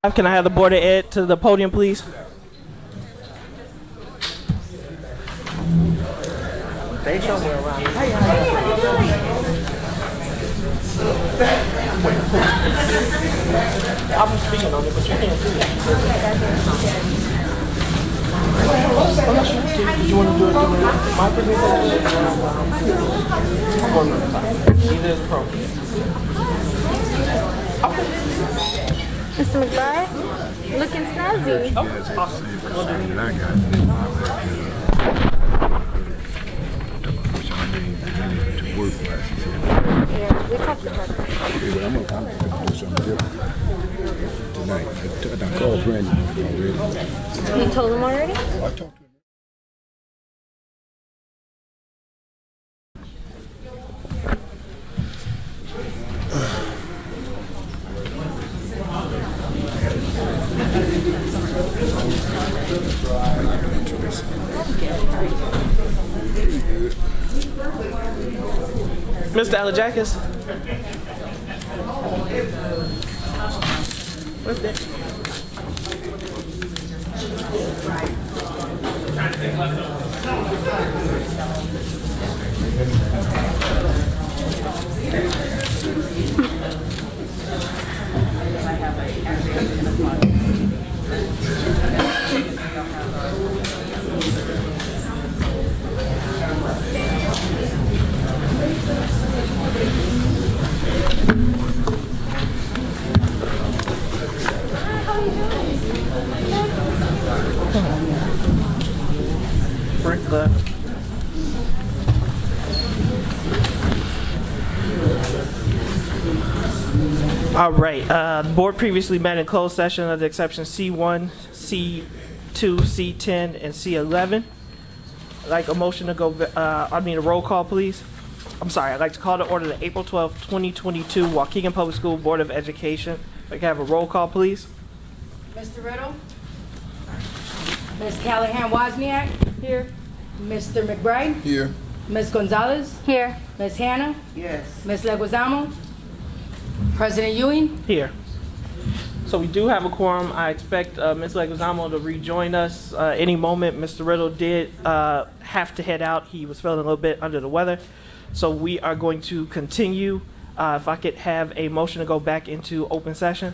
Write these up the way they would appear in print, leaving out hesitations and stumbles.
Can I have the Board of Ed to the podium, please? They show me around. Hey, how you doing? I'm speaking on it, but you can't see it. Do you want to do it through my presentation? Either is appropriate. Mr. McBride, looking snazzy. Oh, it's awesome. Yeah, we talked about it. Yeah, I'm gonna do something different tonight. I called Brandon already. You told him already? I talked to him. Mr. Alajakis? What's that? Frank left. All right. The board previously met in closed session under exception C1, C2, C10, and C11. I'd like a motion to go. I need a roll call, please. I'm sorry. I'd like to call to order the April 12, 2022 Waukegan Public School Board of Education. If I can have a roll call, please. Mr. Riddle? Ms. Callahan-Wozniak? Here. Mr. McBride? Here. Ms. Gonzalez? Here. Ms. Hannah? Yes. Ms. Leguizamo? President Ewing? Here. So we do have a quorum. I expect Ms. Leguizamo to rejoin us any moment. Mr. Riddle did have to head out. He was feeling a little bit under the weather. So we are going to continue. If I could have a motion to go back into open session.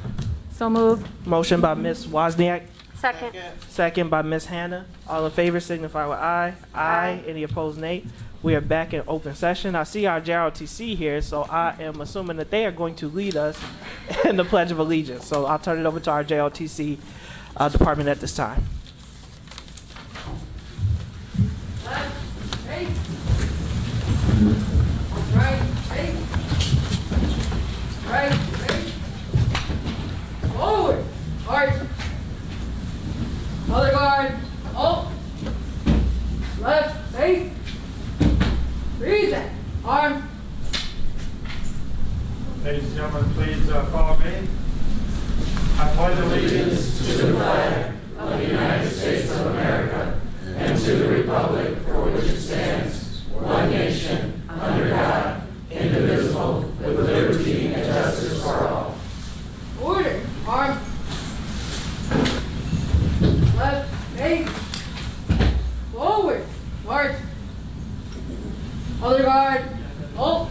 So moved. Motion by Ms. Wozniak, Second. second by Ms. Hannah. All in favor signify with aye. Aye. Any opposed, nay. We are back in open session. I see our JROTC here, so I am assuming that they are going to lead us in the Pledge of Allegiance. So I'll turn it over to our JROTC department at this time. Right. Forward. March. Other guard. Halt. Left. Face. Reset. Arms. Ladies and gentlemen, please follow me. I pledge allegiance to the flag of the United States of America and to the republic for which it stands, one nation, under God, indivisible, with liberty and justice for all. Order. Arms. Left. Face. Forward. March. Other guard. Halt.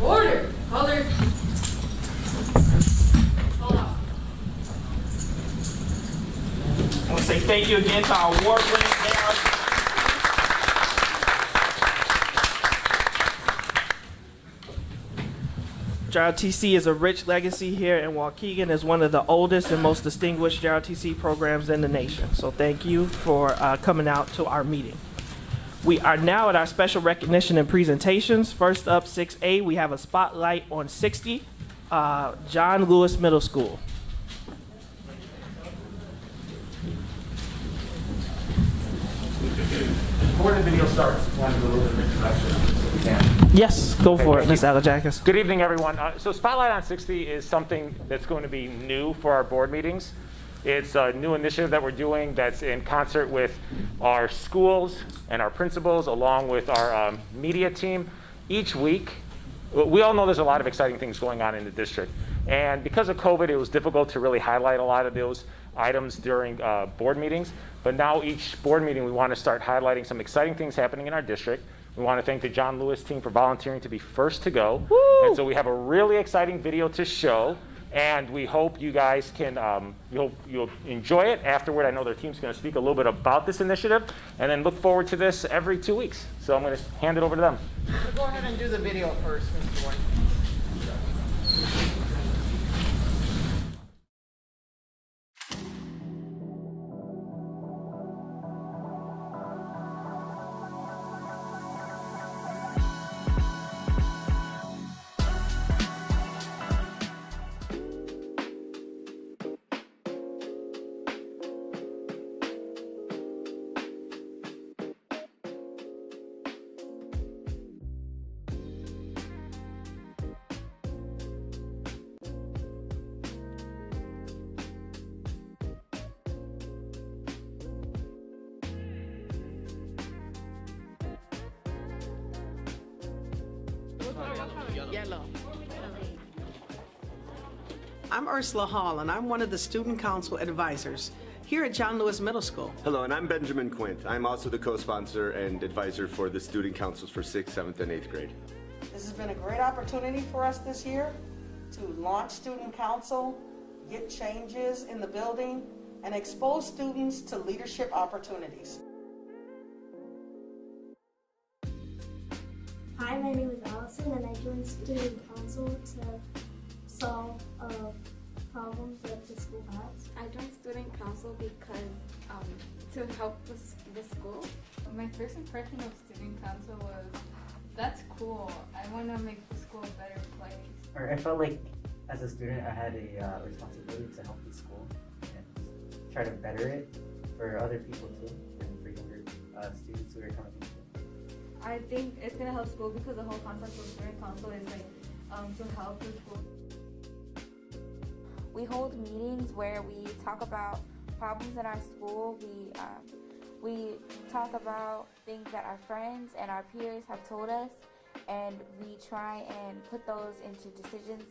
Order. Colors. Hold on. I want to say thank you again to our award-winning JROTC is a rich legacy here in Waukegan. Is one of the oldest and most distinguished JROTC programs in the nation. So thank you for coming out to our meeting. We are now at our special recognition and presentations. First up, 6A, we have a spotlight on 60, John Lewis Middle School. Before the video starts, I want to do a little bit of introduction if we can. Yes, go for it, Ms. Alajakis. Good evening, everyone. So Spotlight on 60 is something that's going to be new for our board meetings. It's a new initiative that we're doing that's in concert with our schools and our principals, along with our media team. Each week, we all know there's a lot of exciting things going on in the district, And because of COVID, it was difficult to really highlight a lot of those items during board meetings. But now each board meeting, we want to start highlighting some exciting things happening in our district. We want to thank the John Lewis team for volunteering to be first to go. Woo! And so we have a really exciting video to show. And we hope you guys can, you'll enjoy it. Afterward, I know their team's going to speak a little bit about this initiative, and then look forward to this every 2 weeks. So I'm going to hand it over to them. So go ahead and do the video first, Mr. White. Yellow. I'm Ursula Hall, and I'm one of the Student Council advisors here at John Lewis Middle School. Hello, and I'm Benjamin Quint. I'm also the co-sponsor and advisor for the student councils for 6th, 7th, and 8th grade. This has been a great opportunity for us this year to launch Student Council, get changes in the building, and expose students to leadership opportunities. Hi, my name is Allison, and I joined Student Council to solve problems that the school has. I joined Student Council because to help the school. My first impression of Student Council was, that's cool. I want to make the school a better place. I felt like as a student I had a responsibility to help the school and try to better it for other people too, and for younger students who are coming into it. I think it's going to help school because the whole concept of Student Council is to help the school. We hold meetings where we talk about problems in our school. We talk about things that our friends and our peers have told us, and we try and put those into decisions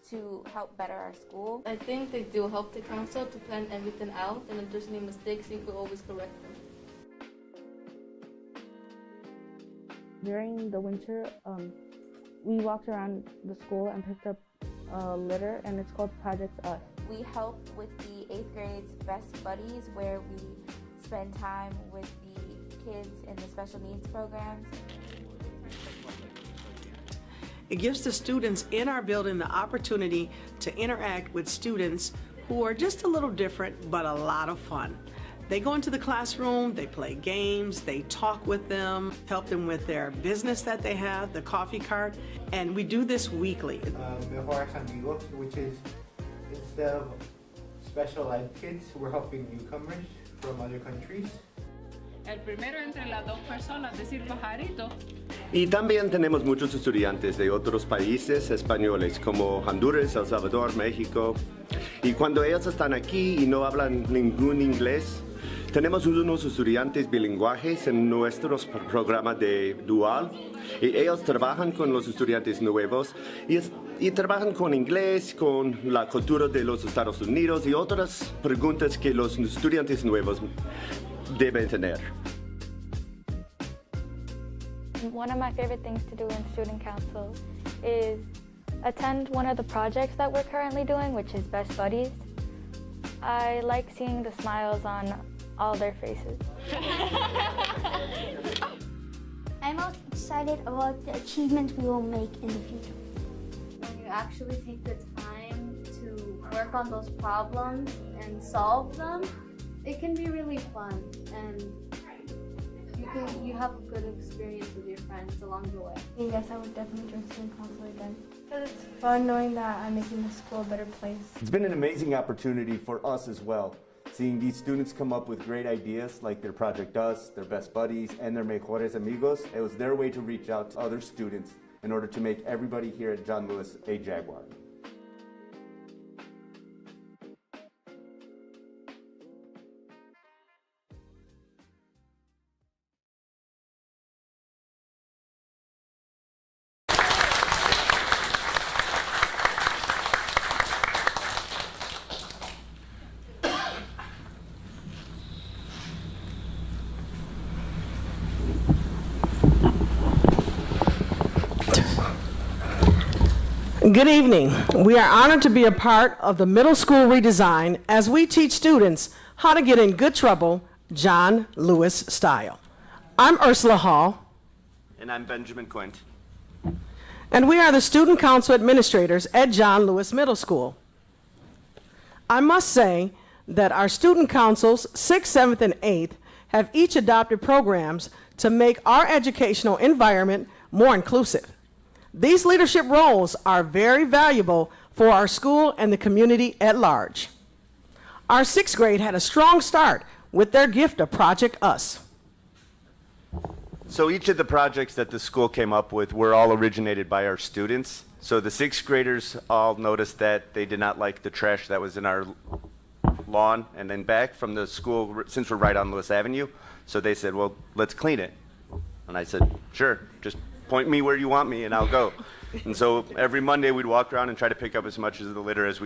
to help better our school. I think they do help the council to plan everything out, and if there's any mistakes, you could always correct them. During the winter, we walked around the school and picked up a litter, and it's called Project Us. We help with the 8th grade's Best Buddies, where we spend time with the kids in the special needs programs. It gives the students in our building the opportunity to interact with students who are just a little different, but a lot of fun. They go into the classroom, they play games, they talk with them, help them with their business that they have, the coffee cart, and we do this weekly. Mejores Amigos, which is instead of special ed kids, we're helping newcomers from other countries. El primero entre las dos personas, decir pajarito. Y también tenemos muchos estudiantes de otros países españoles como Honduras, El Salvador, México. Y cuando ellos están aquí y no hablan ningún inglés, tenemos unos estudiantes bilingües en nuestros programas de dual, y ellos trabajan con los estudiantes nuevos y trabajan con inglés, con la cultura de los Estados Unidos y otras preguntas que los estudiantes nuevos deben tener. One of my favorite things to do in Student Council is attend one of the projects that we're currently doing, which is Best Buddies. I like seeing the smiles on all their faces. I'm most excited about the achievements we will make in the future. When you actually take the time to work on those problems and solve them, it can be really fun, and you have a good experience with your friends along the way. Yes, I would definitely join Student Council again. Because it's fun knowing that I'm making the school a better place. It's been an amazing opportunity for us as well. Seeing these students come up with great ideas like their Project Us, their Best Buddies, and their Mejores Amigos. It was their way to reach out to other students in order to make everybody here at John Lewis a Jaguar. Good evening. We are honored to be a part of the middle school redesign as we teach students how to get in good trouble, John Lewis style. I'm Ursula Hall, And I'm Benjamin Quint. and we are the student council administrators at John Lewis Middle School. I must say that our student councils, 6th, 7th, and 8th, have each adopted programs to make our educational environment more inclusive. These leadership roles are very valuable for our school and the community at large. Our 6th grade had a strong start with their gift of Project Us. So each of the projects that the school came up with were all originated by our students. So the 6th graders all noticed that they did not like the trash that was in our lawn and then back from the school, since we're right on Lewis Avenue. So they said, well, let's clean it. And I said, sure, just point me where you want me and I'll go. And so every Monday we'd walk around and try to pick up as much of the litter as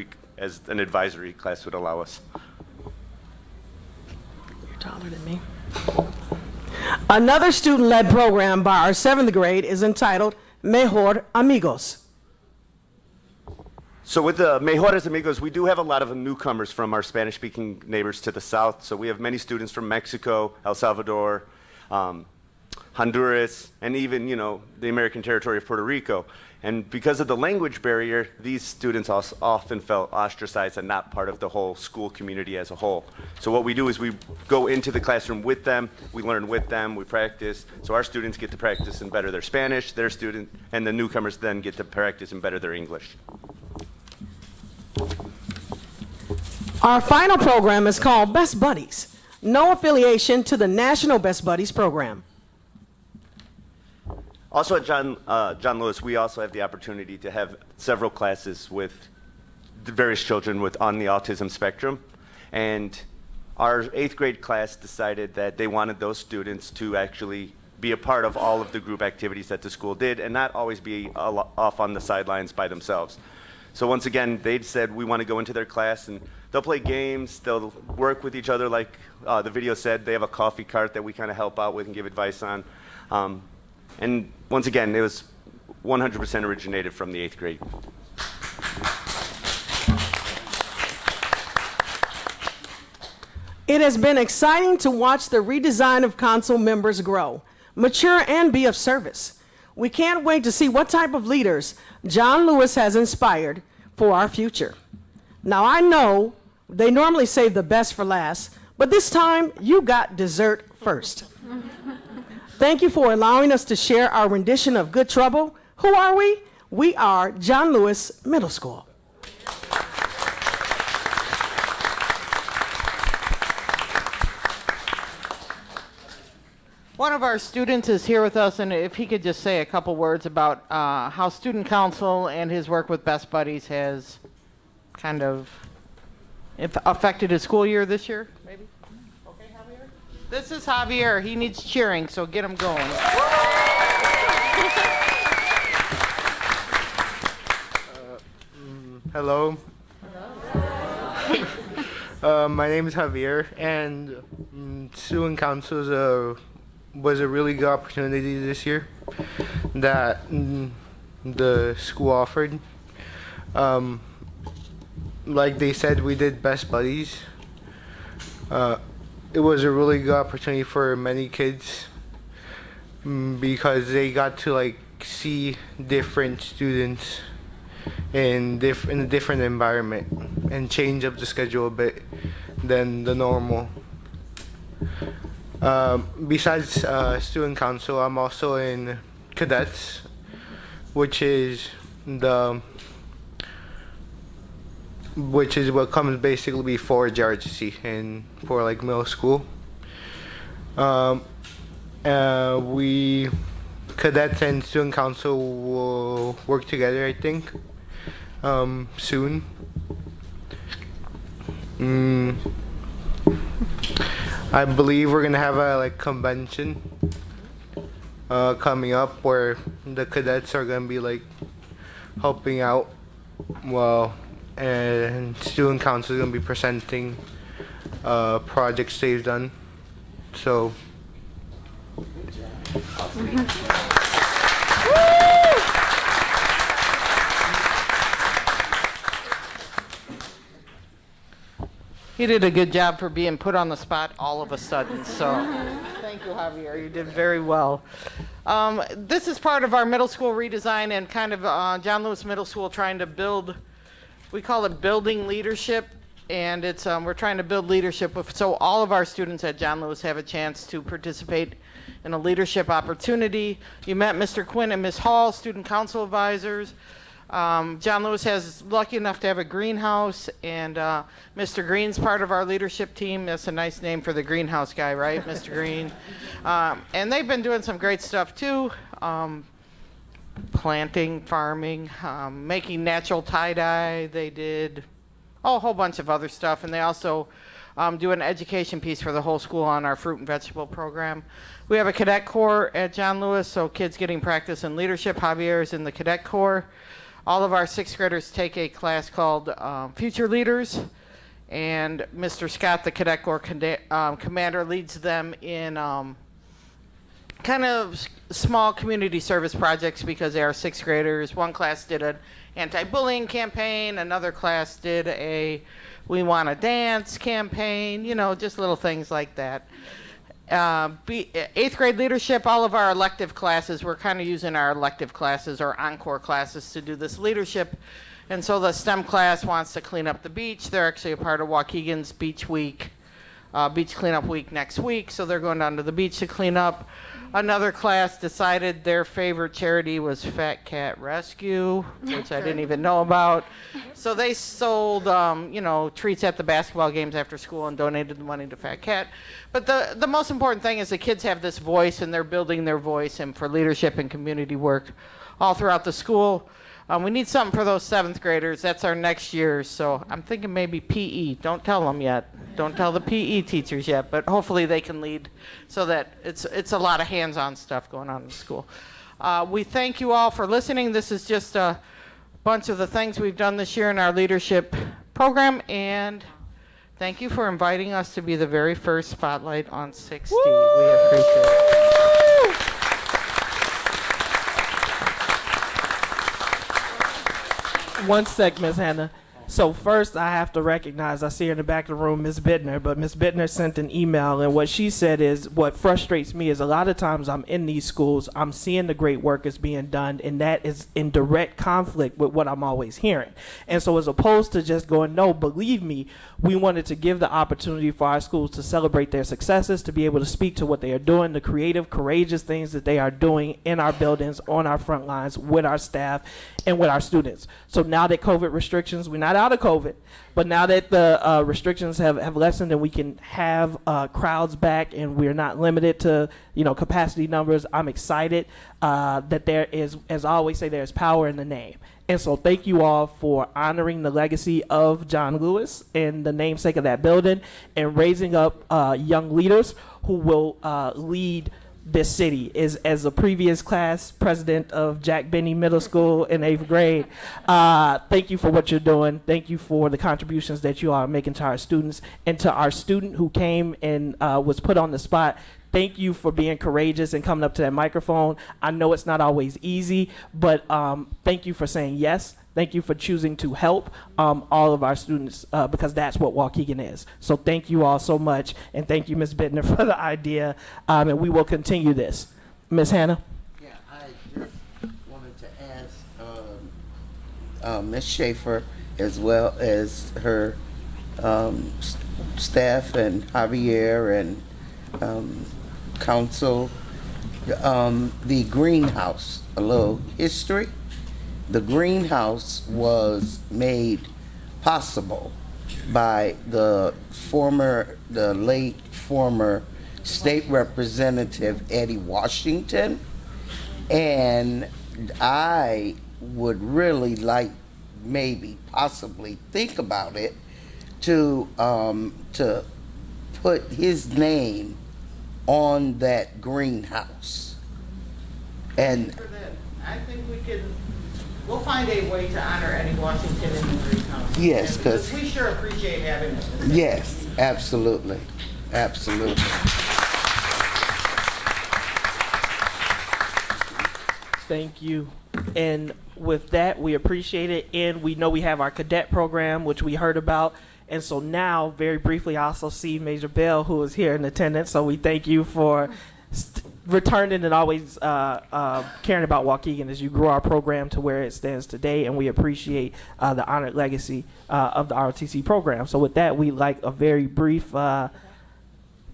an advisory class would allow us. You're taller than me. Another student-led program by our 7th grade is entitled Mejor Amigos. So with the Mejores Amigos, we do have a lot of newcomers from our Spanish-speaking neighbors to the south. So we have many students from Mexico, El Salvador, Honduras, and even, the American territory of Puerto Rico. And because of the language barrier, these students also often felt ostracized and not part of the whole school community as a whole. So what we do is we go into the classroom with them, we learn with them, we practice. So our students get to practice and better their Spanish, and the newcomers then get to practice and better their English. Our final program is called Best Buddies. No affiliation to the National Best Buddies program. Also at John Lewis, we also have the opportunity to have several classes with the various children on the autism spectrum. And our 8th grade class decided that they wanted those students to actually be a part of all of the group activities that the school did and not always be off on the sidelines by themselves. So once again, they said we want to go into their class and they'll play games, they'll work with each other like the video said. They have a coffee cart that we kind of help out with and give advice on. And once again, it was 100% originated from the 8th grade. It has been exciting to watch the redesign of council members grow, mature, and be of service. We can't wait to see what type of leaders John Lewis has inspired for our future. Now, I know they normally save the best for last, but this time you got dessert first. Thank you for allowing us to share our rendition of Good Trouble. Who are we? We are John Lewis Middle School. One of our students is here with us, and if he could just say a couple words about how student council and his work with Best Buddies has kind of affected his school year this year, maybe? Okay, Javier? This is Javier. He needs cheering, so get him going. Hello. My name is Javier, and student council was a really good opportunity this year that the school offered. Like they said, we did Best Buddies. It was a really good opportunity for many kids because they got to see different students in a different environment and change up the schedule a bit than the normal. Besides student council, I'm also in cadets, which is what comes basically before JROTC and for middle school. We cadets and student council will work together, I think, soon. I believe we're gonna have a convention coming up where the cadets are gonna be helping out, and student council is gonna be presenting projects they've done. So. He did a good job for being put on the spot all of a sudden. So thank you, Javier. You did very well. This is part of our middle school redesign and kind of John Lewis Middle School trying to build, we call it building leadership. And it's we're trying to build leadership so all of our students at John Lewis have a chance to participate in a leadership opportunity. You met Mr. Quinn and Ms. Hall, student council advisors. John Lewis is lucky enough to have a greenhouse, and Mr. Green's part of our leadership team. That's a nice name for the greenhouse guy, right, Mr. Green? And they've been doing some great stuff too, planting, farming, making natural tie-dye. They did a whole bunch of other stuff, and they also do an education piece for the whole school on our fruit and vegetable program. We have a cadet corps at John Lewis, so kids getting practice in leadership. Javier is in the cadet corps. All of our sixth graders take a class called Future Leaders, and Mr. Scott, the cadet corps commander, leads them in kind of small community service projects because they are sixth graders. One class did an anti-bullying campaign, another class did a We Want to Dance campaign, you know, just little things like that. Eighth grade leadership, all of our elective classes, we're kind of using our elective classes or encore classes to do this leadership. And so the STEM class wants to clean up the beach. They're actually a part of Waukegan's Beach Week, Beach Cleanup Week next week. So they're going down to the beach to clean up. Another class decided their favorite charity was Fat Cat Rescue, which I didn't even know about. So they sold, you know, treats at the basketball games after school and donated the money to Fat Cat. But the most important thing is the kids have this voice, and they're building their voice and for leadership and community work all throughout the school. We need something for those seventh graders. That's our next year. So I'm thinking maybe PE. Don't tell them yet. Don't tell the PE teachers yet, but hopefully they can lead so that it's a lot of hands-on stuff going on in the school. We thank you all for listening. This is just a bunch of the things we've done this year in our leadership program, and thank you for inviting us to be the very first Spotlight on 60. We appreciate it. One sec, Ms. Hannah. So first, I have to recognize, I see her in the back of the room, Ms. Bittner, but Ms. Bittner sent an email, and what she said is, what frustrates me is a lot of times I'm in these schools, I'm seeing the great work is being done, and that is in direct conflict with what I'm always hearing. And so as opposed to just going, no, believe me, we wanted to give the opportunity for our schools to celebrate their successes, to be able to speak to what they are doing, the creative, courageous things that they are doing in our buildings, on our front lines, with our staff, and with our students. So now that COVID restrictions, we're not out of COVID, but now that the restrictions have lessened and we can have crowds back and we're not limited to, you know, capacity numbers, I'm excited that there is, as I always say, there's power in the name. And so thank you all for honoring the legacy of John Lewis and the namesake of that building, and raising up young leaders who will lead this city. Is as a previous class president of Jack Benny Middle School in 8th grade. Thank you for what you're doing. Thank you for the contributions that you are making to our students, and to our student who came and was put on the spot. Thank you for being courageous and coming up to that microphone. I know it's not always easy, but thank you for saying yes. Thank you for choosing to help all of our students because that's what Waukegan is. So thank you all so much, and thank you, Ms. Bittner, for the idea, and we will continue this. Ms. Hannah? Yeah, I just wanted to ask Ms. Schaefer, as well as her staff and Javier and council, the greenhouse, a little history. The greenhouse was made possible by the late former state representative Eddie Washington, and I would really like, maybe possibly think about it, to put his name on that greenhouse. And I think we'll find a way to honor Eddie Washington in the greenhouse. Yes, because we sure appreciate having him. Yes, absolutely, absolutely. Thank you. And with that, we appreciate it. And we know we have our cadet program, which we heard about. And so now, very briefly, I also see Major Bell, who is here in attendance. So we thank you for returning and always caring about Waukegan as you grow our program to where it stands today. And we appreciate the honored legacy of the ROTC program. So with that, we'd like a very brief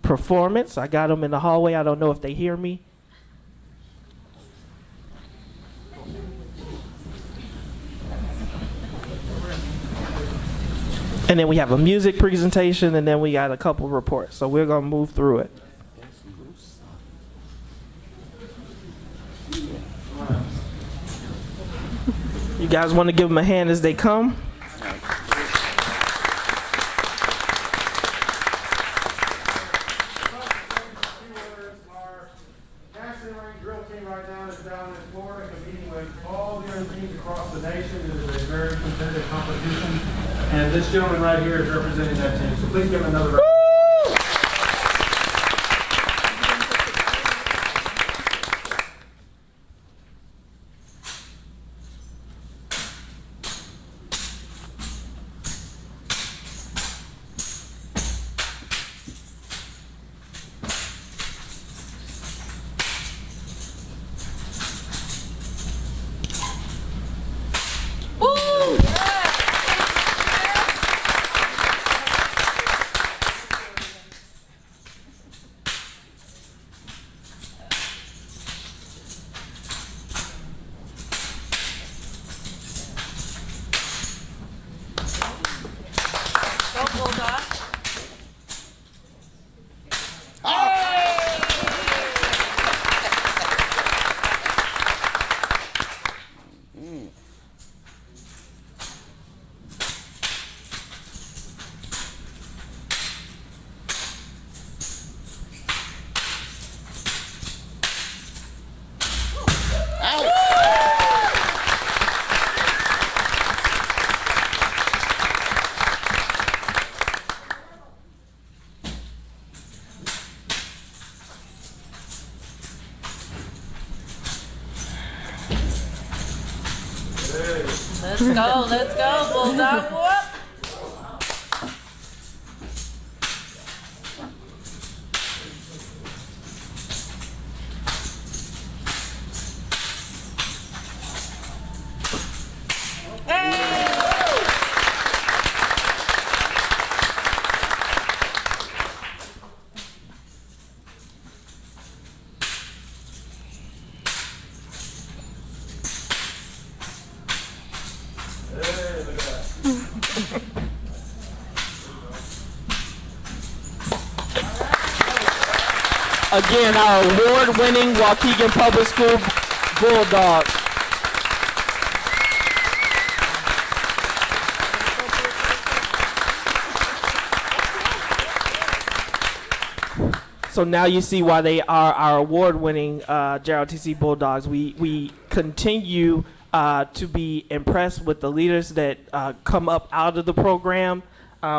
performance. I got them in the hallway. I don't know if they hear me. And then we have a music presentation, and then we got a couple reports. So we're going to move through it. You guys want to give them a hand as they come? Drill team right now is down in Florida competing with all the other teams across the nation. It is a very competitive competition. And this gentleman right here is representing that team. So please give him another round. Let's go, Bulldog. Whoop. Again, our award-winning Waukegan Public School Bulldogs. So now you see why they are our award-winning JROTC Bulldogs. We continue to be impressed with the leaders that come up out of the program.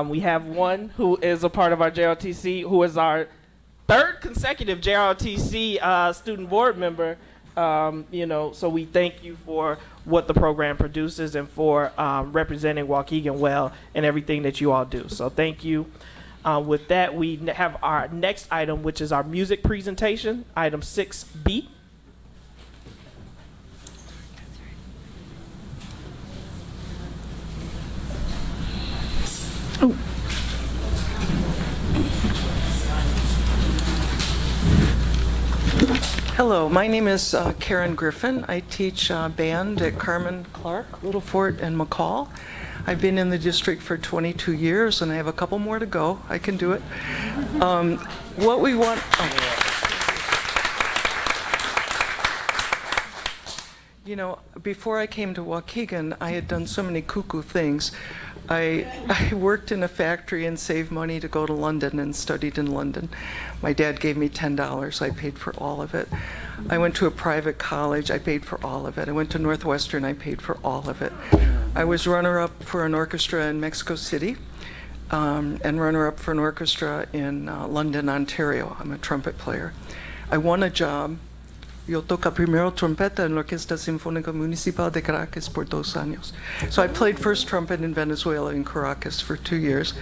We have one who is a part of our JROTC, who is our third consecutive JROTC student board member. So we thank you for what the program produces and for representing Waukegan well and everything that you all do. So thank you. With that, we have our next item, which is our music presentation, item 6B. Oh. Hello, my name is Karen Griffin. I teach band at Carmen Clark, Little Fort, and McCall. I've been in the district for 22 years, and I have a couple more to go. I can do it. What we want... You know, before I came to Waukegan, I had done so many cuckoo things. I worked in a factory and saved money to go to London and studied in London. My dad gave me $10. I paid for all of it. I went to a private college. I paid for all of it. I went to Northwestern. I paid for all of it. I was runner-up for an orchestra in Mexico City and runner-up for an orchestra in London, Ontario. I'm a trumpet player. I won a job yo toca primero trompeta en la Orquesta Sinfónica Municipal de Caracas por 2 años. So I played first trumpet in Venezuela in Caracas for 2 years.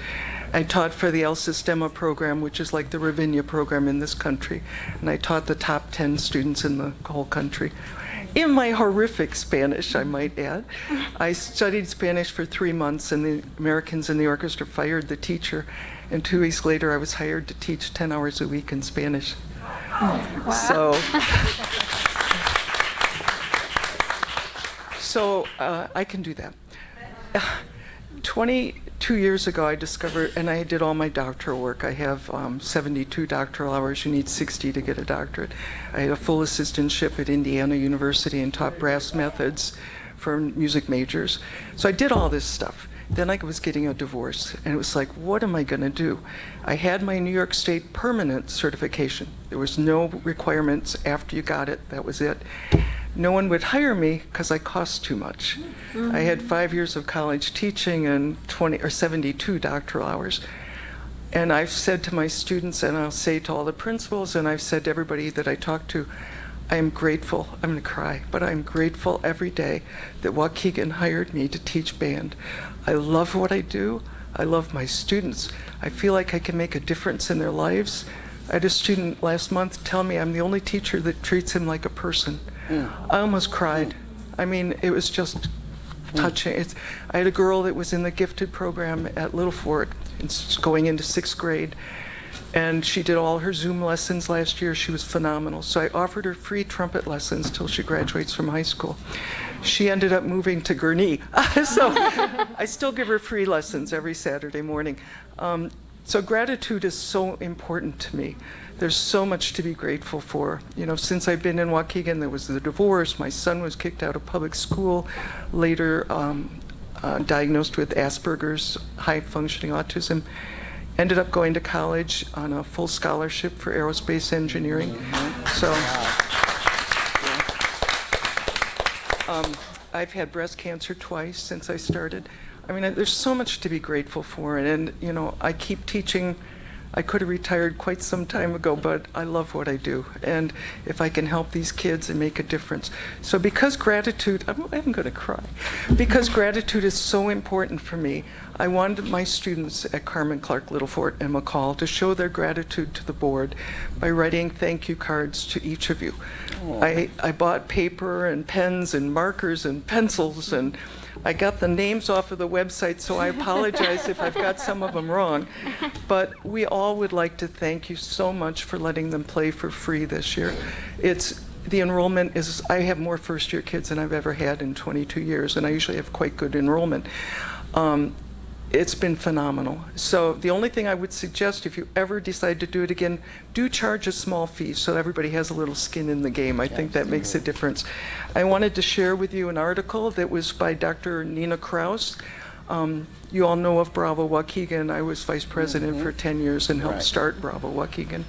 I taught for the El Sistema program, which is like the Ravinia program in this country. And I taught the top 10 students in the whole country. In my horrific Spanish, I might add. I studied Spanish for 3 months, and the Americans in the orchestra fired the teacher. And 2 weeks later, I was hired to teach 10 hours a week in Spanish. Wow. So I can do that. 22 years ago, I discovered, and I did all my doctoral work. I have 72 doctoral hours. You need 60 to get a doctorate. I had a full assistantship at Indiana University and taught brass methods for music majors. So I did all this stuff. Then I was getting a divorce, and it was like, what am I going to do? I had my New York State permanent certification. There was no requirements after you got it. That was it. No one would hire me because I cost too much. Mm-hmm. I had 5 years of college teaching and 72 doctoral hours. And I've said to my students, and I'll say to all the principals, and I've said to everybody that I talk to, I am grateful. I'm going to cry, but I'm grateful every day that Waukegan hired me to teach band. I love what I do. I love my students. I feel like I can make a difference in their lives. I had a student last month tell me I'm the only teacher that treats him like a person. I almost cried. I mean, it was just touching. I had a girl that was in the gifted program at Little Fort. It's going into 6th grade. And she did all her Zoom lessons last year. She was phenomenal. So I offered her free trumpet lessons till she graduates from high school. She ended up moving to Gurnee. So I still give her free lessons every Saturday morning. So gratitude is so important to me. There's so much to be grateful for. You know, since I've been in Waukegan, there was the divorce. My son was kicked out of public school, later diagnosed with Asperger's, high-functioning autism. Ended up going to college on a full scholarship for aerospace engineering. So I've had breast cancer twice since I started. I mean, there's so much to be grateful for, and you know, I keep teaching. I could have retired quite some time ago, but I love what I do, and if I can help these kids and make a difference. So because gratitude, I'm going to cry, because gratitude is so important for me, I wanted my students at Carmen Clark, Little Fort, and McCall to show their gratitude to the board by writing thank you cards to each of you. I bought paper and pens and markers and pencils, and I got the names off of the website, so I apologize if I've got some of them wrong. But we all would like to thank you so much for letting them play for free this year. The enrollment is, I have more first-year kids than I've ever had in 22 years, and I usually have quite good enrollment. It's been phenomenal. So the only thing I would suggest, if you ever decide to do it again, do charge a small fee so everybody has a little skin in the game. I think that makes a difference. I wanted to share with you an article that was by Dr. Nina Kraus. You all know of Bravo Waukegan. I was vice president for 10 years and helped start Bravo Waukegan.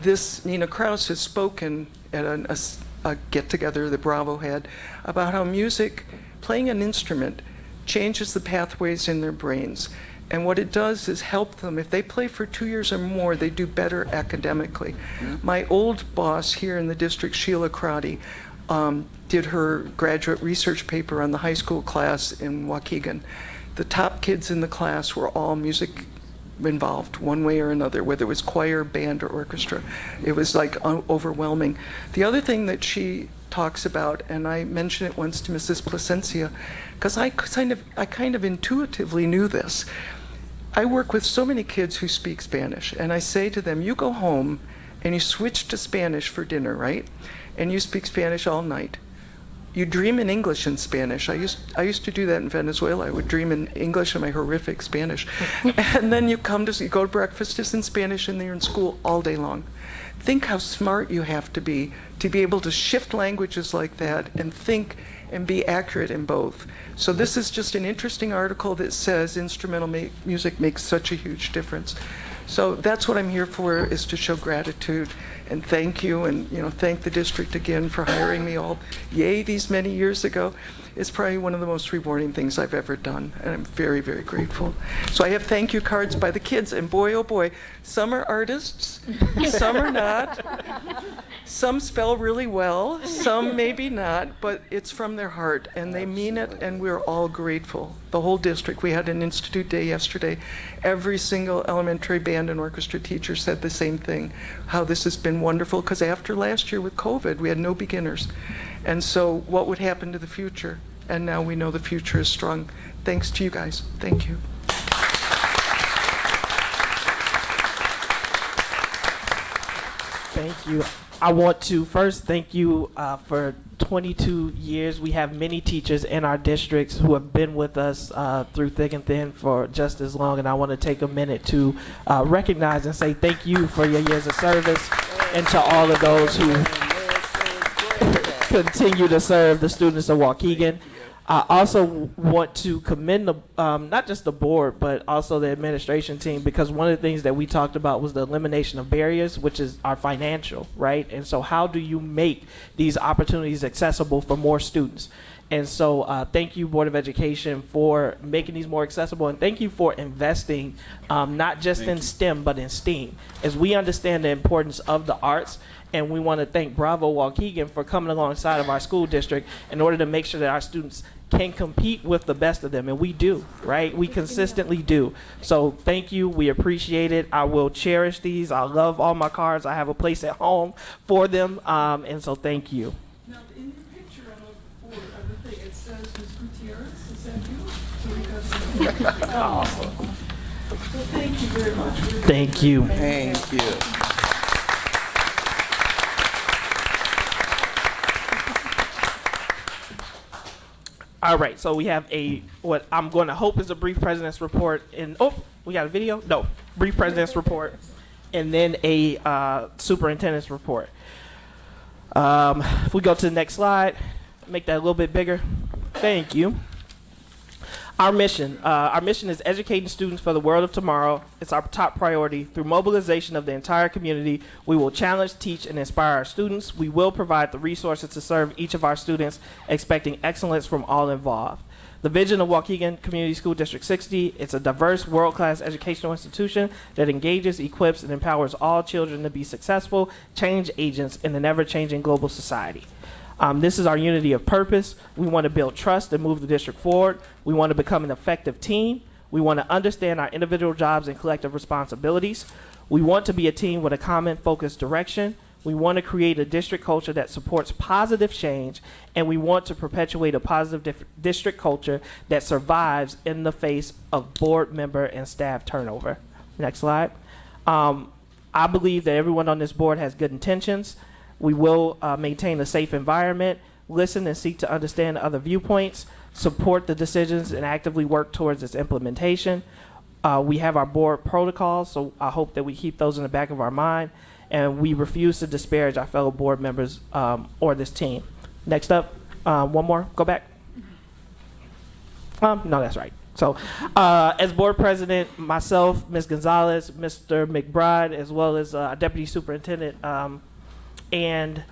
This Nina Kraus has spoken at a get-together that Bravo had about how music, playing an instrument, changes the pathways in their brains. And what it does is help them. If they play for 2 years or more, they do better academically. My old boss here in the district, Sheila Crotty, did her graduate research paper on the high school class in Waukegan. The top kids in the class were all music involved one way or another, whether it was choir, band, or orchestra. It was like overwhelming. The other thing that she talks about, and I mentioned it once to Mrs. Plasencia, because I kind of intuitively knew this. I work with so many kids who speak Spanish, and I say to them, you go home and you switch to Spanish for dinner, right? And you speak Spanish all night. You dream in English and Spanish. I used to do that in Venezuela. I would dream in English and my horrific Spanish. And then you go to breakfast is in Spanish, and then you're in school all day long. Think how smart you have to be able to shift languages like that and think and be accurate in both. So this is just an interesting article that says instrumental music makes such a huge difference. So that's what I'm here for, is to show gratitude and thank you, and thank the district again for hiring me all, these many years ago. It's probably one of the most rewarding things I've ever done, and I'm very, very grateful. So I have thank you cards by the kids, and boy, oh boy, some are artists, some are not. Some spell really well, some maybe not, but it's from their heart, and they mean it, and we're all grateful. The whole district. We had an Institute Day yesterday. Every single elementary band and orchestra teacher said the same thing, how this has been wonderful, because after last year with COVID, we had no beginners. And so what would happen to the future? And now we know the future is strong. Thanks to you guys. Thank you. Thank you. I want to first thank you for 22 years. We have many teachers in our districts who have been with us through thick and thin for just as long, and I want to take a minute to recognize and say thank you for your years of service, and to all of those who continue to serve the students of Waukegan. I also want to commend the, not just the board, but also the administration team, because one of the things that we talked about was the elimination of barriers, which is our financial, right? And so how do you make these opportunities accessible for more students? And so thank you, Board of Education, for making these more accessible, and thank you for investing not just in STEM, but in STEAM. As we understand the importance of the arts, and we want to thank Bravo Waukegan for coming alongside of our school district in order to make sure that our students can compete with the best of them, and we do, right? We consistently do. So thank you. We appreciate it. I will cherish these. I love all my cards. I have a place at home for them, and so thank you. Now, in your picture on the board, on the thing, it says Ms. Gutierrez. Is that you? So we got some. Awesome. Well, thank you very much. Thank you. Thank you. All right, so we have what I'm going to hope is a brief president's report. We got a video? No, brief president's report, and then a superintendent's report. If we go to the next slide, make that a little bit bigger. Thank you. Our mission is educating students for the world of tomorrow. It's our top priority. Through mobilization of the entire community, we will challenge, teach, and inspire our students. We will provide the resources to serve each of our students, expecting excellence from all involved. The vision of Waukegan Community School District 60, it's a diverse, world-class educational institution that engages, equips, and empowers all children to be successful change agents in an ever-changing global society. This is our unity of purpose. We want to build trust and move the district forward. We want to become an effective team. We want to understand our individual jobs and collective responsibilities. We want to be a team with a common focused direction. We want to create a district culture that supports positive change, and we want to perpetuate a positive district culture that survives in the face of board member and staff turnover. Next slide. I believe that everyone on this board has good intentions. We will maintain a safe environment, listen and seek to understand other viewpoints, support the decisions, and actively work towards its implementation. We have our board protocols, so I hope that we keep those in the back of our mind, and we refuse to disparage our fellow board members or this team. Next up, one more, go back. No, that's right. So as board president, myself, Ms. Gonzalez, Mr. McBride, as well as our deputy superintendent, and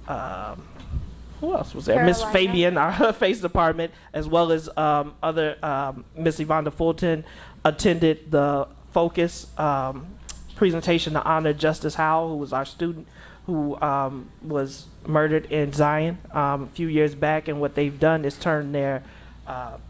who else was there? Miss Fabian, our face department, as well as other Miss Yvonne Fulton attended the focus presentation to honor Justice Howell, who was our student who was murdered in Zion a few years back, and what they've done is turn their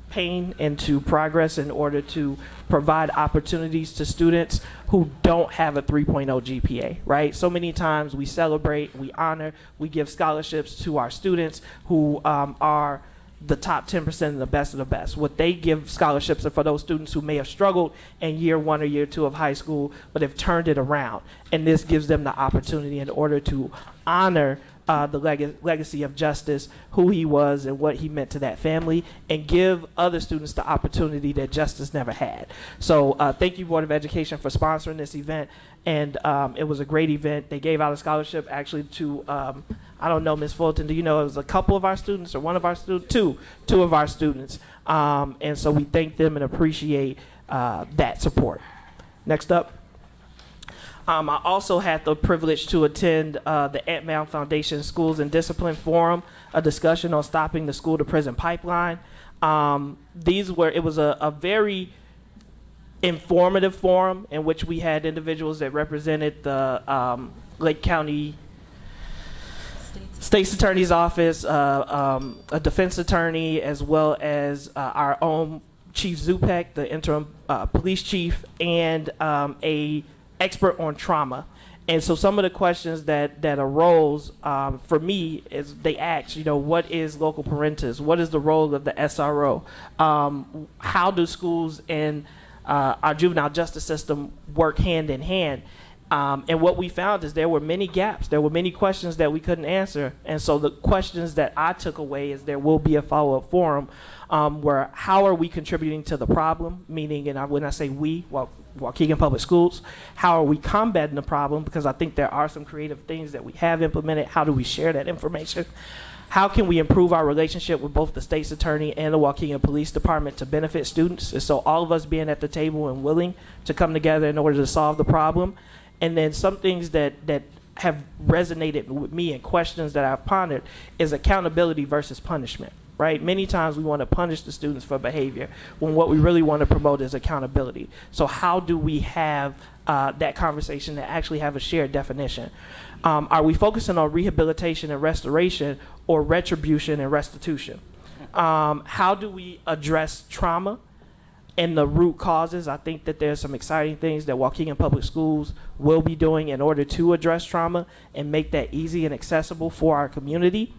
pain into progress in order to provide opportunities to students who don't have a 3.0 GPA, right? So many times we celebrate, we honor, we give scholarships to our students who are the top 10% and the best of the best. What they give scholarships are for those students who may have struggled in year 1 or year 2 of high school, but have turned it around. And this gives them the opportunity in order to honor the legacy of Justice, who he was and what he meant to that family, and give other students the opportunity that Justice never had. So thank you, Board of Education, for sponsoring this event. And it was a great event. They gave out a scholarship actually to, I don't know, Ms. Fulton, do you know it was a couple of our students or one of our students? Two of our students. And so we thank them and appreciate that support. Next up. I also had the privilege to attend the Ant Mound Foundation Schools and Discipline Forum, a discussion on stopping the school to prison pipeline. It was a very informative forum in which we had individuals that represented the Lake County State's Attorney's Office, a defense attorney, as well as our own Chief Zupek, the interim police chief, and a expert on trauma. And so some of the questions that arose for me is they asked, what is local parentis? What is the role of the SRO? How do schools and our juvenile justice system work hand in hand? And what we found is there were many gaps. There were many questions that we couldn't answer. And so the questions that I took away is there will be a follow-up forum where how are we contributing to the problem? Meaning, and when I say we, Waukegan Public Schools, how are we combating the problem? Because I think there are some creative things that we have implemented. How do we share that information? How can we improve our relationship with both the state's attorney and the Waukegan Police Department to benefit students? And so all of us being at the table and willing to come together in order to solve the problem. And then some things that have resonated with me and questions that I've pondered is accountability versus punishment, right? Many times we want to punish the students for behavior when what we really want to promote is accountability. So how do we have that conversation that actually have a shared definition? Are we focusing on rehabilitation and restoration or retribution and restitution? How do we address trauma and the root causes? I think that there's some exciting things that Waukegan Public Schools will be doing in order to address trauma and make that easy and accessible for our community.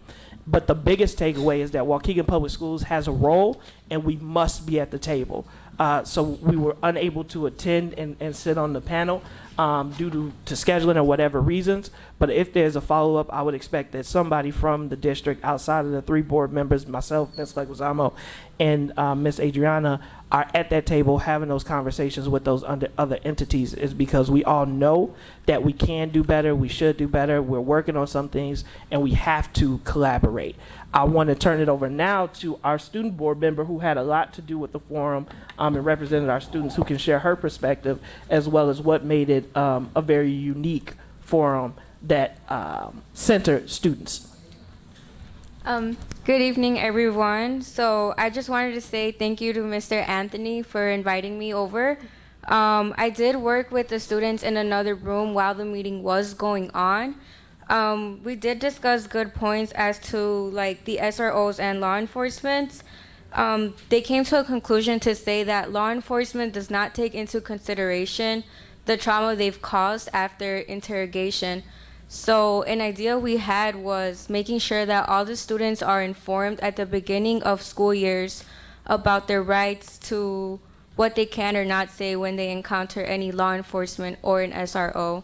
But the biggest takeaway is that Waukegan Public Schools has a role and we must be at the table. So we were unable to attend and sit on the panel due to scheduling or whatever reasons. But if there's a follow-up, I would expect that somebody from the district outside of the 3 board members, myself, Ms. Leguizamo, and Ms. Adriana, are at that table having those conversations with those other entities, is because we all know that we can do better, we should do better, we're working on some things, and we have to collaborate. I want to turn it over now to our student board member who had a lot to do with the forum and represented our students, who can share her perspective as well as what made it a very unique forum that centered students. Good evening, everyone. So I just wanted to say thank you to Mr. Anthony for inviting me over. I did work with the students in another room while the meeting was going on. We did discuss good points as to like the SROs and law enforcement. They came to a conclusion to say that law enforcement does not take into consideration the trauma they've caused after interrogation. So an idea we had was making sure that all the students are informed at the beginning of school years about their rights, to what they can or not say when they encounter any law enforcement or an SRO.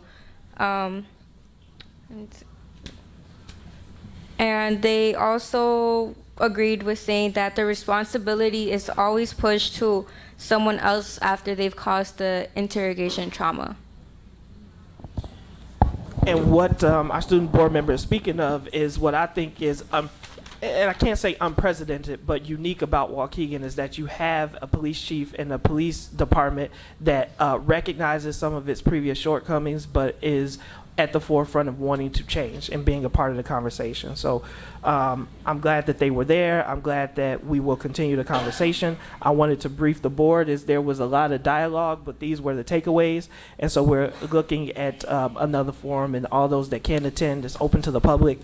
And they also agreed with saying that the responsibility is always pushed to someone else after they've caused the interrogation trauma. And what our student board member is speaking of is what I think is, and I can't say unprecedented, but unique about Waukegan, is that you have a police chief and a police department that recognizes some of its previous shortcomings, but is at the forefront of wanting to change and being a part of the conversation. So I'm glad that they were there. I'm glad that we will continue the conversation. I wanted to brief the board as there was a lot of dialogue, but these were the takeaways. And so we're looking at another forum, and all those that can attend, it's open to the public,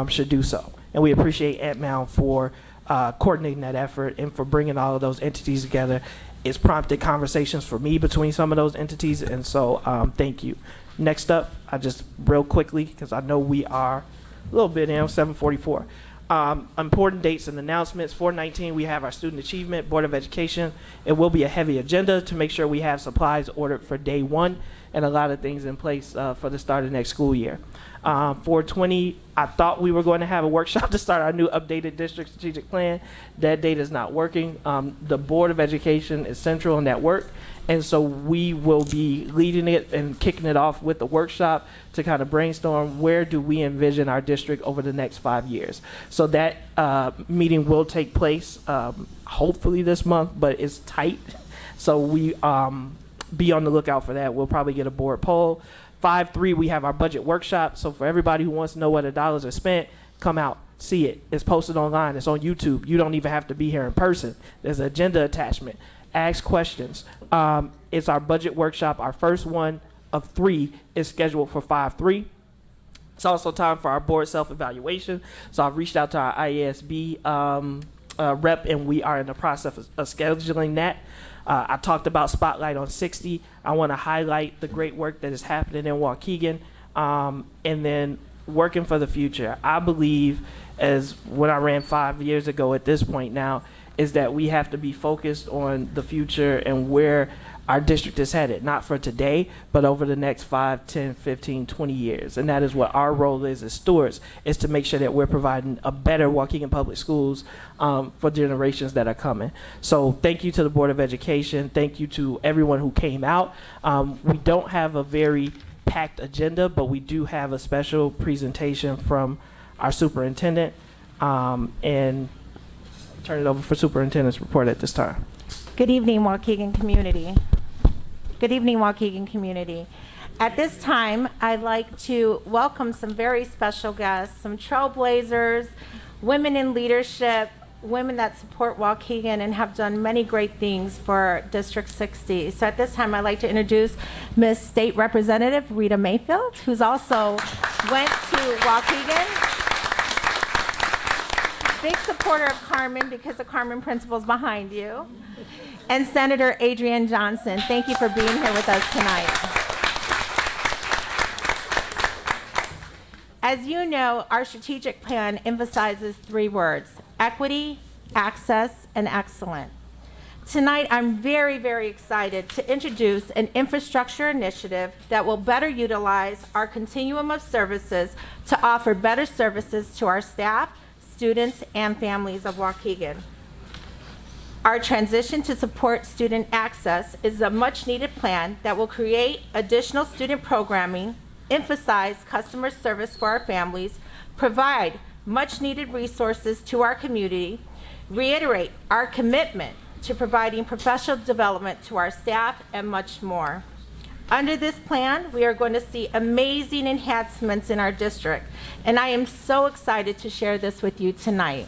should do so. And we appreciate Ant Mound for coordinating that effort and for bringing all of those entities together. It's prompted conversations for me between some of those entities, and so thank you. Next up, I just real quickly, because I know we are a little bit in, 7:44. Important dates and announcements. 4/19, we have our Student Achievement Board of Education. It will be a heavy agenda to make sure we have supplies ordered for day 1 and a lot of things in place for the start of next school year. 4/20, I thought we were going to have a workshop to start our new updated district strategic plan. That date is not working. The Board of Education is central in that work, and so we will be leading it and kicking it off with the workshop to kind of brainstorm where do we envision our district over the next 5 years. So that meeting will take place hopefully this month, but it's tight. So we be on the lookout for that. We'll probably get a board poll. 5-3, we have our budget workshop. So for everybody who wants to know where the dollars are spent, come out, see it. It's posted online. It's on YouTube. You don't even have to be here in person. There's an agenda attachment. Ask questions. It's our budget workshop. Our first one of 3 is scheduled for 5-3. It's also time for our board self-evaluation. So I've reached out to our IASB rep, and we are in the process of scheduling that. I talked about Spotlight on 60. I want to highlight the great work that is happening in Waukegan, and then working for the future. I believe, as when I ran 5 years ago at this point now, is that we have to be focused on the future and where our district is headed, not for today, but over the next 5, 10, 15, 20 years. And that is what our role is as stewards, is to make sure that we're providing a better Waukegan Public Schools for generations that are coming. So thank you to the Board of Education. Thank you to everyone who came out. We don't have a very packed agenda, but we do have a special presentation from our superintendent, and turn it over for superintendent's report at this time. Good evening, Waukegan community. Good evening, Waukegan community. At this time, I'd like to welcome some very special guests, some trailblazers, women in leadership, women that support Waukegan and have done many great things for District 60. So at this time, I'd like to introduce Miss State Representative Rita Mayfield, who's also went to Waukegan. Big supporter of Carmen because the Carmen principal's behind you. And Senator Adrienne Johnson, thank you for being here with us tonight. As you know, our strategic plan emphasizes 3 words: equity, access, and excellence. Tonight, I'm very, very excited to introduce an infrastructure initiative that will better utilize our continuum of services to offer better services to our staff, students, and families of Waukegan. Our transition to support student access is a much-needed plan that will create additional student programming, emphasize customer service for our families, provide much-needed resources to our community, reiterate our commitment to providing professional development to our staff, and much more. Under this plan, we are going to see amazing enhancements in our district, and I am so excited to share this with you tonight.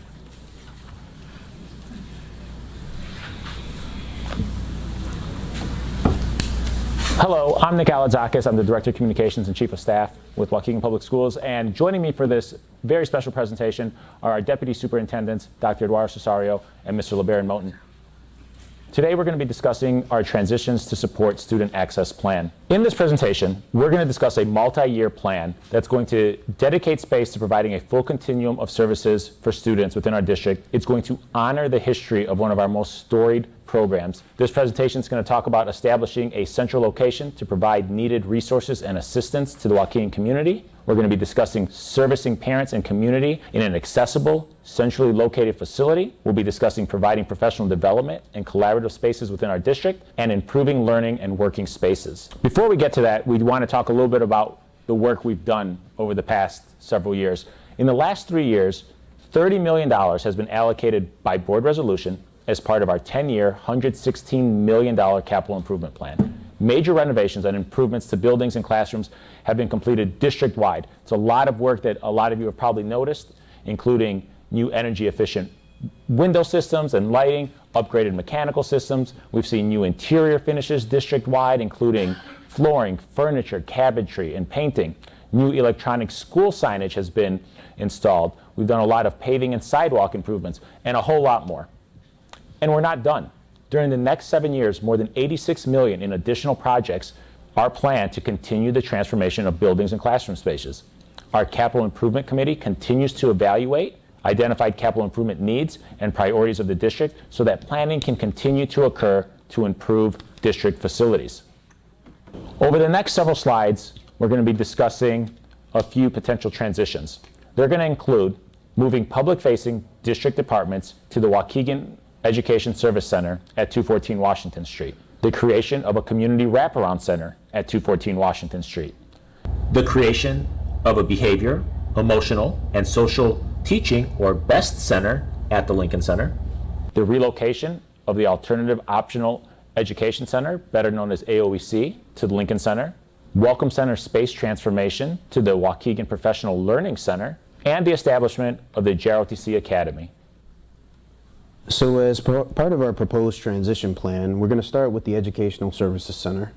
Hello, I'm Nick Aladzakis. I'm the Director of Communications and Chief of Staff with Waukegan Public Schools. And joining me for this very special presentation are our Deputy Superintendents, Dr. Eduardo Cesario and Mr. LeBaron Moten. Today we're going to be discussing our Transitions to Support Student Access Plan. In this presentation, we're going to discuss a multi-year plan that's going to dedicate space to providing a full continuum of services for students within our district. It's going to honor the history of one of our most storied programs. This presentation is going to talk about establishing a central location to provide needed resources and assistance to the Waukegan community. We're going to be discussing servicing parents and community in an accessible, centrally located facility. We'll be discussing providing professional development and collaborative spaces within our district and improving learning and working spaces. Before we get to that, we want to talk a little bit about the work we've done over the past several years. In the last 3 years, $30 million has been allocated by board resolution as part of our 10-year, $116 million capital improvement plan. Major renovations and improvements to buildings and classrooms have been completed district-wide. It's a lot of work that a lot of you have probably noticed, including new energy-efficient window systems and lighting, upgraded mechanical systems. We've seen new interior finishes district-wide, including flooring, furniture, cabinetry, and painting. New electronic school signage has been installed. We've done a lot of paving and sidewalk improvements, and a whole lot more. And we're not done. During the next 7 years, more than $86 million in additional projects are planned to continue the transformation of buildings and classroom spaces. Our Capital Improvement Committee continues to evaluate identified capital improvement needs and priorities of the district so that planning can continue to occur to improve district facilities. Over the next several slides, we're going to be discussing a few potential transitions. They're going to include moving public-facing district departments to the Waukegan Education Service Center at 214 Washington Street, the creation of a community wraparound center at 214 Washington Street, the creation of a behavior, emotional, and social teaching or BEST center at the Lincoln Center, the relocation of the Alternative Optional Education Center, better known as AOEC, to the Lincoln Center, Welcome Center space transformation to the Waukegan Professional Learning Center, and the establishment of the JROTC Academy. So as part of our proposed transition plan, we're going to start with the Educational Services Center.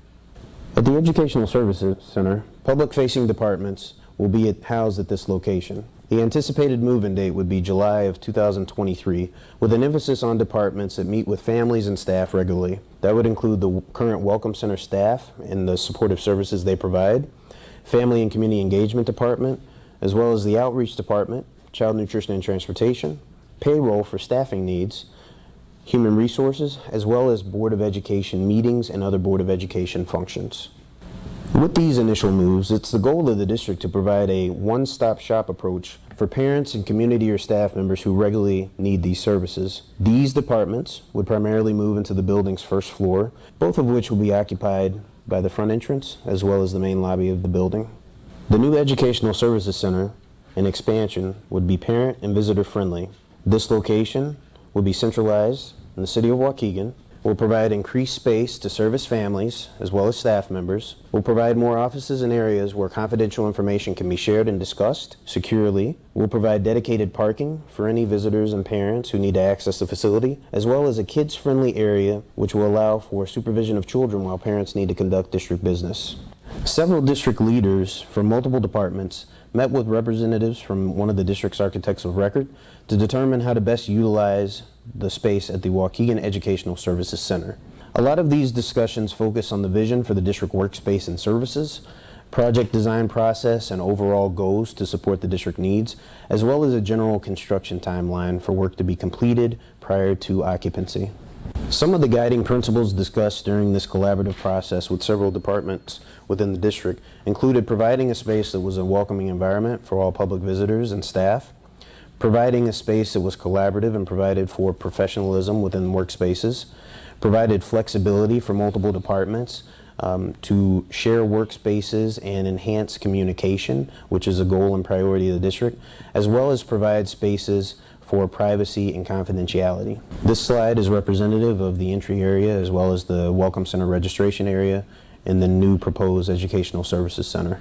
At the Educational Services Center, public-facing departments will be housed at this location. The anticipated move-in date would be July of 2023, with an emphasis on departments that meet with families and staff regularly. That would include the current Welcome Center staff and the supportive services they provide, Family and Community Engagement Department, as well as the Outreach Department, Child Nutrition and Transportation, Payroll for staffing needs, Human Resources, as well as Board of Education meetings and other Board of Education functions. With these initial moves, it's the goal of the district to provide a one-stop shop approach for parents and community or staff members who regularly need these services. These departments would primarily move into the building's first floor, both of which will be occupied by the front entrance as well as the main lobby of the building. The new Educational Services Center and expansion would be parent and visitor friendly. This location will be centralized in the city of Waukegan, will provide increased space to service families as well as staff members, will provide more offices and areas where confidential information can be shared and discussed securely, will provide dedicated parking for any visitors and parents who need to access the facility, as well as a kids-friendly area which will allow for supervision of children while parents need to conduct district business. Several district leaders from multiple departments met with representatives from one of the district's architects of record to determine how to best utilize the space at the Waukegan Educational Services Center. A lot of these discussions focus on the vision for the district workspace and services, project design process, and overall goals to support the district needs, as well as a general construction timeline for work to be completed prior to occupancy. Some of the guiding principles discussed during this collaborative process with several departments within the district included providing a space that was a welcoming environment for all public visitors and staff, providing a space that was collaborative and provided for professionalism within workspaces, provided flexibility for multiple departments to share workspaces and enhance communication, which is a goal and priority of the district, as well as provide spaces for privacy and confidentiality. This slide is representative of the entry area as well as the Welcome Center registration area in the new proposed Educational Services Center.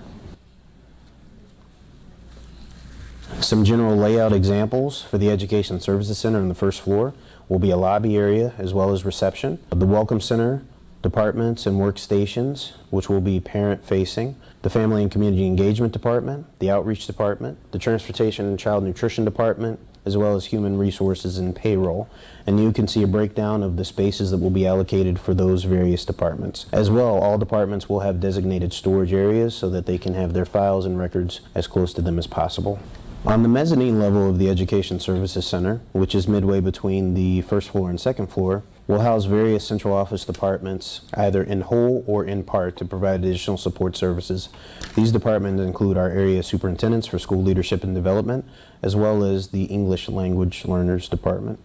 Some general layout examples for the Education Services Center on the first floor will be a lobby area as well as reception. The Welcome Center departments and workstations, which will be parent-facing, the Family and Community Engagement Department, the Outreach Department, the Transportation and Child Nutrition Department, as well as Human Resources and Payroll. And you can see a breakdown of the spaces that will be allocated for those various departments. As well, all departments will have designated storage areas so that they can have their files and records as close to them as possible. On the mezzanine level of the Education Services Center, which is midway between the first floor and second floor, will house various central office departments, either in whole or in part, to provide additional support services. These departments include our area superintendents for school leadership and development, as well as the English Language Learners Department.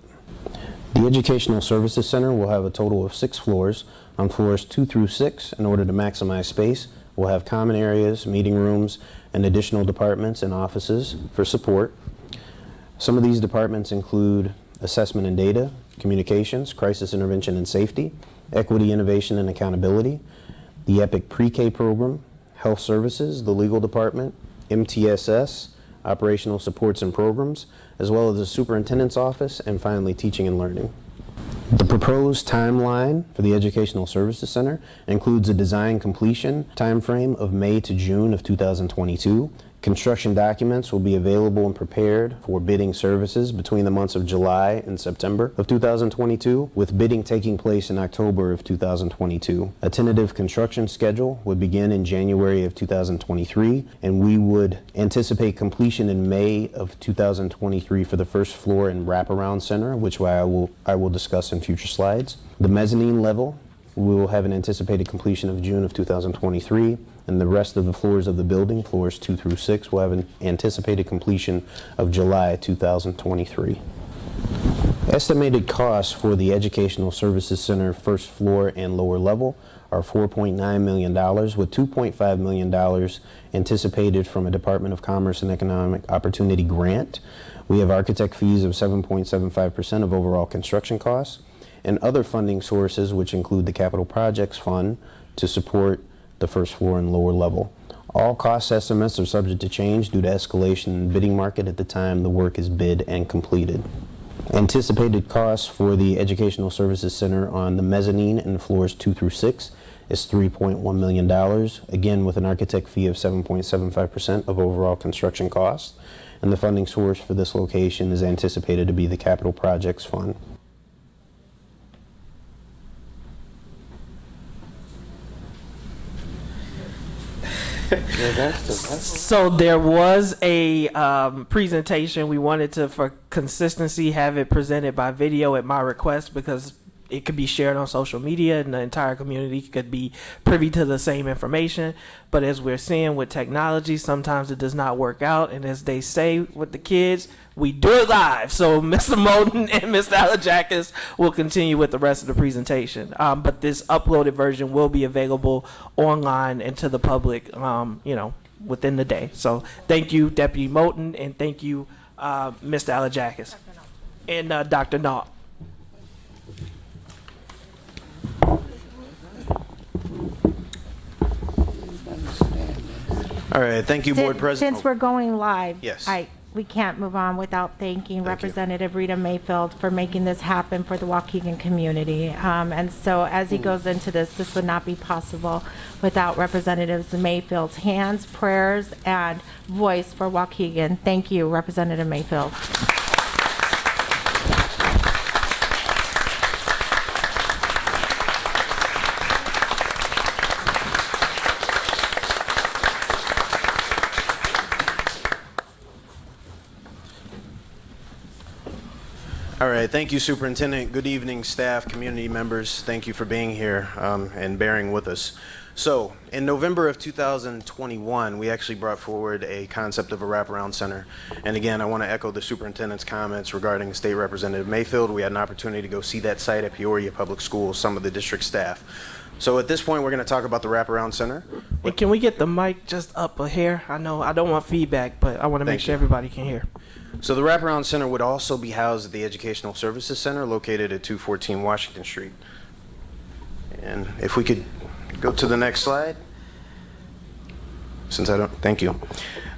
The Educational Services Center will have a total of 6 floors. On floors 2 through 6, in order to maximize space, we'll have common areas, meeting rooms, and additional departments and offices for support. Some of these departments include assessment and data, communications, crisis intervention and safety, equity, innovation, and accountability, the EPIC pre-K program, health services, the legal department, MTSS, operational supports and programs, as well as the superintendent's office, and finally teaching and learning. The proposed timeline for the Educational Services Center includes a design completion timeframe of May to June of 2022. Construction documents will be available and prepared for bidding services between the months of July and September of 2022, with bidding taking place in October of 2022. A tentative construction schedule would begin in January of 2023, and we would anticipate completion in May of 2023 for the first floor and wraparound center, which I will discuss in future slides. The mezzanine level, we will have an anticipated completion of June of 2023, and the rest of the floors of the building, floors 2 through 6, will have an anticipated completion of July 2023. Estimated costs for the Educational Services Center first floor and lower level are $4.9 million, with $2.5 million anticipated from a Department of Commerce and Economic Opportunity grant. We have architect fees of 7.75% of overall construction costs, and other funding sources, which include the Capital Projects Fund to support the first floor and lower level. All cost estimates are subject to change due to escalation in the bidding market at the time the work is bid and completed. Anticipated costs for the Educational Services Center on the mezzanine and floors 2 through 6 is $3.1 million, again with an architect fee of 7.75% of overall construction costs. And the funding source for this location is anticipated to be the Capital Projects Fund. So there was a presentation. We wanted to, for consistency, have it presented by video at my request because it could be shared on social media and the entire community could be privy to the same information. But as we're seeing with technology, sometimes it does not work out. And as they say with the kids, we do it live. So Mr. Moulton and Mr. Alajakis will continue with the rest of the presentation. But this uploaded version will be available online and to the public, within the day. So thank you, Deputy Moulton, and thank you, Mr. Alajakis and Dr. Naut. All right, thank you, Board President. Since we're going live, Yes. we can't move on without thanking Representative Rita Mayfield for making this happen for the Waukegan community. And so as he goes into this would not be possible without Representative Mayfield's hands, prayers, and voice for Waukegan. Thank you, Representative Mayfield. All right, thank you, Superintendent. Good evening, staff, community members. Thank you for being here and bearing with us. So, in November of 2021, we actually brought forward a concept of a wraparound center. And again, I want to echo the superintendent's comments regarding State Representative Mayfield. We had an opportunity to go see that site at Peoria Public Schools, some of the district staff. So at this point, we're going to talk about the wraparound center. And can we get the mic just up here? I know I don't want feedback, but I want to make sure everybody can hear. So the wraparound center would also be housed at the Educational Services Center located at 214 Washington Street. And if we could go to the next slide. Thank you.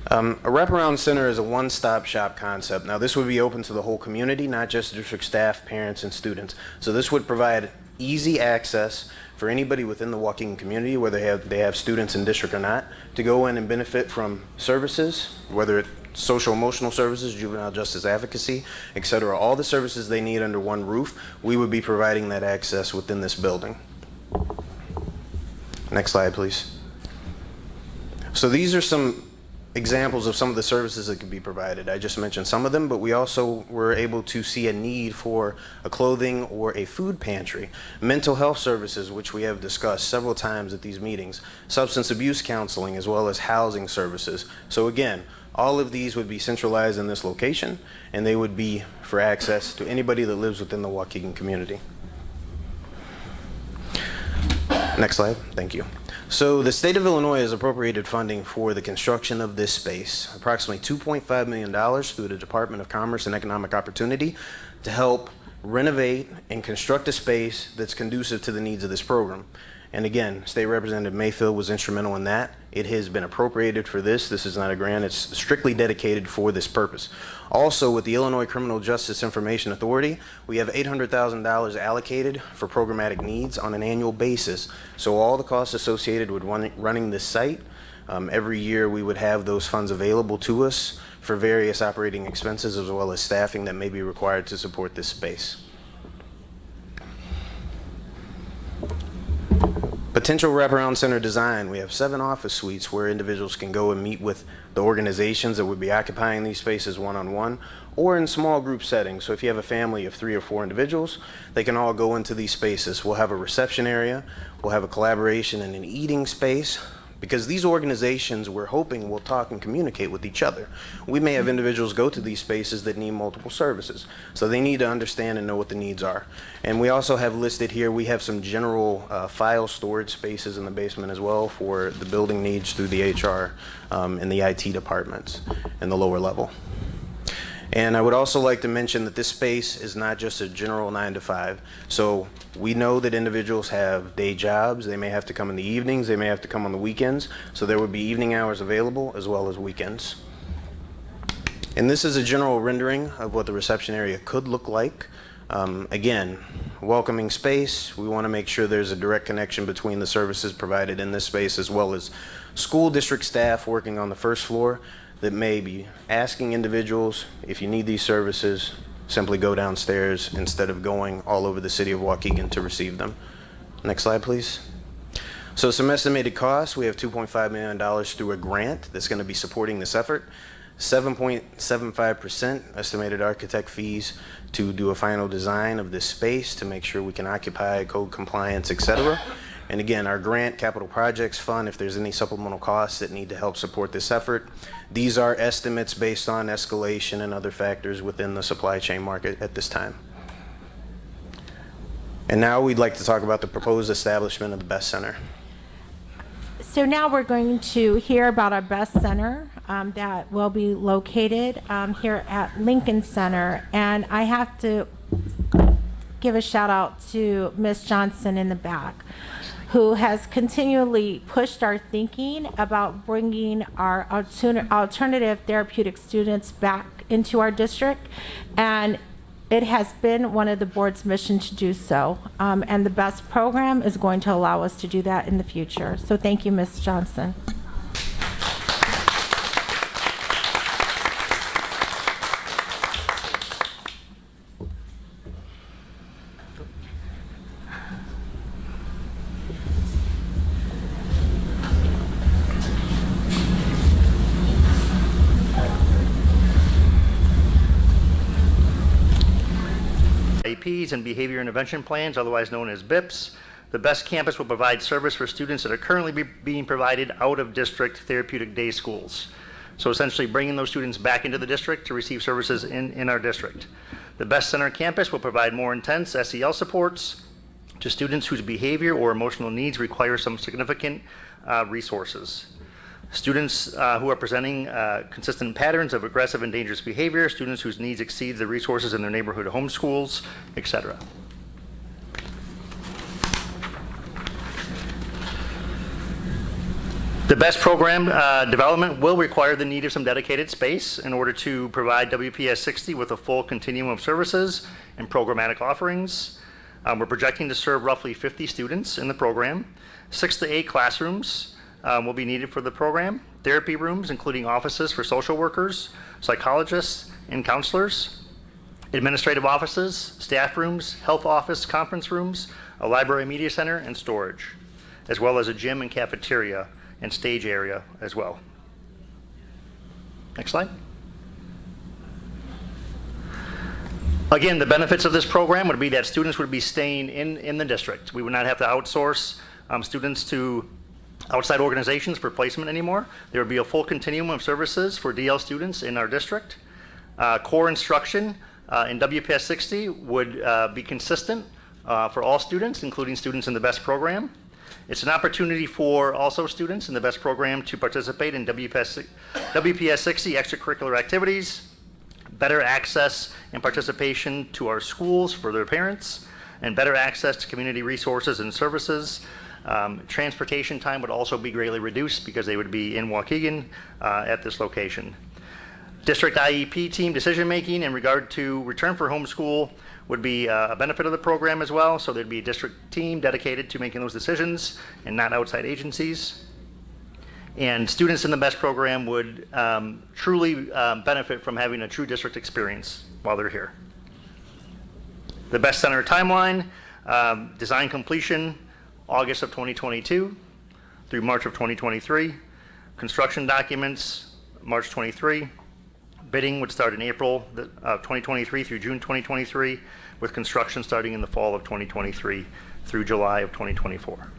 A wraparound center is a one-stop shop concept. Now this would be open to the whole community, not just district staff, parents, and students. So this would provide easy access for anybody within the Waukegan community, whether they have students in district or not, to go in and benefit from services, whether it's social emotional services, juvenile justice advocacy, etc. All the services they need under one roof, we would be providing that access within this building. Next slide, please. So these are some examples of some of the services that can be provided. I just mentioned some of them, but we also were able to see a need for a clothing or a food pantry, mental health services, which we have discussed several times at these meetings, substance abuse counseling, as well as housing services. So again, all of these would be centralized in this location, and they would be for access to anybody that lives within the Waukegan community. Next slide, thank you. So the state of Illinois has appropriated funding for the construction of this space, approximately $2.5 million through the Department of Commerce and Economic Opportunity to help renovate and construct a space that's conducive to the needs of this program. And again, State Representative Mayfield was instrumental in that. It has been appropriated for this. This is not a grant. It's strictly dedicated for this purpose. Also, with the Illinois Criminal Justice Information Authority, we have $800,000 allocated for programmatic needs on an annual basis. So all the costs associated with running this site, every year we would have those funds available to us for various operating expenses as well as staffing that may be required to support this space. Potential wraparound center design. We have 7 office suites where individuals can go and meet with the organizations that would be occupying these spaces one-on-one or in small group settings. So if you have a family of 3 or 4 individuals, they can all go into these spaces. We'll have a reception area, we'll have a collaboration and an eating space, because these organizations, we're hoping, will talk and communicate with each other. We may have individuals go to these spaces that need multiple services, so they need to understand and know what the needs are. And we also have listed here, we have some general file storage spaces in the basement as well for the building needs through the HR and the IT departments in the lower level. And I would also like to mention that this space is not just a general 9 to 5. So we know that individuals have day jobs. They may have to come in the evenings. They may have to come on the weekends. So there would be evening hours available as well as weekends. And this is a general rendering of what the reception area could look like. Again, welcoming space. We want to make sure there's a direct connection between the services provided in this space as well as school district staff working on the first floor that may be asking individuals, if you need these services, simply go downstairs instead of going all over the city of Waukegan to receive them. Next slide, please. So some estimated costs. We have $2.5 million through a grant that's going to be supporting this effort. 7.75% estimated architect fees to do a final design of this space to make sure we can occupy, code compliance, etc. And again, our grant capital projects fund, if there's any supplemental costs that need to help support this effort. These are estimates based on escalation and other factors within the supply chain market at this time. And now we'd like to talk about the proposed establishment of the BEST Center. So now we're going to hear about our BEST Center that will be located here at Lincoln Center. And I have to give a shout out to Ms. Johnson in the back, who has continually pushed our thinking about bringing our alternative therapeutic students back into our district. And it has been one of the board's mission to do so. And the BEST program is going to allow us to do that in the future. So thank you, Ms. Johnson. IEPs and behavior intervention plans, otherwise known as BIPs. The BEST campus will provide service for students that are currently being provided out of district therapeutic day schools. So essentially bringing those students back into the district to receive services in our district. The BEST Center campus will provide more intense SEL supports to students whose behavior or emotional needs require some significant resources. Students who are presenting consistent patterns of aggressive and dangerous behavior, students whose needs exceed the resources in their neighborhood home schools, etc. The BEST program development will require the need of some dedicated space in order to provide WPS 60 with a full continuum of services and programmatic offerings. We're projecting to serve roughly 50 students in the program. 6 to 8 classrooms will be needed for the program. Therapy rooms, including offices for social workers, psychologists, and counselors. Administrative offices, staff rooms, health office, conference rooms, a library media center, and storage, as well as a gym and cafeteria and stage area as well. Next slide. Again, the benefits of this program would be that students would be staying in the district. We would not have to outsource students to outside organizations for placement anymore. There would be a full continuum of services for DL students in our district. Core instruction in WPS 60 would be consistent for all students, including students in the BEST program. It's an opportunity for also students in the BEST program to participate in WPS 60 extracurricular activities, better access and participation to our schools for their parents, and better access to community resources and services. Transportation time would also be greatly reduced because they would be in Waukegan at this location. District IEP team decision making in regard to return for homeschool would be a benefit of the program as well. So there'd be a district team dedicated to making those decisions and not outside agencies. And students in the BEST program would truly benefit from having a true district experience while they're here. The BEST Center timeline, design completion, August of 2022 through March of 2023. Construction documents, March 23. Bidding would start in April of 2023 through June 2023, with construction starting in the fall of 2023 through July of 2024.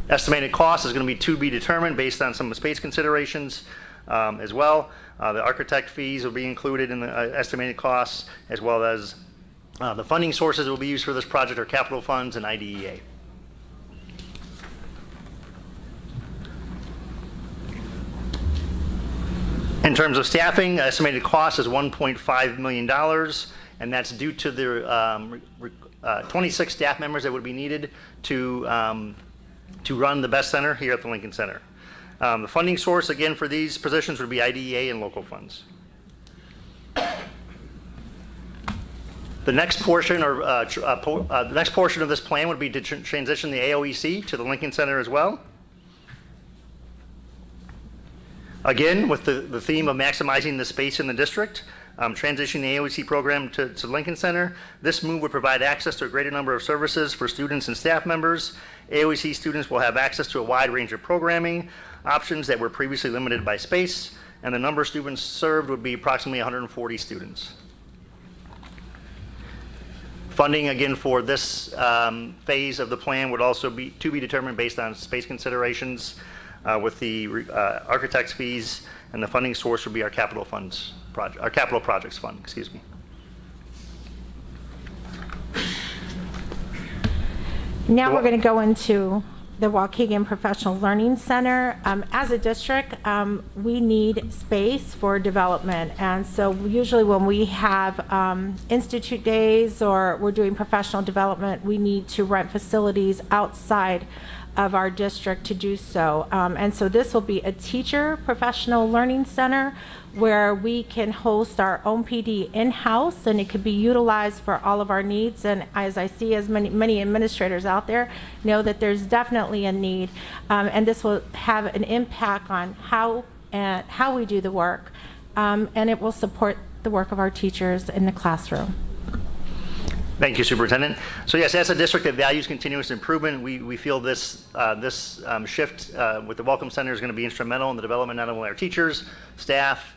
Estimated cost is going to be to be determined based on some space considerations as well. The architect fees will be included in the estimated costs, as well as the funding sources that will be used for this project are capital funds and IDEA. In terms of staffing, estimated cost is $1.5 million, and that's due to the 26 staff members that would be needed to run the Best Center here at the Lincoln Center. The funding source, again, for these positions would be IDEA and local funds. The next portion, the next portion of this plan would be to transition the AOEC to the Lincoln Center as well. Again, with the theme of maximizing the space in the district, transitioning the AOEC program to Lincoln Center. This move would provide access to a greater number of services for students and staff members. AOEC students will have access to a wide range of programming options that were previously limited by space, and the number of students served would be approximately 140 students. Funding, again, for this phase of the plan would also be to be determined based on space considerations with the architect's fees, and the funding source would be our capital funds project, our capital projects fund, excuse me. Now we're going to go into the Waukegan Professional Learning Center. As a district, we need space for development, and so usually when we have institute days or we're doing professional development, we need to rent facilities outside of our district to do so. And so this will be a teacher professional learning center where we can host our own PD in-house, and it could be utilized for all of our needs. And as I see, as many administrators out there know that there's definitely a need, and this will have an impact on how we do the work, and it will support the work of our teachers in the classroom. Thank you, Superintendent. So yes, as a district that values continuous improvement, we feel this shift with the Welcome Center is going to be instrumental in the development not only of our teachers, staff.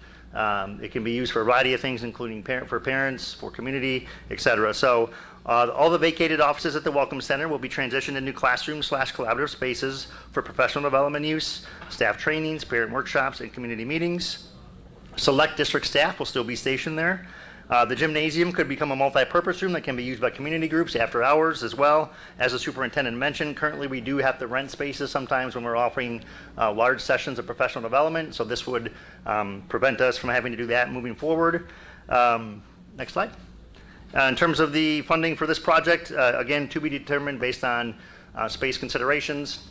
It can be used for a variety of things, including for parents, for community, et cetera. So all the vacated offices at the Welcome Center will be transitioned into classroom/collaborative spaces for professional development use, staff trainings, parent workshops, and community meetings. Select district staff will still be stationed there. The gymnasium could become a multi-purpose room that can be used by community groups after hours as well. As the superintendent mentioned, currently we do have to rent spaces sometimes when we're offering large sessions of professional development, so this would prevent us from having to do that moving forward. Next slide. In terms of the funding for this project, again, to be determined based on space considerations.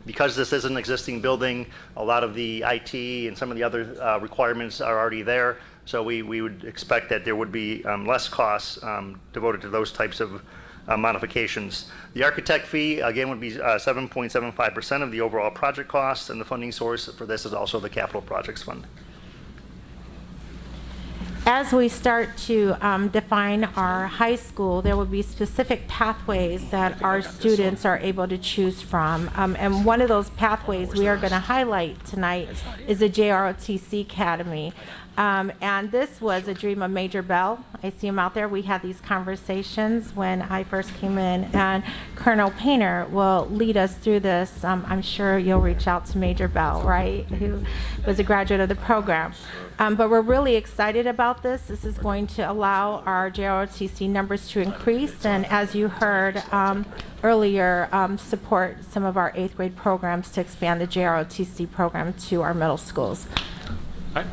Because this is an existing building, a lot of the IT and some of the other requirements are already there. So we would expect that there would be less costs devoted to those types of modifications. The architect fee, again, would be 7.75% of the overall project cost, and the funding source for this is also the capital projects fund. As we start to define our high school, there will be specific pathways that our students are able to choose from. And one of those pathways we are going to highlight tonight is the JROTC Academy. And this was a dream of Major Bell. I see him out there. We had these conversations when I first came in, and Colonel Painter will lead us through this. I'm sure you'll reach out to Major Bell, right, who was a graduate of the program. But we're really excited about this. This is going to allow our JROTC numbers to increase, and as you heard earlier, support some of our 8th grade programs to expand the JROTC program to our middle schools. All right.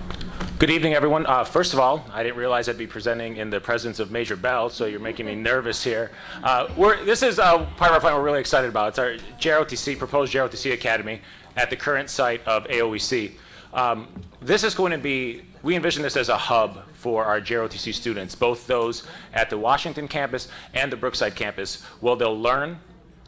Good evening, everyone. First of all, I didn't realize I'd be presenting in the presence of Major Bell, so you're making me nervous here. This is part of our plan we're really excited about. It's our JROTC, proposed JROTC Academy at the current site of AOEC. This is going to be, we envision this as a hub for our JROTC students, both those at the Washington campus and the Brookside campus, where they'll learn,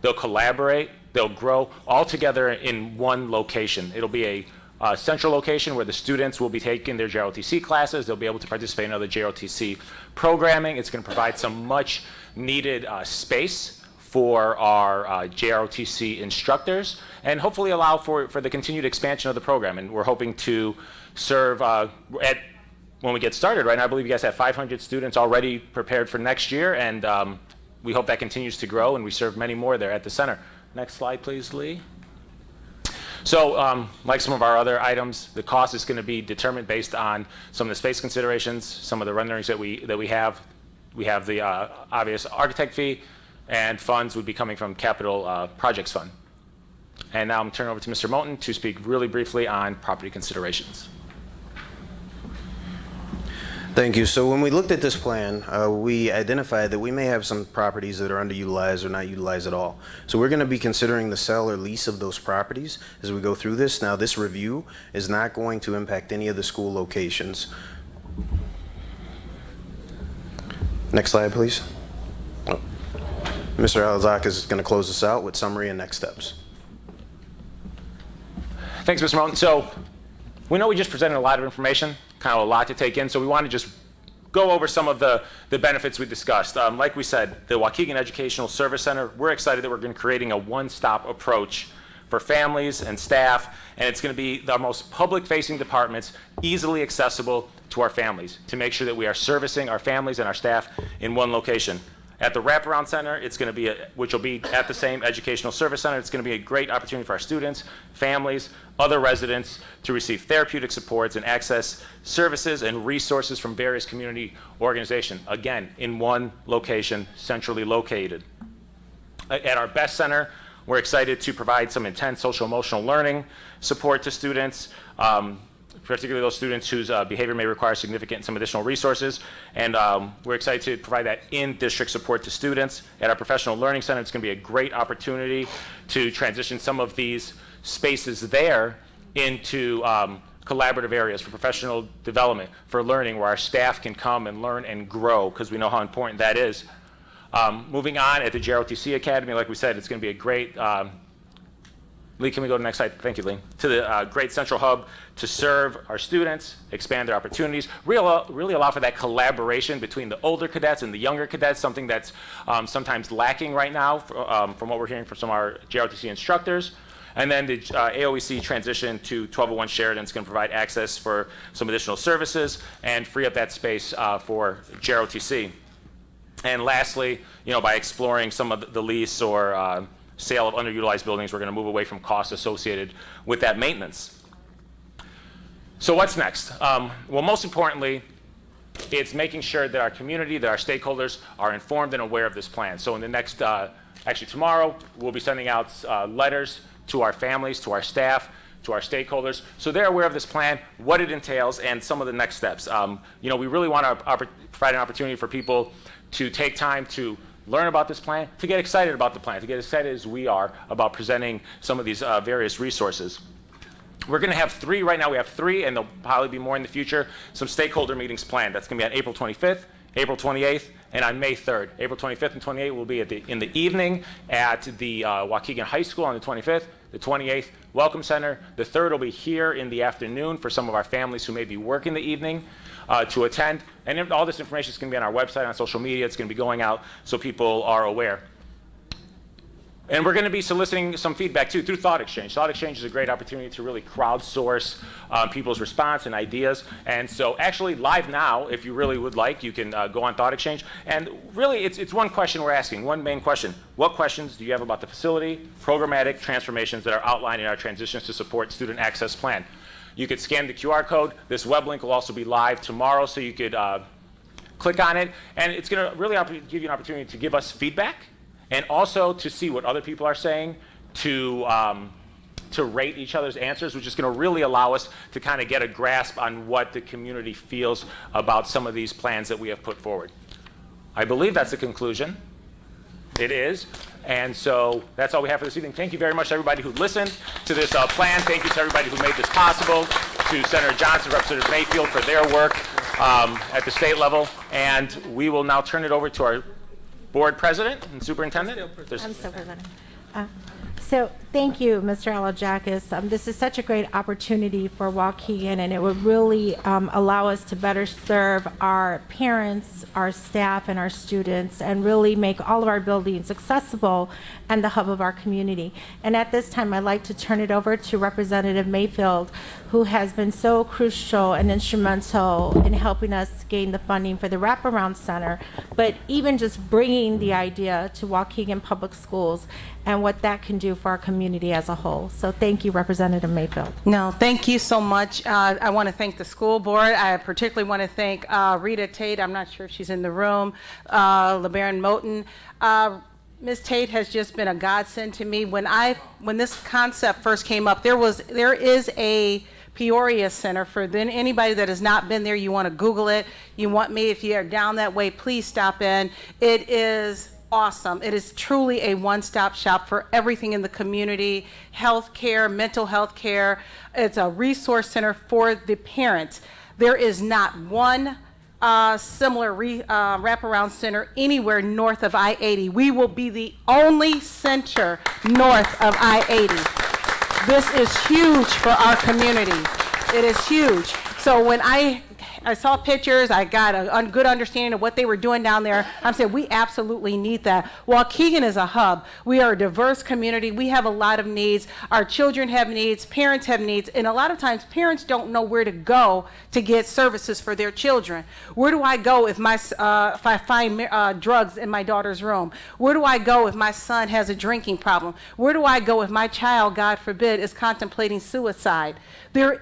they'll collaborate, they'll grow all together in one location. It'll be a central location where the students will be taking their JROTC classes. They'll be able to participate in other JROTC programming. It's going to provide some much needed space for our JROTC instructors, and hopefully allow for the continued expansion of the program. And we're hoping to serve when we get started, right now, I believe you guys have 500 students already prepared for next year, and we hope that continues to grow, and we serve many more there at the center. Next slide, please, Lee. So like some of our other items, the cost is going to be determined based on some of the space considerations, some of the renderings that we have. We have the obvious architect fee, and funds would be coming from capital projects fund. And now I'm turning over to Mr. Moten to speak really briefly on property considerations. Thank you. So when we looked at this plan, we identified that we may have some properties that are underutilized or not utilized at all. So we're going to be considering the sale or lease of those properties as we go through this. Now, this review is not going to impact any of the school locations. Next slide, please. Oh. Mr. Alazakis is going to close us out with summary and next steps. Thanks, Mr. Moten. So we know we just presented a lot of information, kind of a lot to take in, so we want to just go over some of the benefits we discussed. Like we said, the Waukegan Educational Service Center, we're excited that we're going to be creating a one-stop approach for families and staff, and it's going to be the most public-facing departments, easily accessible to our families, to make sure that we are servicing our families and our staff in one location. At the Wraparound Center, it's going to be, which will be at the same Educational Service Center, it's going to be a great opportunity for our students, families, other residents to receive therapeutic supports and access services and resources from various community organizations, again, in one location, centrally located. At our Best Center, we're excited to provide some intense social-emotional learning support to students, particularly those students whose behavior may require significant some additional resources. And we're excited to provide that in-district support to students. At our Professional Learning Center, it's going to be a great opportunity to transition some of these spaces there into collaborative areas for professional development, for learning, where our staff can come and learn and grow, because we know how important that is. Moving on, at the JROTC Academy, like we said, it's going to be a great Lee, can we go to the next slide? Thank you, Lee. To the great central hub to serve our students, expand their opportunities, really allow for that collaboration between the older cadets and the younger cadets, something that's sometimes lacking right now from what we're hearing from some of our JROTC instructors. And then the AOEC transition to 1201 Sheridan is going to provide access for some additional services and free up that space for JROTC. And lastly, by exploring some of the lease or sale of underutilized buildings, we're going to move away from costs associated with that maintenance. So what's next? Well, most importantly, it's making sure that our community, that our stakeholders are informed and aware of this plan. So in the next, actually tomorrow, we'll be sending out letters to our families, to our staff, to our stakeholders, so they're aware of this plan, what it entails, and some of the next steps. We really want to provide an opportunity for people to take time to learn about this plan, to get excited about the plan, to get excited as we are about presenting some of these various resources. We're going to have three, right now we have three, and there'll probably be more in the future, some stakeholder meetings planned. That's going to be on April 25th, April 28th, and on May 3rd. April 25th and 28th will be in the evening at the Waukegan High School on the 25th. The 28th, Welcome Center. The 3rd will be here in the afternoon for some of our families who may be working the evening to attend. And all this information is going to be on our website, on social media. It's going to be going out so people are aware. And we're going to be soliciting some feedback, too, through Thought Exchange. Thought Exchange is a great opportunity to really crowdsource people's response and ideas. And so actually, live now, if you really would like, you can go on Thought Exchange. And really, it's one question we're asking, one main question. What questions do you have about the facility, programmatic transformations that are outlined in our Transitions to Support Student Access Plan? You could scan the QR code. This web link will also be live tomorrow, so you could click on it. And it's going to really give you an opportunity to give us feedback, and also to see what other people are saying, to rate each other's answers, which is going to really allow us to kind of get a grasp on what the community feels about some of these plans that we have put forward. I believe that's the conclusion. It is. And so that's all we have for this evening. Thank you very much to everybody who listened to this plan. Thank you to everybody who made this possible, to Senator Johnson, Representative Mayfield for their work at the state level. And we will now turn it over to our board president and superintendent. I'm still president. So thank you, Mr. Alazakis. This is such a great opportunity for Waukegan, and it would really allow us to better serve our parents, our staff, and our students, and really make all of our buildings accessible and the hub of our community. And at this time, I'd like to turn it over to Representative Mayfield, who has been so crucial and instrumental in helping us gain the funding for the Wraparound Center, but even just bringing the idea to Waukegan Public Schools and what that can do for our community as a whole. So thank you, Representative Mayfield. No, thank you so much. I want to thank the school board. I particularly want to thank Rita Tate. I'm not sure if she's in the room. LeBaron Moten. Ms. Tate has just been a godsend to me. When this concept first came up, there is a Peoria Center. For then anybody that has not been there, you want to Google it. You want me, if you're down that way, please stop in. It is awesome. It is truly a one-stop shop for everything in the community, health care, mental health care. It's a resource center for the parents. There is not one similar wraparound center anywhere north of I-80. We will be the only center north of I-80. This is huge for our community. It is huge. So when I saw pictures, I got a good understanding of what they were doing down there. I'm saying we absolutely need that. Waukegan is a hub. We are a diverse community. We have a lot of needs. Our children have needs, parents have needs, and a lot of times parents don't know where to go to get services for their children. Where do I go if I find drugs in my daughter's room? Where do I go if my son has a drinking problem? Where do I go if my child, God forbid, is contemplating suicide? There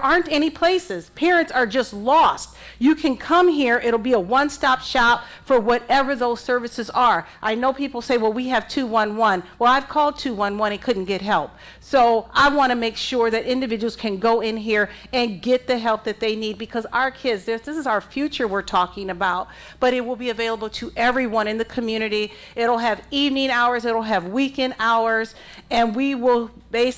aren't any places. Parents are just lost. You can come here. It'll be a one-stop shop for whatever those services are. I know people say, well, we have 211. Well, I've called 211 and couldn't get help. So I want to make sure that individuals can go in here and get the help that they need, because our kids, this is our future we're talking about, but it will be available to everyone in the community. It'll have evening hours, it'll have weekend hours, and we will be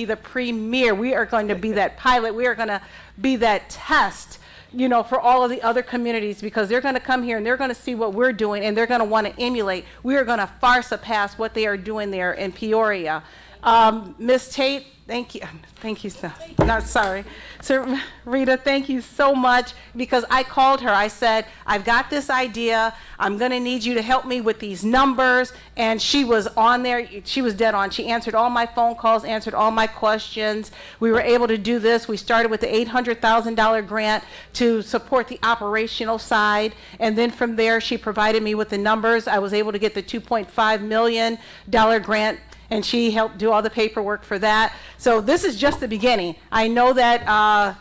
the premier. We are going to be that pilot. We are going to be that test, for all of the other communities, because they're going to come here and they're going to see what we're doing and they're going to want to emulate. We are going to far surpass what they are doing there in Peoria. Ms. Tate, thank you. Thank you. Not sorry. So Rita, thank you so much, because I called her. I said, I've got this idea. I'm going to need you to help me with these numbers. And she was on there. She was dead on. She answered all my phone calls, answered all my questions. We were able to do this. We started with the $800,000 grant to support the operational side. And then from there, she provided me with the numbers. I was able to get the $2.5 million grant, and she helped do all the paperwork for that. So this is just the beginning. I know that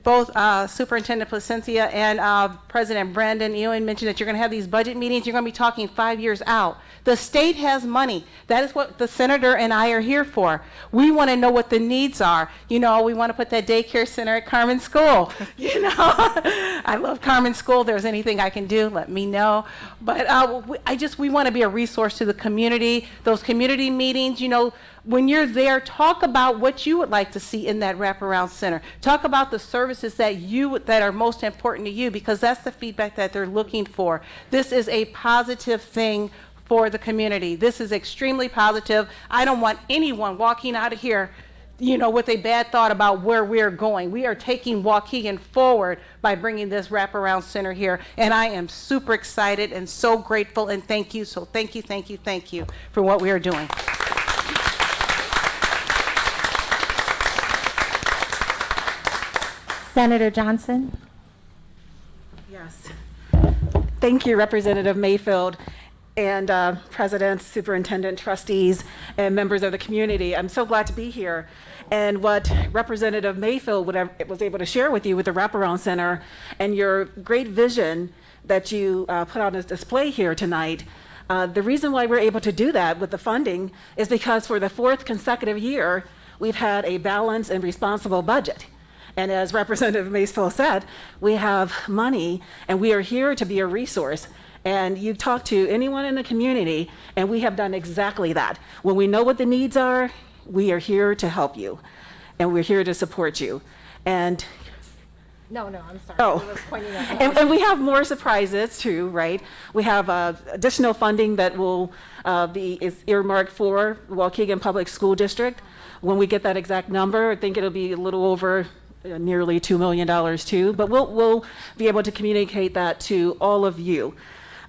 both Superintendent Placencia and President Brandon Ewan mentioned that you're going to have these budget meetings. You're going to be talking 5 years out. The state has money. That is what the senator and I are here for. We want to know what the needs are. We want to put that daycare center at Carmen School. I love Carmen School. If there's anything I can do, let me know. But we want to be a resource to the community. Those community meetings, when you're there, talk about what you would like to see in that wraparound center. Talk about the services that are most important to you, because that's the feedback that they're looking for. This is a positive thing for the community. This is extremely positive. I don't want anyone walking out of here, with a bad thought about where we're going. We are taking Waukegan forward by bringing this wraparound center here, and I am super excited and so grateful, and thank you. So thank you for what we are doing. Senator Johnson. Yes. Thank you, Representative Mayfield, and President, Superintendent, trustees, and members of the community. I'm so glad to be here. And what Representative Mayfield was able to share with you with the Wraparound Center and your great vision that you put on display here tonight, the reason why we're able to do that with the funding is because for the 4th consecutive year, we've had a balanced and responsible budget. And as Representative Mayfield said, we have money and we are here to be a resource. And you talk to anyone in the community, and we have done exactly that. When we know what the needs are, we are here to help you, and we're here to support you. And No, I'm sorry. Oh. I was pointing at and we have more surprises too, right? We have additional funding that will is earmarked for Waukegan Public School District. When we get that exact number, I think it'll be a little over nearly $2 million too, but we'll be able to communicate that to all of you.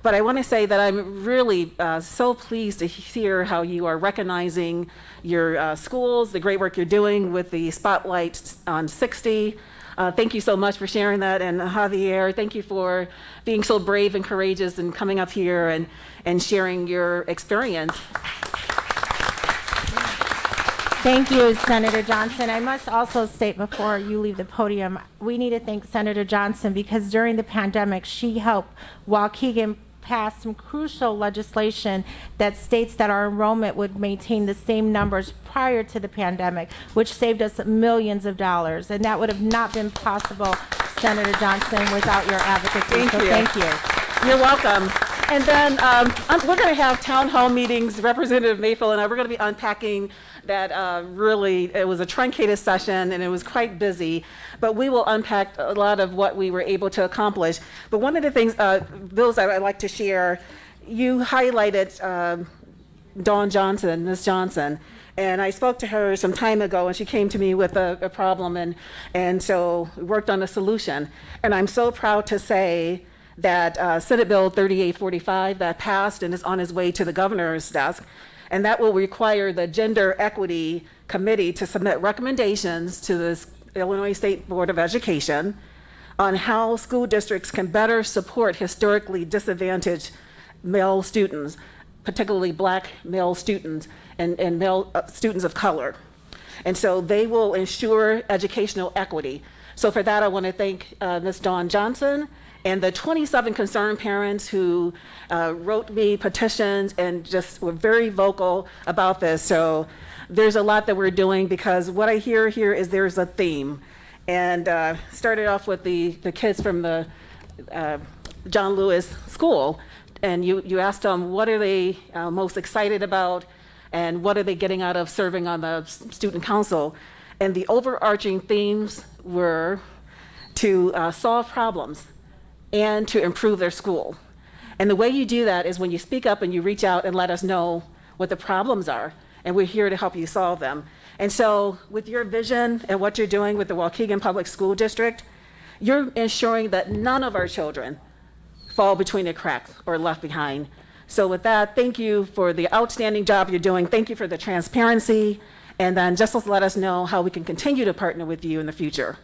But I want to say that I'm really so pleased to hear how you are recognizing your schools, the great work you're doing with the Spotlight on 60. Thank you so much for sharing that. And Javier, thank you for being so brave and courageous and coming up here and sharing your experience. Thank you, Senator Johnson. I must also state before you leave the podium, we need to thank Senator Johnson, because during the pandemic, she helped Waukegan passed some crucial legislation that states that our enrollment would maintain the same numbers prior to the pandemic, which saved us millions of dollars. And that would have not been possible, Senator Johnson, without your advocacy. Thank you. You're welcome. And then we're going to have town hall meetings. Representative Mayfield and I, we're going to be unpacking that. Really, it was a truncated session and it was quite busy, but we will unpack a lot of what we were able to accomplish. But one of the things, bills that I'd like to share, you highlighted Dawn Johnson, Ms. Johnson, and I spoke to her some time ago and she came to me with a problem, and so we worked on a solution. And I'm so proud to say that Senate Bill 3845 that passed and is on its way to the governor's desk, and that will require the Gender Equity Committee to submit recommendations to the Illinois State Board of Education on how school districts can better support historically disadvantaged male students, particularly Black male students and male students of color. And so they will ensure educational equity. So for that, I want to thank Ms. Dawn Johnson and the 27 concerned parents who wrote me petitions and just were very vocal about this. So there's a lot that we're doing, because what I hear here is there's a theme. And started off with the kids from the John Lewis School. And you asked them, what are they most excited about? And what are they getting out of serving on the student council? And the overarching themes were to solve problems and to improve their school. And the way you do that is when you speak up and you reach out and let us know what the problems are, and we're here to help you solve them. And so with your vision and what you're doing with the Waukegan Public School District, you're ensuring that none of our children fall between the cracks or left behind. So with that, thank you for the outstanding job you're doing. Thank you for the transparency. And then just let us know how we can continue to partner with you in the future.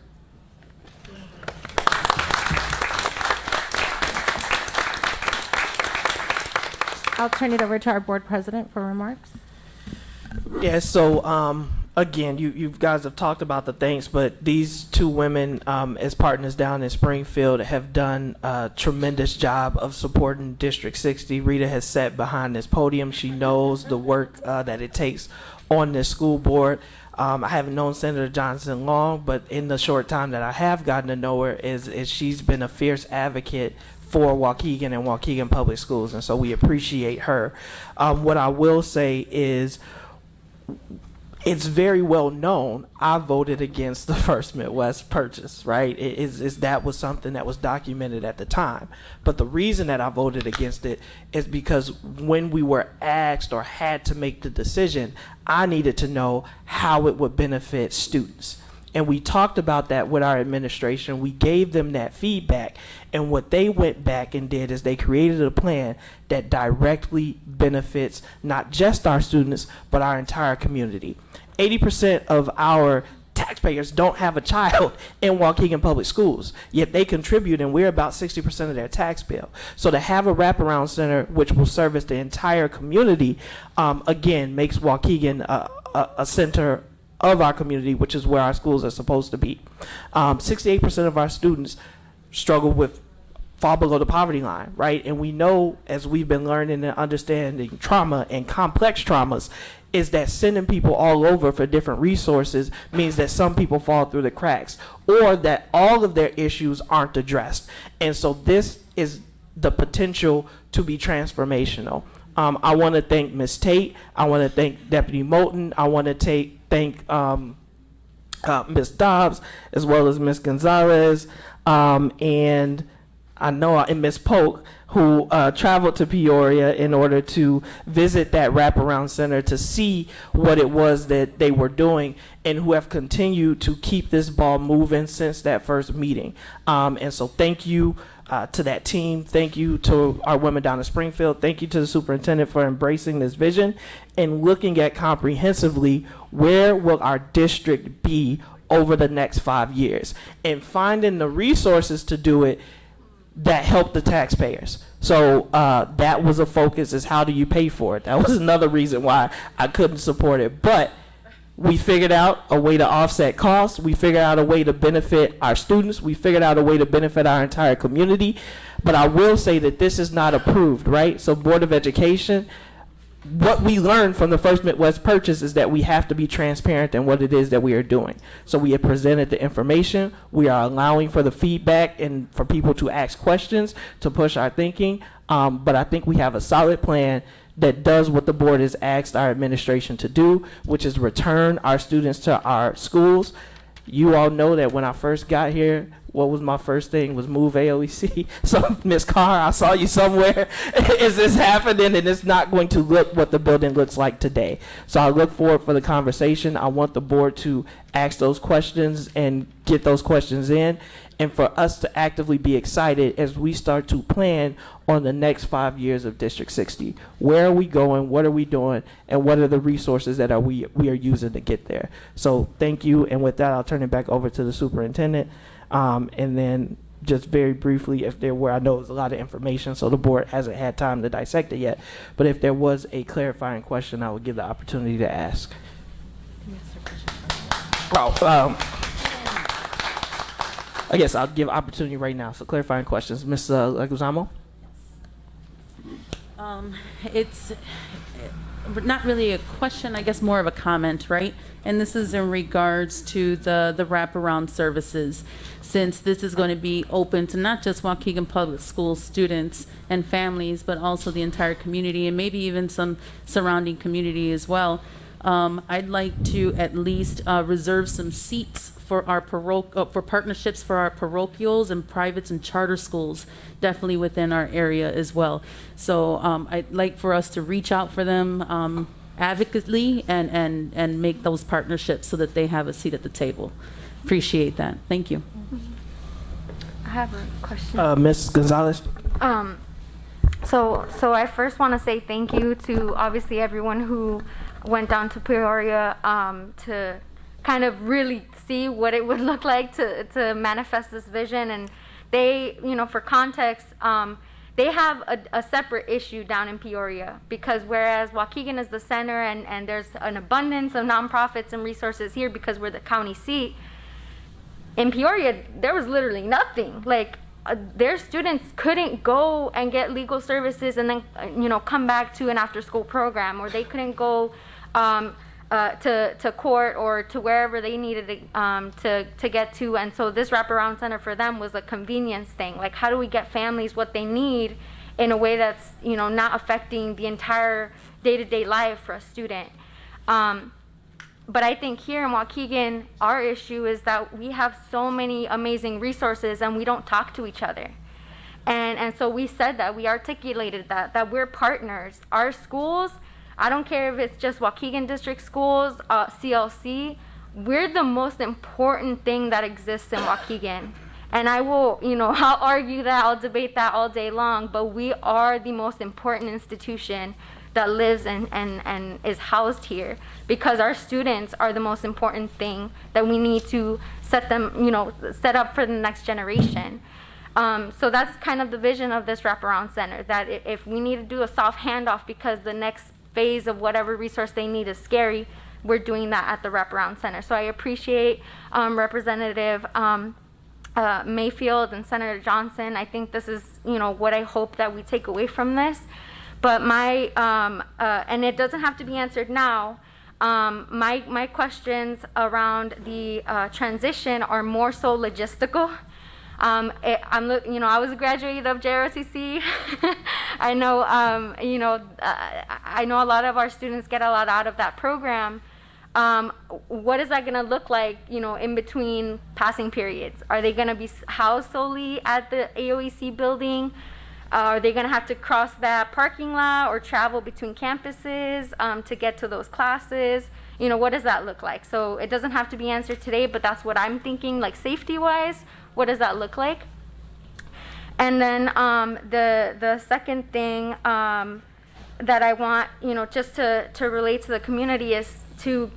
I'll turn it over to our board president for remarks. Yeah, so again, you guys have talked about the things, but these two women as partners down in Springfield have done a tremendous job of supporting District 60. Rita has sat behind this podium. She knows the work that it takes on this school board. I haven't known Senator Johnson long, but in the short time that I have gotten to know her, is she's been a fierce advocate for Waukegan and Waukegan Public Schools, and so we appreciate her. What I will say is, it's very well known I voted against the First Midwest purchase, right? That was something that was documented at the time. But the reason that I voted against it is because when we were asked or had to make the decision, I needed to know how it would benefit students. And we talked about that with our administration. We gave them that feedback. And what they went back and did is they created a plan that directly benefits not just our students, but our entire community. 80% of our taxpayers don't have a child in Waukegan Public Schools, yet they contribute, and we're about 60% of their tax bill. So to have a wraparound center which will service the entire community, again, makes Waukegan a center of our community, which is where our schools are supposed to be. 68% of our students struggle with fall below the poverty line, right? And we know, as we've been learning and understanding trauma and complex traumas, is that sending people all over for different resources means that some people fall through the cracks, or that all of their issues aren't addressed. And so this is the potential to be transformational. I want to thank Ms. Tate. I want to thank Deputy Moulton. I want to thank Ms. Dobbs, as well as Ms. Gonzalez, and I know and Ms. Polk, who traveled to Peoria in order to visit that wraparound center to see what it was that they were doing, and who have continued to keep this ball moving since that first meeting. And so thank you to that team. Thank you to our women down in Springfield. Thank you to the superintendent for embracing this vision and looking at comprehensively where will our district be over the next 5 years, and finding the resources to do it that help the taxpayers. So that was a focus, is how do you pay for it? That was another reason why I couldn't support it. But We figured out a way to offset costs. We figured out a way to benefit our students. We figured out a way to benefit our entire community. But I will say that this is not approved, right? So Board of Education, what we learned from the first Midwest purchase is that we have to be transparent in what it is that we are doing. So we have presented the information. We are allowing for the feedback and for people to ask questions to push our thinking. But I think we have a solid plan that does what the board has asked our administration to do, which is return our students to our schools. You all know that when I first got here, what was my first thing was move AOEC. So Ms. Carr, I saw you somewhere. Is this happening? And it's not going to look what the building looks like today. So I look forward for the conversation. I want the board to ask those questions and get those questions in, and for us to actively be excited as we start to plan on the next 5 years of District 60. Where are we going? What are we doing? And what are the resources that we are using to get there? So thank you. And with that, I'll turn it back over to the superintendent. And then just very briefly, if there were, I know it's a lot of information, so the board hasn't had time to dissect it yet, but if there was a clarifying question, I would give the opportunity to ask. I guess I'll give opportunity right now. So clarifying questions. Ms. Leguizamo? It's not really a question, I guess more of a comment, right? And this is in regards to the wraparound services, since this is going to be open to not just Waukegan Public Schools students and families, but also the entire community and maybe even some surrounding community as well. I'd like to at least reserve some seats for our for partnerships for our parochials and privates and charter schools, definitely within our area as well. So I'd like for us to reach out for them advocately and make those partnerships so that they have a seat at the table. Appreciate that. Thank you. I have a question. Ms. Gonzalez? So I first want to say thank you to obviously everyone who went down to Peoria to kind of really see what it would look like to manifest this vision. And they, for context, they have a separate issue down in Peoria, because whereas Waukegan is the center and there's an abundance of nonprofits and resources here because we're the county seat, in Peoria, there was literally nothing. Like, their students couldn't go and get legal services and then, come back to an after-school program, or they couldn't go to court or to wherever they needed to get to. And so this wraparound center for them was a convenience thing. Like, how do we get families what they need in a way that's, not affecting the entire day-to-day life for a student? But I think here in Waukegan, our issue is that we have so many amazing resources and we don't talk to each other. And so we said that, we articulated that we're partners. Our schools, I don't care if it's just Waukegan District Schools, CLC, we're the most important thing that exists in Waukegan. And I will, I'll argue that, I'll debate that all day long, but we are the most important institution that lives and is housed here, because our students are the most important thing that we need to set up for the next generation. So that's kind of the vision of this wraparound center, that if we need to do a soft handoff because the next phase of whatever resource they need is scary, we're doing that at the wraparound center. So I appreciate Representative Mayfield and Senator Johnson. I think this is, what I hope that we take away from this. But my, and it doesn't have to be answered now, my questions around the transition are more so logistical. I was a graduate of JROTC. I know, I know a lot of our students get a lot out of that program. What is that going to look like, in between passing periods? Are they going to be housed solely at the AOEC building? Are they going to have to cross that parking lot or travel between campuses to get to those classes? What does that look like? So it doesn't have to be answered today, but that's what I'm thinking, like safety-wise, what does that look like? And then the second thing that I want, just to relate to the community is to,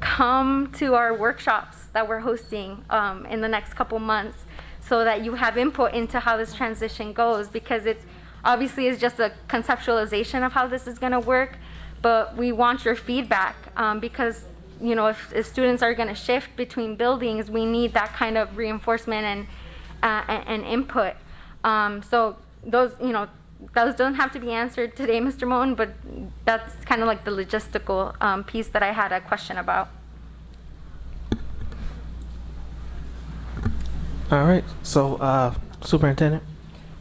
come to our workshops that we're hosting in the next couple months, so that you have input into how this transition goes, because it's obviously is just a conceptualization of how this is going to work, but we want your feedback, because you know, if students are going to shift between buildings, we need that kind of reinforcement and input. So those, you know, those don't have to be answered today, Mr. Moen, but that's kind of like the logistical piece that I had a question about. All right, so Superintendent?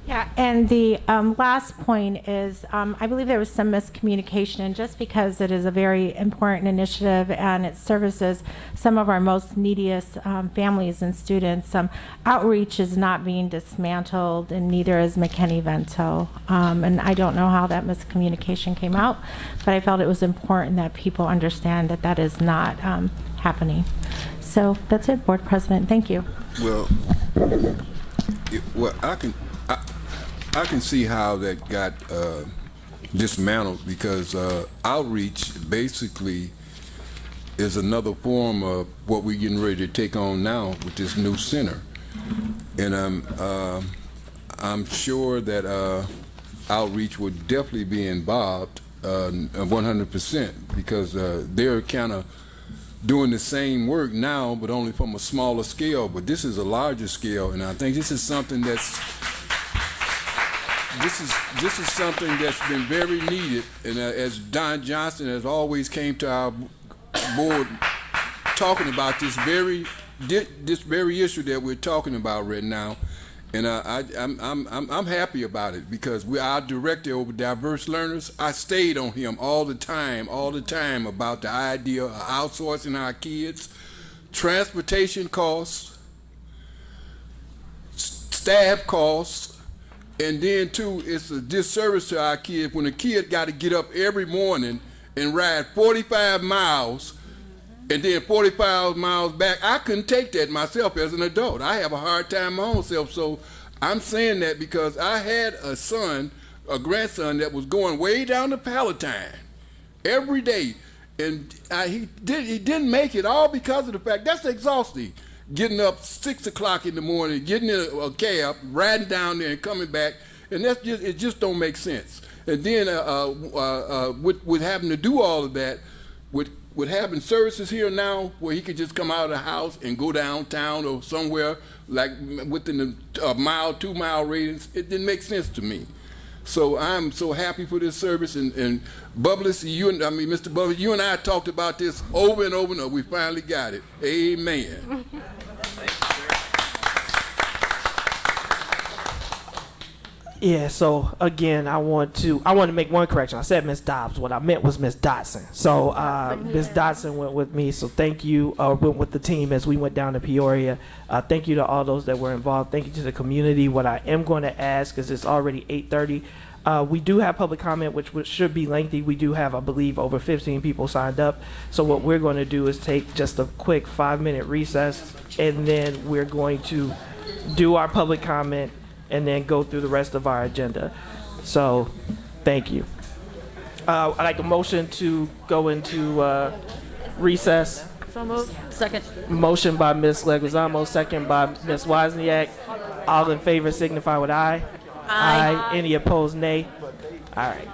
Yeah, and the last point is, I believe there was some miscommunication, and just because it is a very important initiative and it services some of our most neediest families and students, outreach is not being dismantled, and neither is McKinney-Vento. And I don't know how that miscommunication came out, but I felt it was important that people understand that that is not happening. So that's it, Board President. Thank you. Well, I can see how that got dismantled, because outreach basically is another form of what we're getting ready to take on now with this new center. And I'm sure that outreach would definitely be involved 100%, because they're kind of doing the same work now, but only from a smaller scale. But this is a larger scale, and I think this is something that's this is something that's been very needed. And as Don Johnson has always came to our board talking about this very issue that we're talking about right now, and I'm happy about it, because our director over diverse learners, I stayed on him all the time about the idea of outsourcing our kids, transportation costs, staff costs, and then too, it's a disservice to our kids when a kid got to get up every morning and ride 45 miles and then 45 miles back. I couldn't take that myself as an adult. I have a hard time my own self. So I'm saying that because I had a grandson that was going way down to Palatine every day, and he didn't make it, all because of the fact that's exhausting. Getting up 6 o'clock in the morning, getting in a cab, riding down there and coming back, and it just don't make sense. And then with having to do all of that, with having services here now where he could just come out of the house and go downtown or somewhere like within a mile, 2 mile radius, it didn't make sense to me. So I'm so happy for this service, and Bubbles, Mr. Bubbles, you and I talked about this over and over and over. We finally got it. Amen. Yeah, so again, I want to make one correction. I said Miss Dobbs. What I meant was Miss Dotson. So Miss Dotson went with me. So thank you. Went with the team as we went down to Peoria. Thank you to all those that were involved. Thank you to the community. What I am going to ask, because it's already 8:30, we do have public comment, which should be lengthy. We do have, I believe, over 15 people signed up. So what we're going to do is take just a quick 5-minute recess, and then we're going to do our public comment and then go through the rest of our agenda. So, thank you. I'd like a motion to go into recess. So moved. Second. Motion by Ms. Leguizamo, second by Ms. Wozniak. All in favor signify with aye. Aye. Any opposed, nay. All right.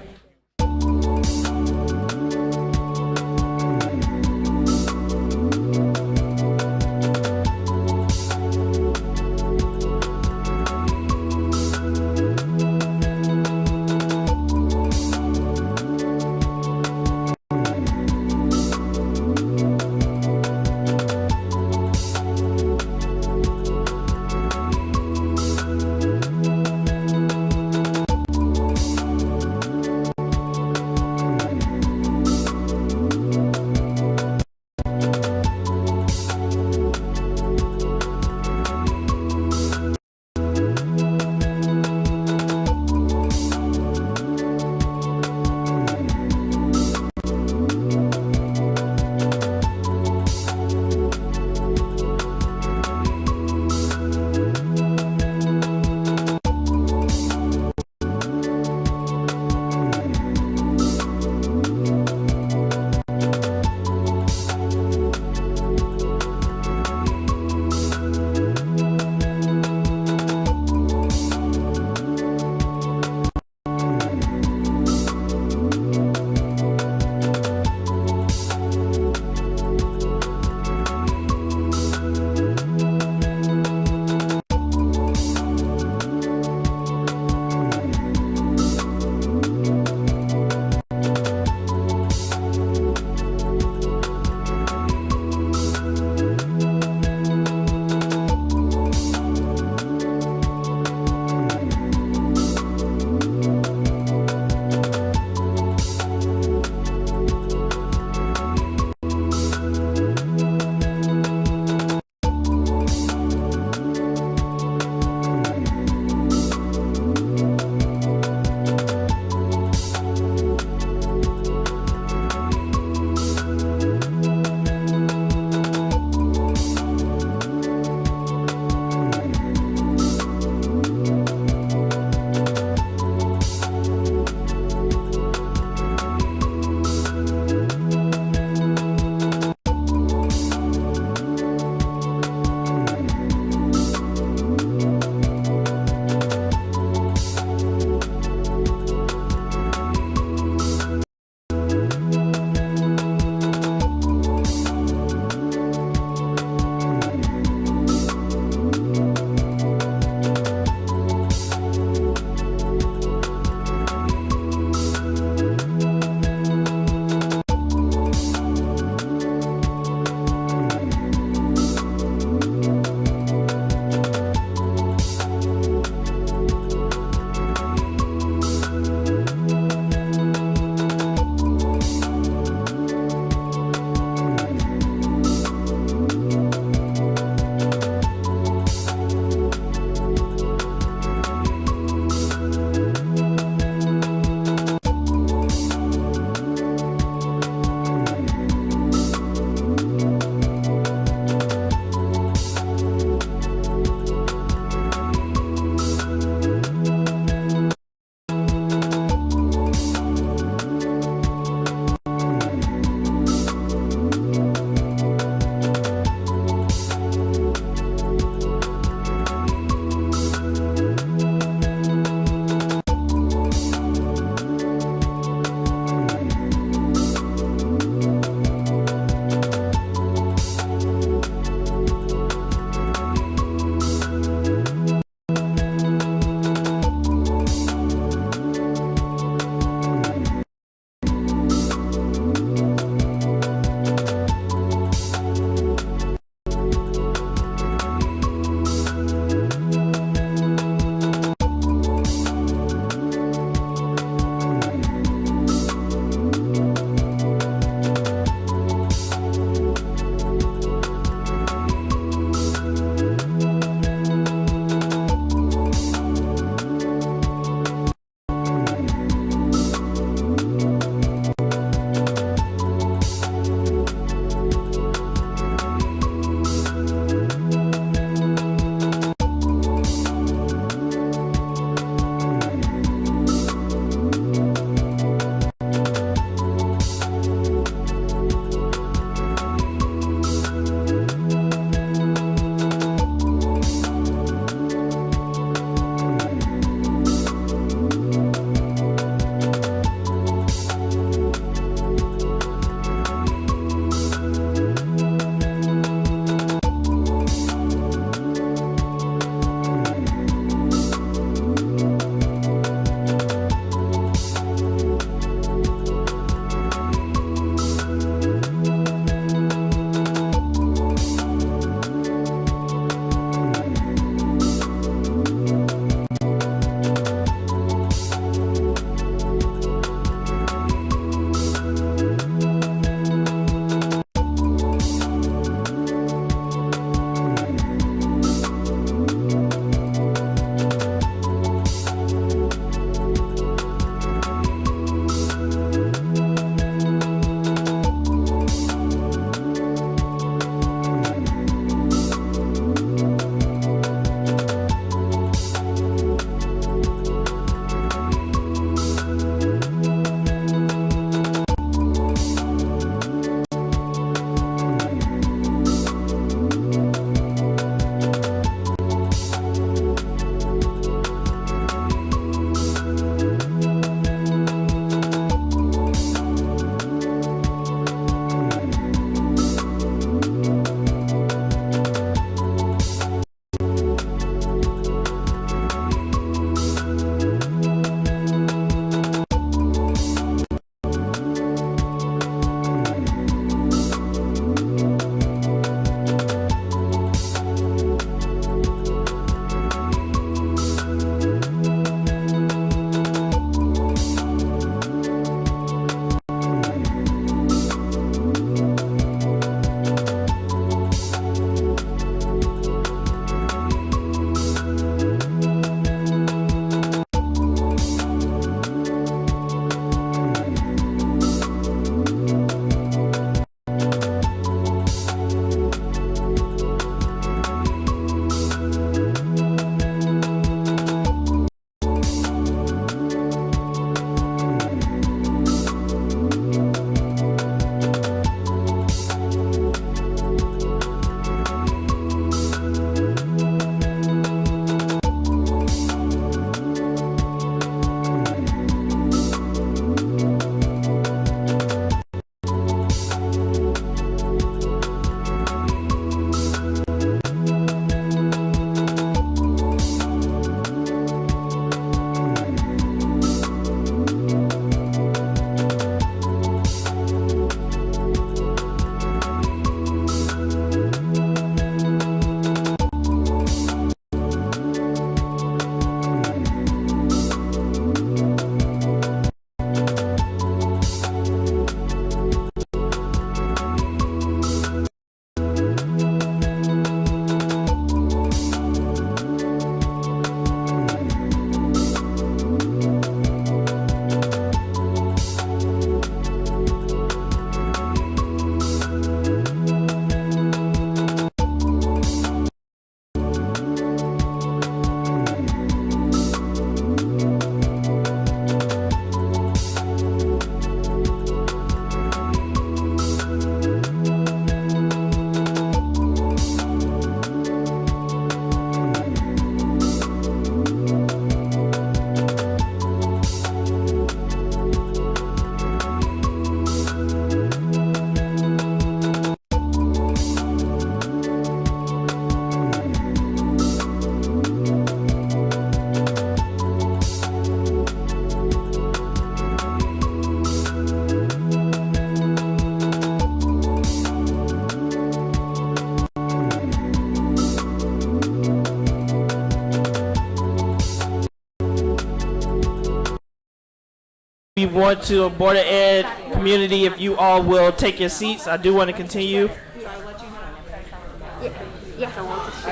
want to, Board of Ed, community, if you all will take your seats, I do want to continue.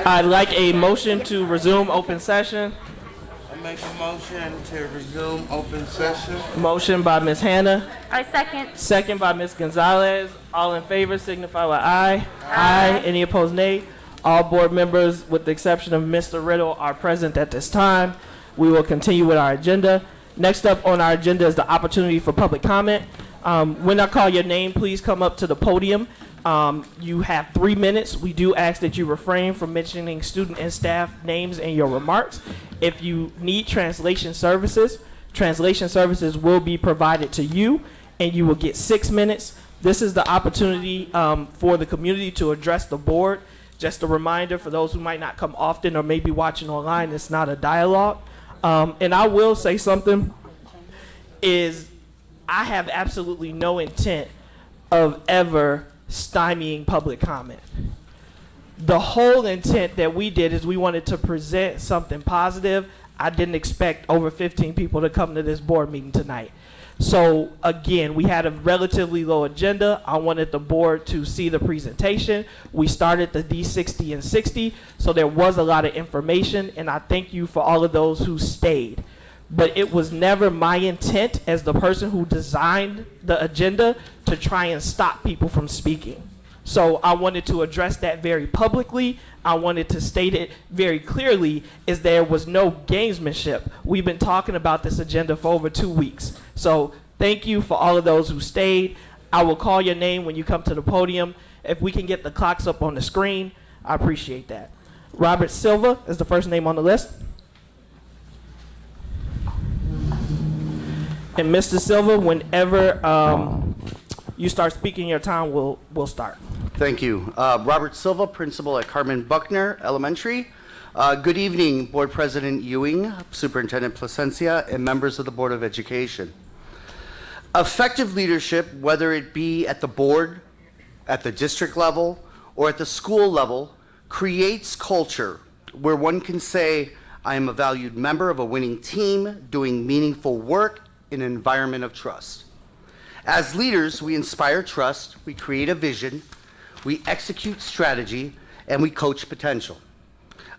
I'd like a motion to resume open session. I make a motion to resume open session. Motion by Ms. Hannah. I second. Second by Ms. Gonzalez. All in favor signify by aye. Aye. Any opposed, nay. All board members, with the exception of Mr. Riddle, are present at this time. We will continue with our agenda. Next up on our agenda is the opportunity for public comment. When I call your name, please come up to the podium. You have 3 minutes. We do ask that you refrain from mentioning student and staff names in your remarks. If you need translation services will be provided to you, and you will get 6 minutes. This is the opportunity for the community to address the board. Just a reminder for those who might not come often or maybe watching online, it's not a dialogue. And I will say something, is I have absolutely no intent of ever stymieing public comment. The whole intent that we did is we wanted to present something positive. I didn't expect over 15 people to come to this board meeting tonight. So again, we had a relatively low agenda. I wanted the board to see the presentation. We started the D60 and 60, so there was a lot of information, and I thank you for all of those who stayed. But it was never my intent as the person who designed the agenda to try and stop people from speaking. So I wanted to address that very publicly. I wanted to state it very clearly, is there was no gamesmanship. We've been talking about this agenda for over 2 weeks. So thank you for all of those who stayed. I will call your name when you come to the podium. If we can get the clocks up on the screen, I appreciate that. Robert Silva is the first name on the list. And Mr. Silva, whenever you start speaking your time, we'll start. Thank you. Robert Silva, principal at Carmen Buckner Elementary. Good evening, Board President Ewing, Superintendent Placencia, and members of the Board of Education. Effective leadership, whether it be at the board, at the district level, or at the school level, creates culture where one can say, I am a valued member of a winning team doing meaningful work in an environment of trust. As leaders, we inspire trust, we create a vision, we execute strategy, and we coach potential.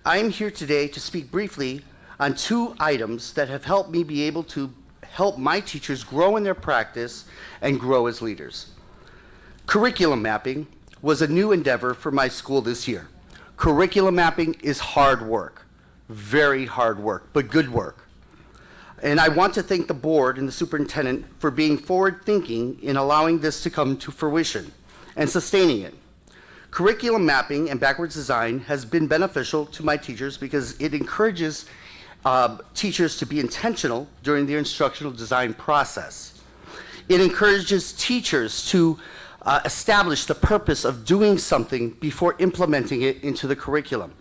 I am here today to speak briefly on 2 items that have helped me be able to help my teachers grow in their practice and grow as leaders. Curriculum mapping was a new endeavor for my school this year. Curriculum mapping is hard work, very hard work, but good work. And I want to thank the board and the superintendent for being forward-thinking in allowing this to come to fruition and sustaining it. Curriculum mapping and backwards design has been beneficial to my teachers because it encourages teachers to be intentional during their instructional design process. It encourages teachers to establish the purpose of doing something before implementing it into the curriculum.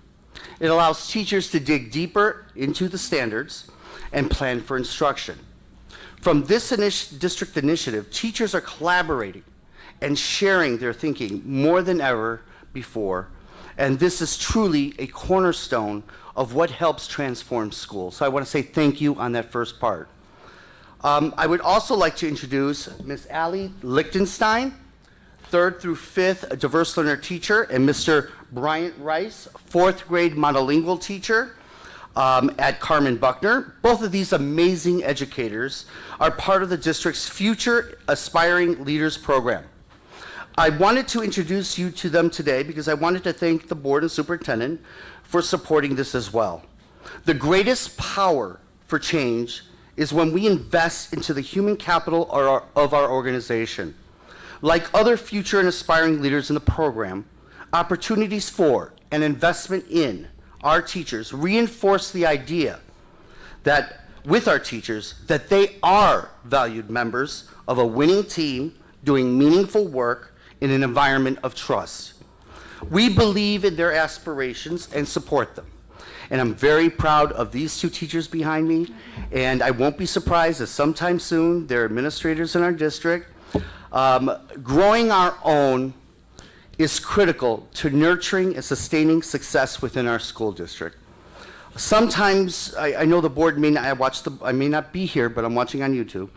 It allows teachers to dig deeper into the standards and plan for instruction. From this district initiative, teachers are collaborating and sharing their thinking more than ever before, and this is truly a cornerstone of what helps transform schools. So I want to say thank you on that first part. I would also like to introduce Ms. Allie Lichtenstein, 3rd through 5th diverse learner teacher, and Mr. Bryant Rice, 4th grade monolingual teacher at Carmen Buckner. Both of these amazing educators are part of the district's Future Aspiring Leaders program. I wanted to introduce you to them today because I wanted to thank the board and superintendent for supporting this as well. The greatest power for change is when we invest into the human capital of our organization. Like other future and aspiring leaders in the program, opportunities for and investment in our teachers reinforce the idea that with our teachers that they are valued members of a winning team doing meaningful work in an environment of trust. We believe in their aspirations and support them. And I'm very proud of these 2 teachers behind me, and I won't be surprised if sometime soon they're administrators in our district. Growing our own is critical to nurturing and sustaining success within our school district. Sometimes, I know the board may not, I may not be here, but I'm watching on YouTube.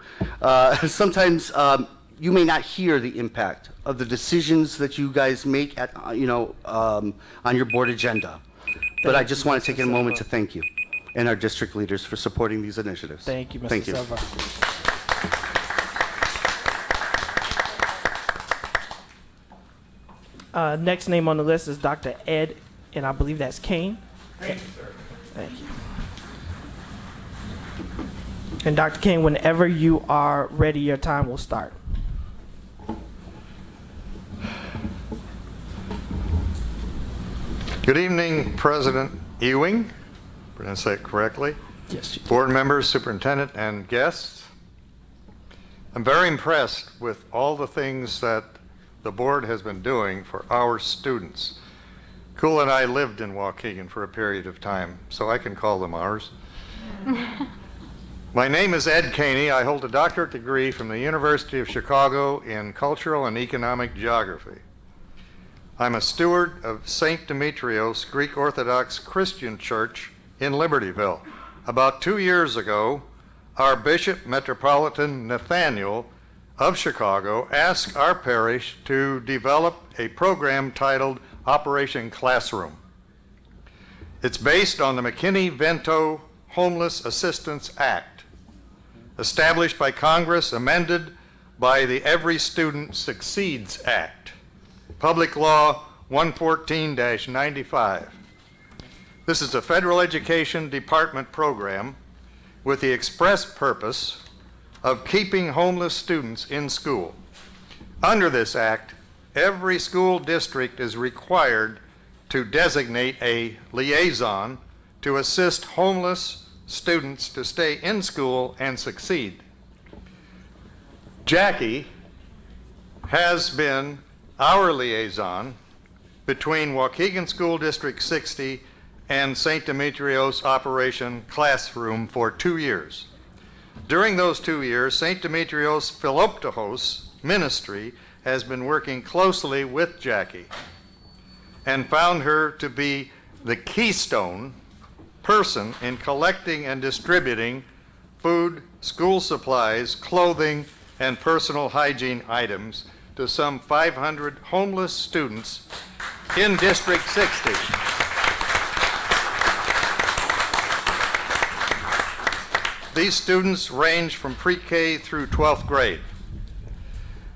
Sometimes you may not hear the impact of the decisions that you guys make at, on your board agenda. But I just want to take a moment to thank you and our district leaders for supporting these initiatives. Thank you, Mr. Thank you. Silva. Next name on the list is Dr. Ed, and I believe that's Kane. Thank you, sir. Thank you. And Dr. Kane, whenever you are ready, your time will start. Good evening, President Ewing. Did I say it correctly? Yes. Board members, superintendent, and guests. I'm very impressed with all the things that the board has been doing for our students. Kula and I lived in Waukegan for a period of time, so I can call them ours. My name is Ed Caney. I hold a doctorate degree from the University of Chicago in Cultural and Economic Geography. I'm a steward of St. Demetrios Greek Orthodox Christian Church in Libertyville. About 2 years ago, our Bishop Metropolitan Nathaniel of Chicago asked our parish to develop a program titled Operation Classroom. It's based on the McKinney-Vento Homeless Assistance Act, established by Congress, amended by the Every Student Succeeds Act, Public Law 114-95. This is a federal education department program with the express purpose of keeping homeless students in school. Under this act, every school district is required to designate a liaison to assist homeless students to stay in school and succeed. Jackie has been our liaison between Waukegan School District 60 and St. Demetrios Operation Classroom for 2 years. During those 2 years, St. Demetrios Philoptochos Ministry has been working closely with Jackie and found her to be the keystone person in collecting and distributing food, school supplies, clothing, and personal hygiene items to some 500 homeless students in District 60. These students range from pre-K through 12th grade.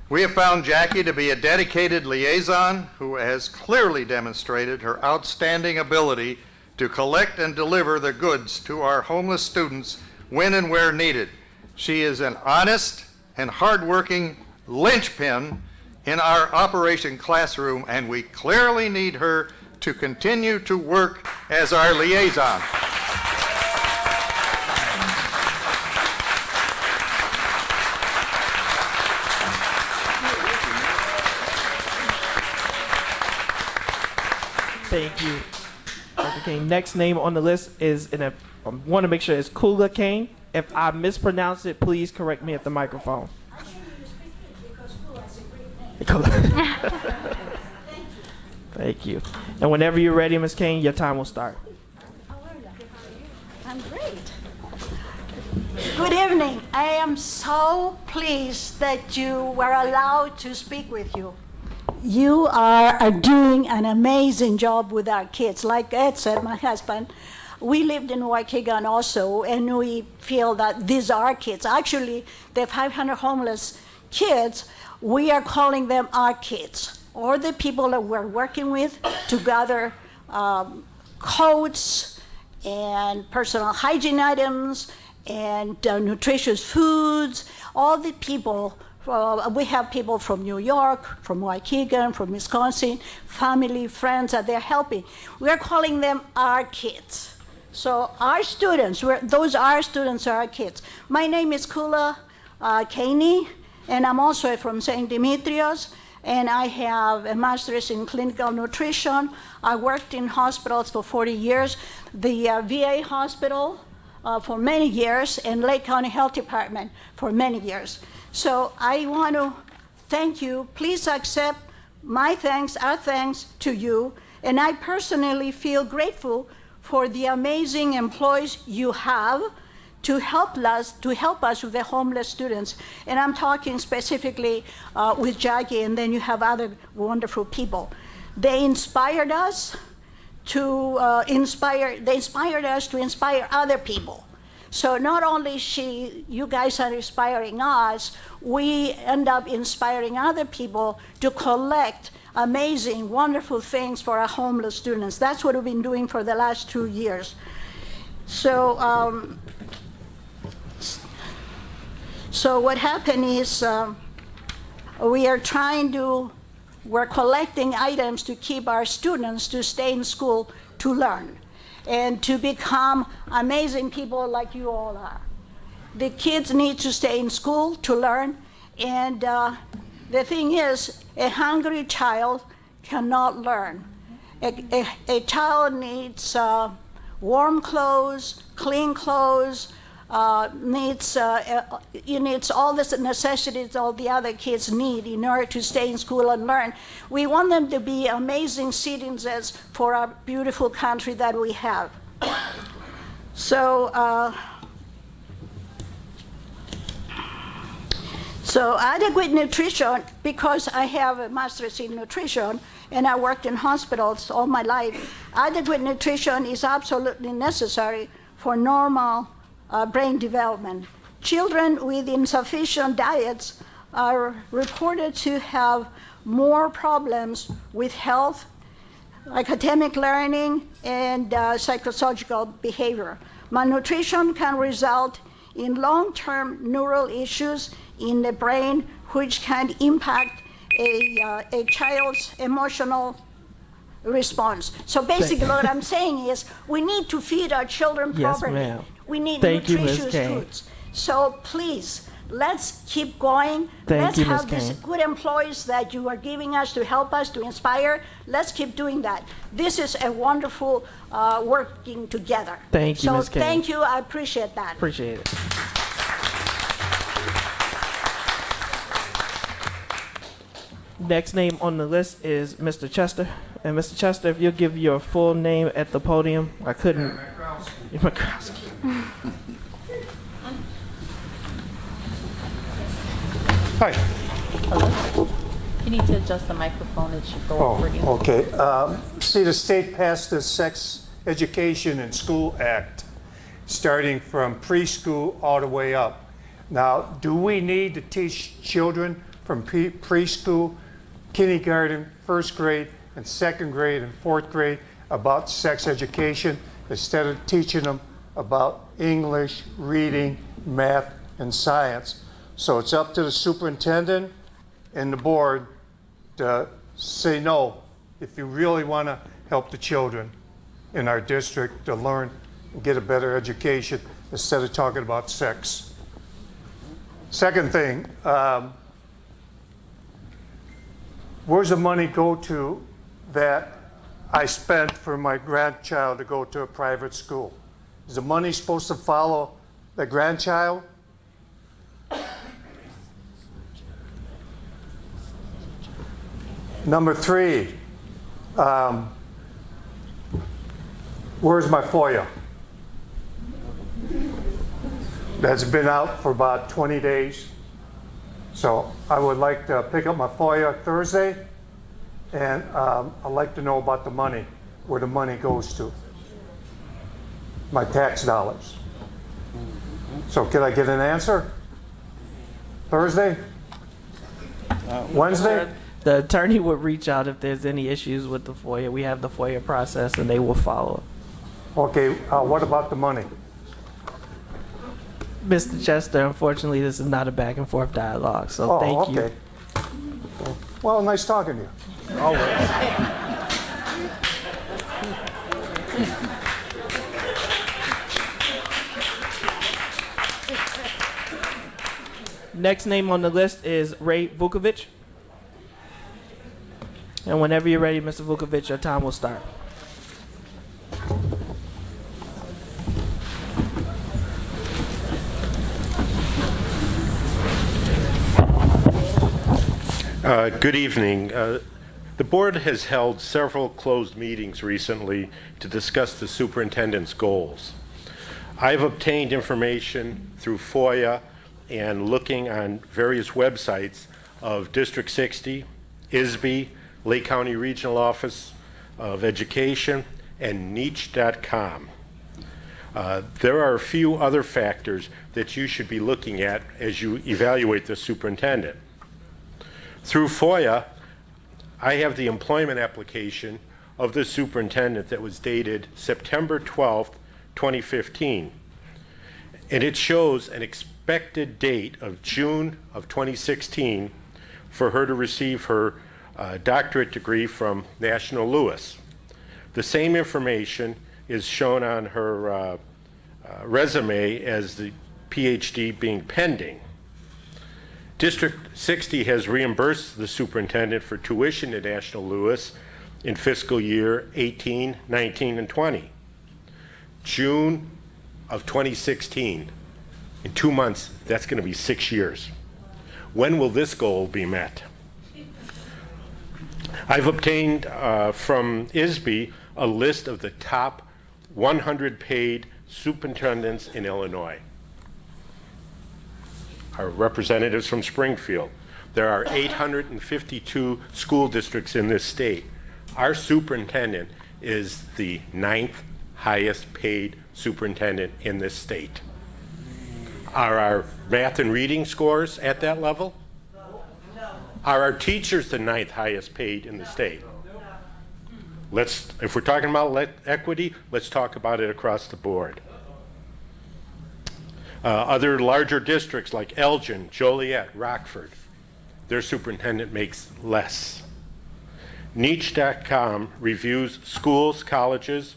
We have found Jackie to be a dedicated liaison who has clearly demonstrated her outstanding ability to collect and deliver the goods to our homeless students when and where needed. She is an honest and hardworking linchpin in our Operation Classroom, and we clearly need her to continue to work as our liaison. Thank you, Dr. Kane. Next name on the list is, and I want to make sure it's Kula Kane. If I mispronounce it, please correct me at the microphone. Thank you. And whenever you're ready, Ms. Kane, your time will start. I'm great. Good evening. I am so pleased that you were allowed to speak with you. You are doing an amazing job with our kids. Like Ed said, my husband, we lived in Waukegan also, and we feel that these are our kids. Actually, the 500 homeless kids, we are calling them our kids, or the people that we're working with to gather coats and personal hygiene items and nutritious foods, all the people. We have people from New York, from Waukegan, from Wisconsin, family, friends that they're helping. We're calling them our kids. So our students, those our students are our kids. My name is Kula Caney, and I'm also from St. Demetrios, and I have a master's in clinical nutrition. I worked in hospitals for 40 years, the VA hospital for many years, and Lake County Health Department for many years. So I want to thank you. Please accept my thanks, our thanks to you. And I personally feel grateful for the amazing employees you have to help us with the homeless students. And I'm talking specifically with Jackie, and then you have other wonderful people. They inspired us to inspire other people. So not only you guys are inspiring us, we end up inspiring other people to collect amazing, wonderful things for our homeless students. That's what we've been doing for the last 2 years. So, so what happened is we're collecting items to keep our students to stay in school to learn and to become amazing people like you all are. The kids need to stay in school to learn, and the thing is, a hungry child cannot learn. A child needs warm clothes, clean clothes, needs all the necessities all the other kids need in order to stay in school and learn. We want them to be amazing citizens for our beautiful country that we have. So adequate nutrition, because I have a master's in nutrition and I worked in hospitals all my life, adequate nutrition is absolutely necessary for normal brain development. Children with insufficient diets are reported to have more problems with health, academic learning, and psychosocial behavior. Malnutrition can result in long-term neural issues in the brain, which can impact a child's emotional response. So basically what I'm saying is we need to feed our children properly. Yes, ma'am. We need Thank you, nutritious Ms. Kane. foods. So please, let's keep going. Thank you, Let's Ms. have these Kane. good employees that you are giving us to help us, to inspire. Let's keep doing that. This is a wonderful working together. Thank you, Ms. Kane. So thank you. I appreciate that. Appreciate it. Next name on the list is Mr. Chester. And Mr. Chester, if you'll give your full name at the podium. I couldn't. Makrowski. Hi. Hello? You need to adjust the microphone. It should go over you. Okay. See, the state passed the Sex Education and School Act, starting from preschool all the way up. Now, do we need to teach children from preschool, kindergarten, first grade, and second grade and fourth grade about sex education instead of teaching them about English, reading, math, and science? So it's up to the superintendent and the board to say no if you really want to help the children in our district to learn and get a better education instead of talking about sex. Second thing, where's the money go to that I spent for my grandchild to go to a private school? Is the money supposed to follow the grandchild? Number three, where's my FOIA? That's been out for about 20 days. So I would like to pick up my FOIA Thursday, and I'd like to know about the money, where the money goes to, my tax dollars. So can I get an answer? Thursday? Wednesday? The attorney would reach out if there's any issues with the FOIA. We have the FOIA process, and they will follow. Okay, what about the money? Mr. Chester, unfortunately, this is not a back and forth dialogue, so thank you. Okay. Well, nice talking to you. Always. Next name on the list is Ray Vukovic. And whenever you're ready, Mr. Vukovic, your time will start. Good evening. The board has held several closed meetings recently to discuss the superintendent's goals. I've obtained information through FOIA and looking on various websites of District 60, ISB, Lake County Regional Office of Education, and niche.com. There are a few other factors that you should be looking at as you evaluate the superintendent. Through FOIA, I have the employment application of the superintendent that was dated September 12th, 2015. And it shows an expected date of June of 2016 for her to receive her doctorate degree from National Louis. The same information is shown on her resume as the PhD being pending. District 60 has reimbursed the superintendent for tuition at National Louis in fiscal year 18, 19, and 20. June of 2016. In 2 months, that's going to be 6 years. When will this goal be met? I've obtained from ISB a list of the top 100 paid superintendents in Illinois. Our representatives from Springfield. There are 852 school districts in this state. Our superintendent is the 9th highest paid superintendent in this state. Are our math and reading scores at that level? No. Are our teachers the 9th highest paid in the state? If we're talking about equity, let's talk about it across the board. Other larger districts like Elgin, Joliet, Rockford, their superintendent makes less. Niche.com reviews schools, colleges,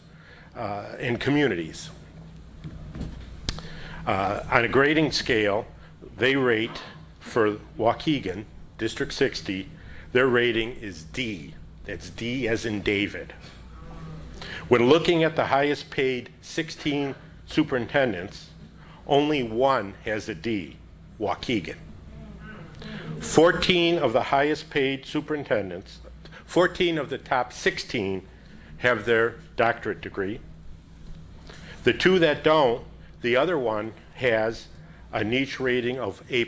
and communities. On a grading scale, they rate for Waukegan, District 60, their rating is D. That's D as in David. When looking at the highest paid 16 superintendents, only one has a D, Waukegan. 14 of the highest paid superintendents, 14 of the top 16 have their doctorate degree. The 2 that don't, the other one has a niche rating of A+,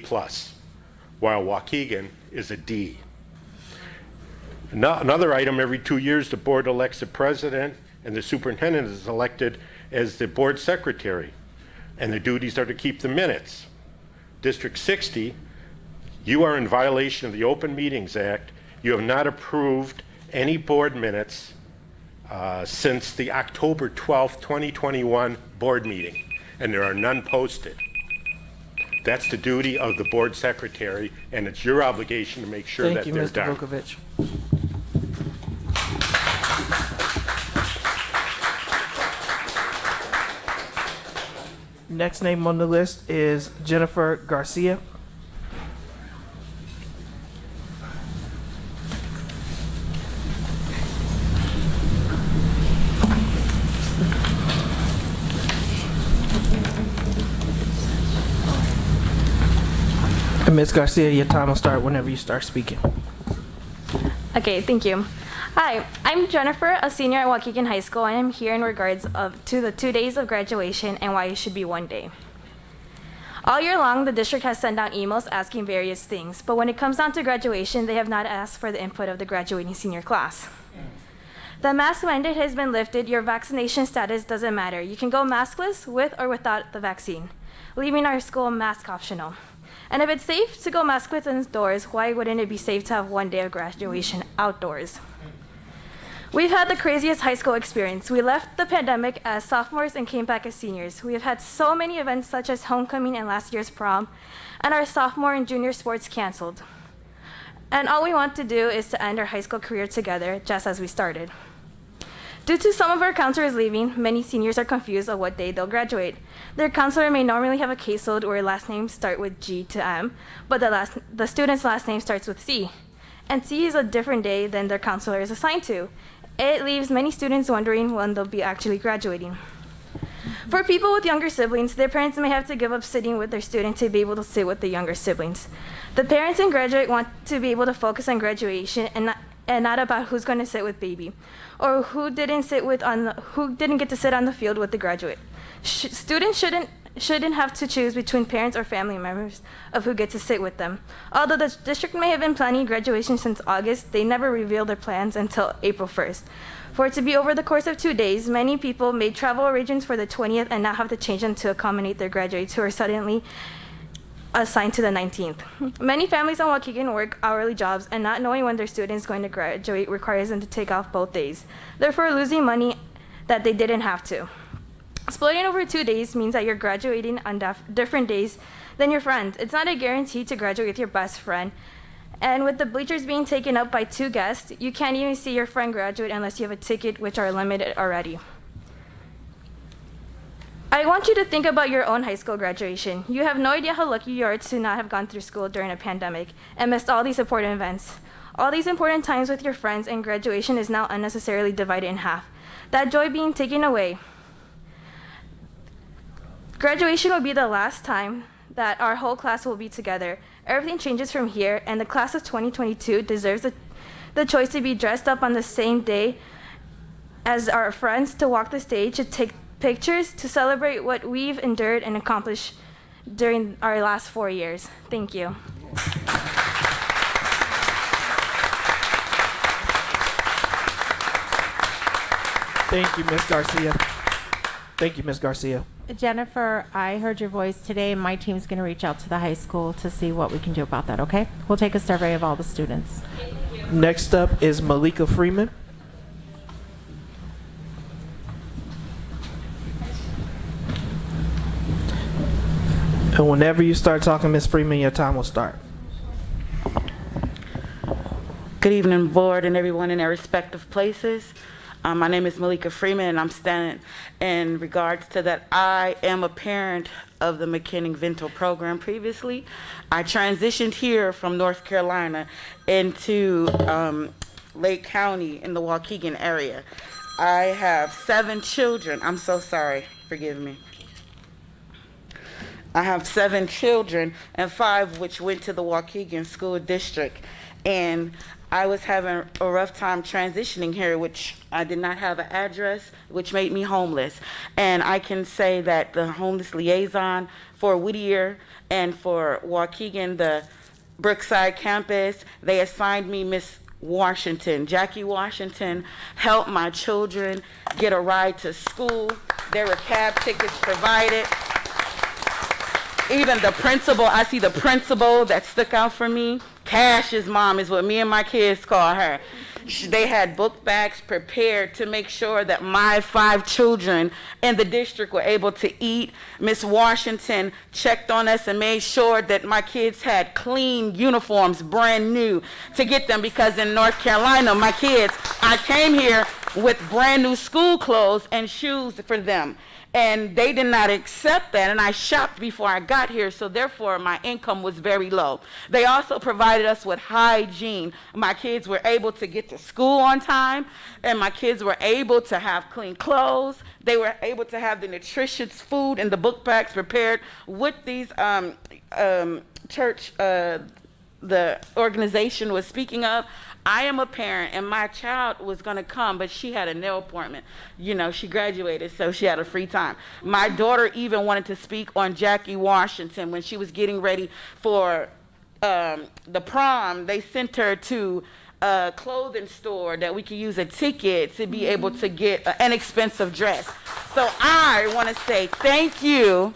while Waukegan is a D. Another item, every 2 years, the board elects the president and the superintendent is elected as the board secretary. And the duties are to keep the minutes. District 60, you are in violation of the Open Meetings Act. You have not approved any board minutes since the October 12th, 2021 board meeting, and there are none posted. That's the duty of the board secretary, and it's your obligation to make sure that they're done. Thank you, Mr. Vukovich. Next name on the list is Jennifer Garcia. And Ms. Garcia, your time will start whenever you start speaking. Okay, thank you. Hi, I'm Jennifer, a senior at Waukegan High School, and I'm here in regards to the 2 days of graduation and why it should be 1 day. All year long, the district has sent out emails asking various things, but when it comes down to graduation, they have not asked for the input of the graduating senior class. The mask mandate has been lifted. Your vaccination status doesn't matter. You can go maskless with or without the vaccine, leaving our school mask optional. And if it's safe to go maskless indoors, why wouldn't it be safe to have 1 day of graduation outdoors? We've had the craziest high school experience. We left the pandemic as sophomores and came back as seniors. We have had so many events such as homecoming and last year's prom, and our sophomore and junior sports canceled. And all we want to do is to end our high school career together, just as we started. Due to some of our counselors leaving, many seniors are confused on what day they'll graduate. Their counselor may normally have a caseload where last names start with G to M, but the student's last name starts with C. And C is a different day than their counselor is assigned to. It leaves many students wondering when they'll be actually graduating. For people with younger siblings, their parents may have to give up sitting with their student to be able to sit with the younger siblings. The parents and graduate want to be able to focus on graduation and not about who's going to sit with baby, or who didn't get to sit on the field with the graduate. Students shouldn't have to choose between parents or family members of who get to sit with them. Although the district may have been planning graduation since August, they never revealed their plans until April 1st. For it to be over the course of 2 days, many people made travel arrangements for the 20th and now have to change them to accommodate their graduates who are suddenly assigned to the 19th. Many families in Waukegan work hourly jobs, and not knowing when their student is going to graduate requires them to take off both days, therefore losing money that they didn't have to. Splitting over 2 days means that you're graduating on different days than your friends. It's not a guarantee to graduate with your best friend. And with the bleachers being taken up by 2 guests, you can't even see your friend graduate unless you have a ticket, which are limited already. I want you to think about your own high school graduation. You have no idea how lucky you are to not have gone through school during a pandemic and missed all these important events. All these important times with your friends, and graduation is now unnecessarily divided in half. That joy being taken away. Graduation will be the last time that our whole class will be together. Everything changes from here, and the class of 2022 deserves the choice to be dressed up on the same day as our friends, to walk the stage, to take pictures, to celebrate what we've endured and accomplished during our last 4 years. Thank you. Thank you, Ms. Garcia. Thank you, Ms. Garcia. Jennifer, I heard your voice today, and my team's going to reach out to the high school to see what we can do about that, okay? We'll take a survey of all the students. Next up is Malika Freeman. And whenever you start talking, Ms. Freeman, your time will start. Good evening, board and everyone in their respective places. My name is Malika Freeman, and I'm standing in regards to that. I am a parent of the McKinney-Vento program previously. I transitioned here from North Carolina into Lake County in the Waukegan area. I have 7 children. I'm so sorry, forgive me. I have 7 children, and 5 which went to the Waukegan School District. And I was having a rough time transitioning here, which I did not have an address, which made me homeless. And I can say that the homeless liaison for Whittier and for Waukegan, the Brookside campus, they assigned me Miss Washington. Jackie Washington helped my children get a ride to school. There were cab tickets provided. Even the principal, I see the principal that stuck out for me. Cash's mom is what me and my kids call her. They had book bags prepared to make sure that my 5 children in the district were able to eat. Miss Washington checked on us and made sure that my kids had clean uniforms, brand new, to get them, because in North Carolina, my kids, I came here with brand new school clothes and shoes for them. And they did not accept that, and I shopped before I got here, so therefore my income was very low. They also provided us with hygiene. My kids were able to get to school on time, and my kids were able to have clean clothes. They were able to have the nutritious food and the book bags prepared with these church, the organization was speaking of. I am a parent, and my child was going to come, but she had a nail appointment. You know, she graduated, so she had a free time. My daughter even wanted to speak on Jackie Washington when she was getting ready for the prom. They sent her to a clothing store that we could use a ticket to be able to get an inexpensive dress. So I want to say thank you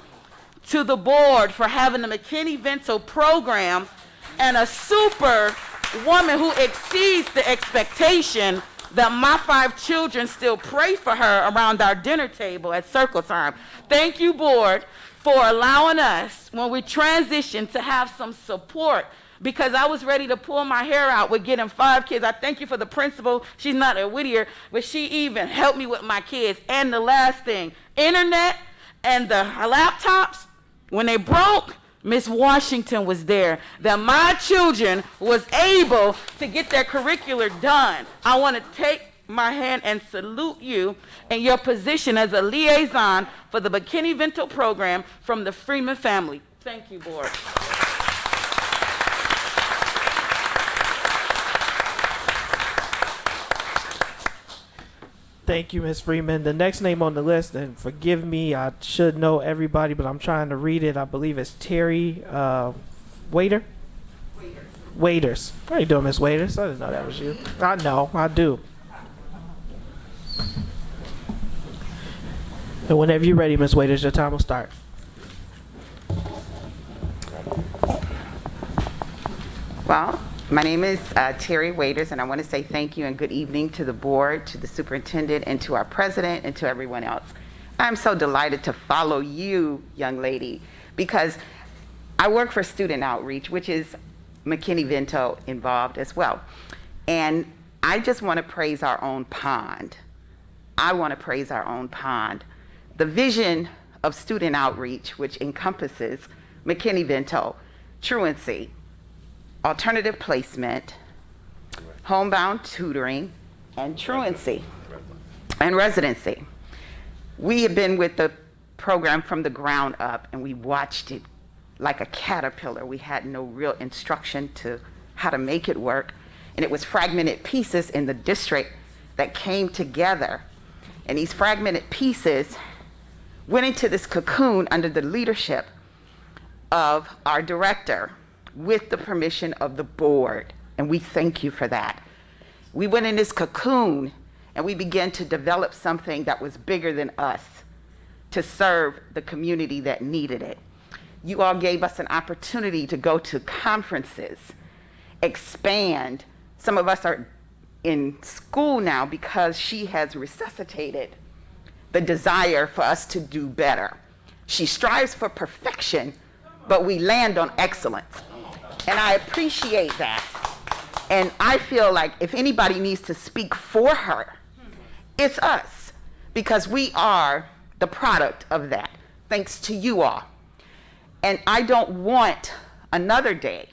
to the board for having the McKinney-Vento program and a super woman who exceeds the expectation that my 5 children still pray for her around our dinner table at circle time. Thank you, board, for allowing us, when we transition, to have some support, because I was ready to pull my hair out with getting 5 kids. I thank you for the principal. She's not at Whittier, but she even helped me with my kids. And the last thing, internet and the laptops, when they broke, Miss Washington was there, that my children was able to get their curricular done. I want to take my hand and salute you in your position as a liaison for the McKinney-Vento program from the Freeman family. Thank you, board. Thank you, Ms. Freeman. The next name on the list, and forgive me, I should know everybody, but I'm trying to read it. I believe it's Terry Waiter? Waiters. How you doing, Miss Waiters? I didn't know that was you. I know, I do. And whenever you're ready, Miss Waiters, your time will start. Well, my name is Terry Waiters, and I want to say thank you and good evening to the board, to the superintendent, and to our president, and to everyone else. I'm so delighted to follow you, young lady, because I work for Student Outreach, which is McKinney-Vento involved as well. And I just want to praise our own pond. I want to praise our own pond. The vision of Student Outreach, which encompasses McKinney-Vento, truancy, alternative placement, homebound tutoring, and truancy and residency. We have been with the program from the ground up, and we watched it like a caterpillar. We had no real instruction to how to make it work, and it was fragmented pieces in the district that came together. And these fragmented pieces went into this cocoon under the leadership of our director, with the permission of the board, and we thank you for that. We went in this cocoon and we began to develop something that was bigger than us to serve the community that needed it. You all gave us an opportunity to go to conferences, expand. Some of us are in school now because she has resuscitated the desire for us to do better. She strives for perfection, but we land on excellence. And I appreciate that. And I feel like if anybody needs to speak for her, it's us, because we are the product of that, thanks to you all. And I don't want another day,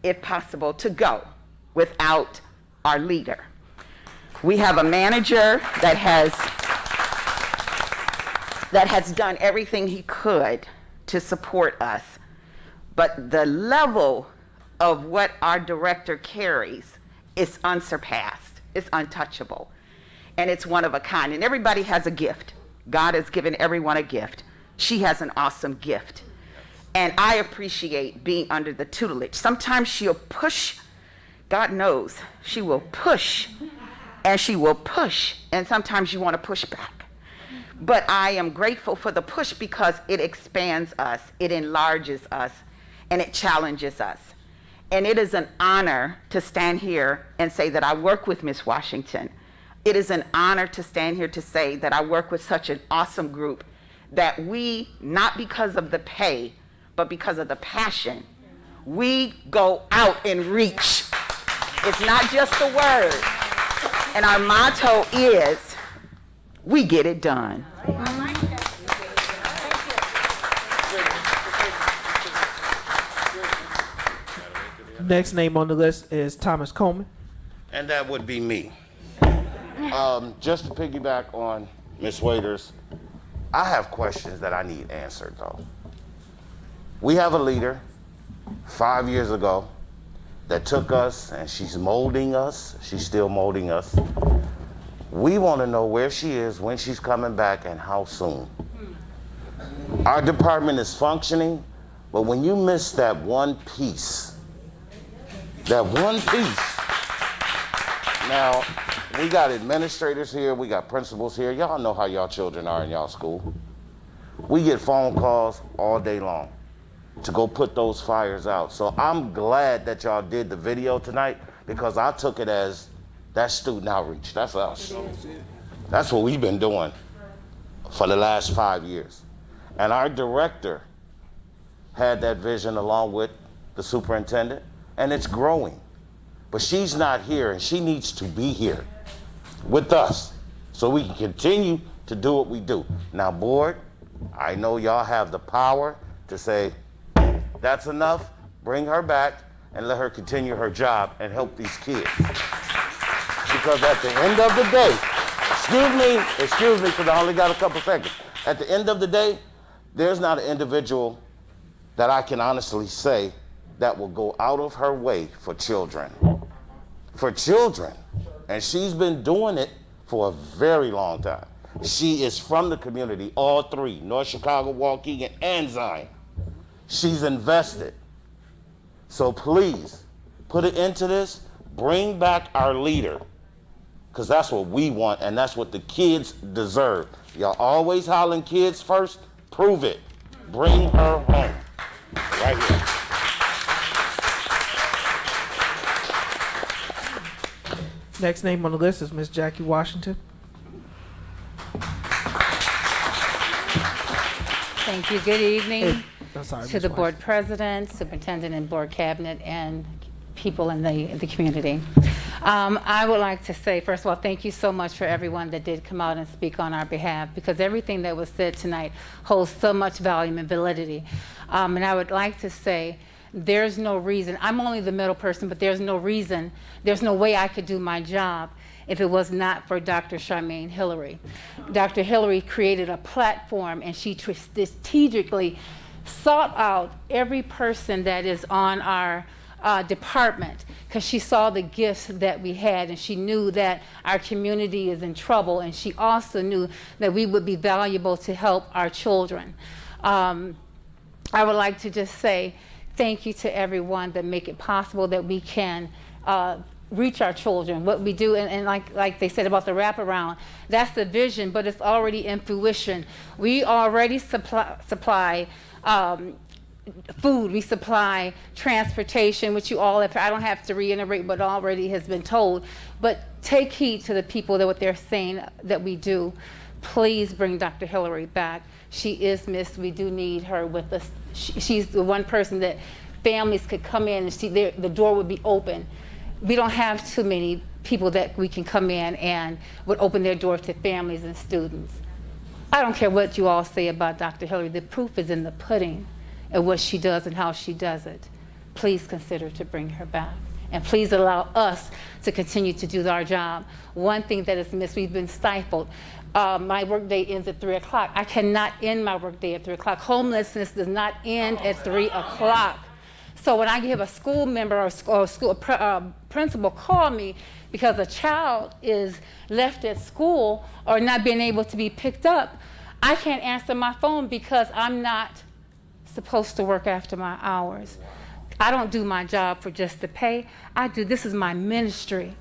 if possible, to go without our leader. We have a manager that has done everything he could to support us. But the level of what our director carries is unsurpassed. It's untouchable. And it's one of a kind. And everybody has a gift. God has given everyone a gift. She has an awesome gift. And I appreciate being under the tutelage. Sometimes she'll push. God knows. She will push. And she will push. And sometimes you want to push back. But I am grateful for the push because it expands us. It enlarges us. And it challenges us. And it is an honor to stand here and say that I work with Ms. Washington. It is an honor to stand here to say that I work with such an awesome group that we, not because of the pay, but because of the passion, we go out and reach. It's not just the word. And our motto is, we get it done. Next name on the list is Thomas Coleman. And that would be me. Just to piggyback on Ms. Waiters, I have questions that I need answered though. We have a leader 5 years ago that took us, and she's molding us. She's still molding us. We want to know where she is, when she's coming back, and how soon. Our department is functioning, but when you miss that one piece, now, we got administrators here, we got principals here. Y'all know how y'all children are in y'all school. We get phone calls all day long to go put those fires out. So I'm glad that y'all did the video tonight, because I took it as that's student outreach. That's us. That's what we've been doing for the last 5 years. And our director had that vision along with the superintendent, and it's growing. But she's not here, and she needs to be here with us so we can continue to do what we do. Now, board, I know y'all have the power to say, that's enough, bring her back, and let her continue her job and help these kids. Because at the end of the day, excuse me, because I only got a couple seconds. At the end of the day, there's not an individual that I can honestly say that will go out of her way for children. For children. And she's been doing it for a very long time. She is from the community, all three, North Chicago, Waukegan, and Zion. She's invested. So please, put it into this, bring back our leader, because that's what we want, and that's what the kids deserve. Y'all always hollering kids first, prove it. Bring her home, right here. Next name on the list is Miss Jackie Washington. Thank you. Good evening to the Ms. board president, superintendent, and board cabinet, and people in the community. I would like to say, first of all, thank you so much for everyone that did come out and speak on our behalf, because everything that was said tonight holds so much value and validity. And I would like to say, there's no reason, I'm only the middle person, but there's no reason, there's no way I could do my job if it was not for Dr. Charmaine Hillary. Dr. Hillary created a platform, and she strategically sought out every person that is on our department, because she saw the gifts that we had, and she knew that our community is in trouble, and she also knew that we would be valuable to help our children. I would like to just say thank you to everyone that make it possible that we can reach our children. What we do, and like they said about the wraparound, that's the vision, but it's already in fruition. We already supply food, we supply transportation, which you all have, I don't have to reiterate what already has been told, but take heed to the people that what they're saying that we do. Please bring Dr. Hillary back. She is missed. We do need her with us. She's the one person that families could come in and see, the door would be open. We don't have too many people that we can come in and would open their doors to families and students. I don't care what you all say about Dr. Hillary. The proof is in the pudding of what she does and how she does it. Please consider to bring her back. And please allow us to continue to do our job. One thing that is missed, we've been stifled. My workday ends at 3 o'clock. I cannot end my workday at 3 o'clock. Homelessness does not end at 3 o'clock. So when I have a school member or school principal call me because a child is left at school or not being able to be picked up, I can't answer my phone because I'm not supposed to work after my hours. I don't do my job for just the pay. This is my ministry.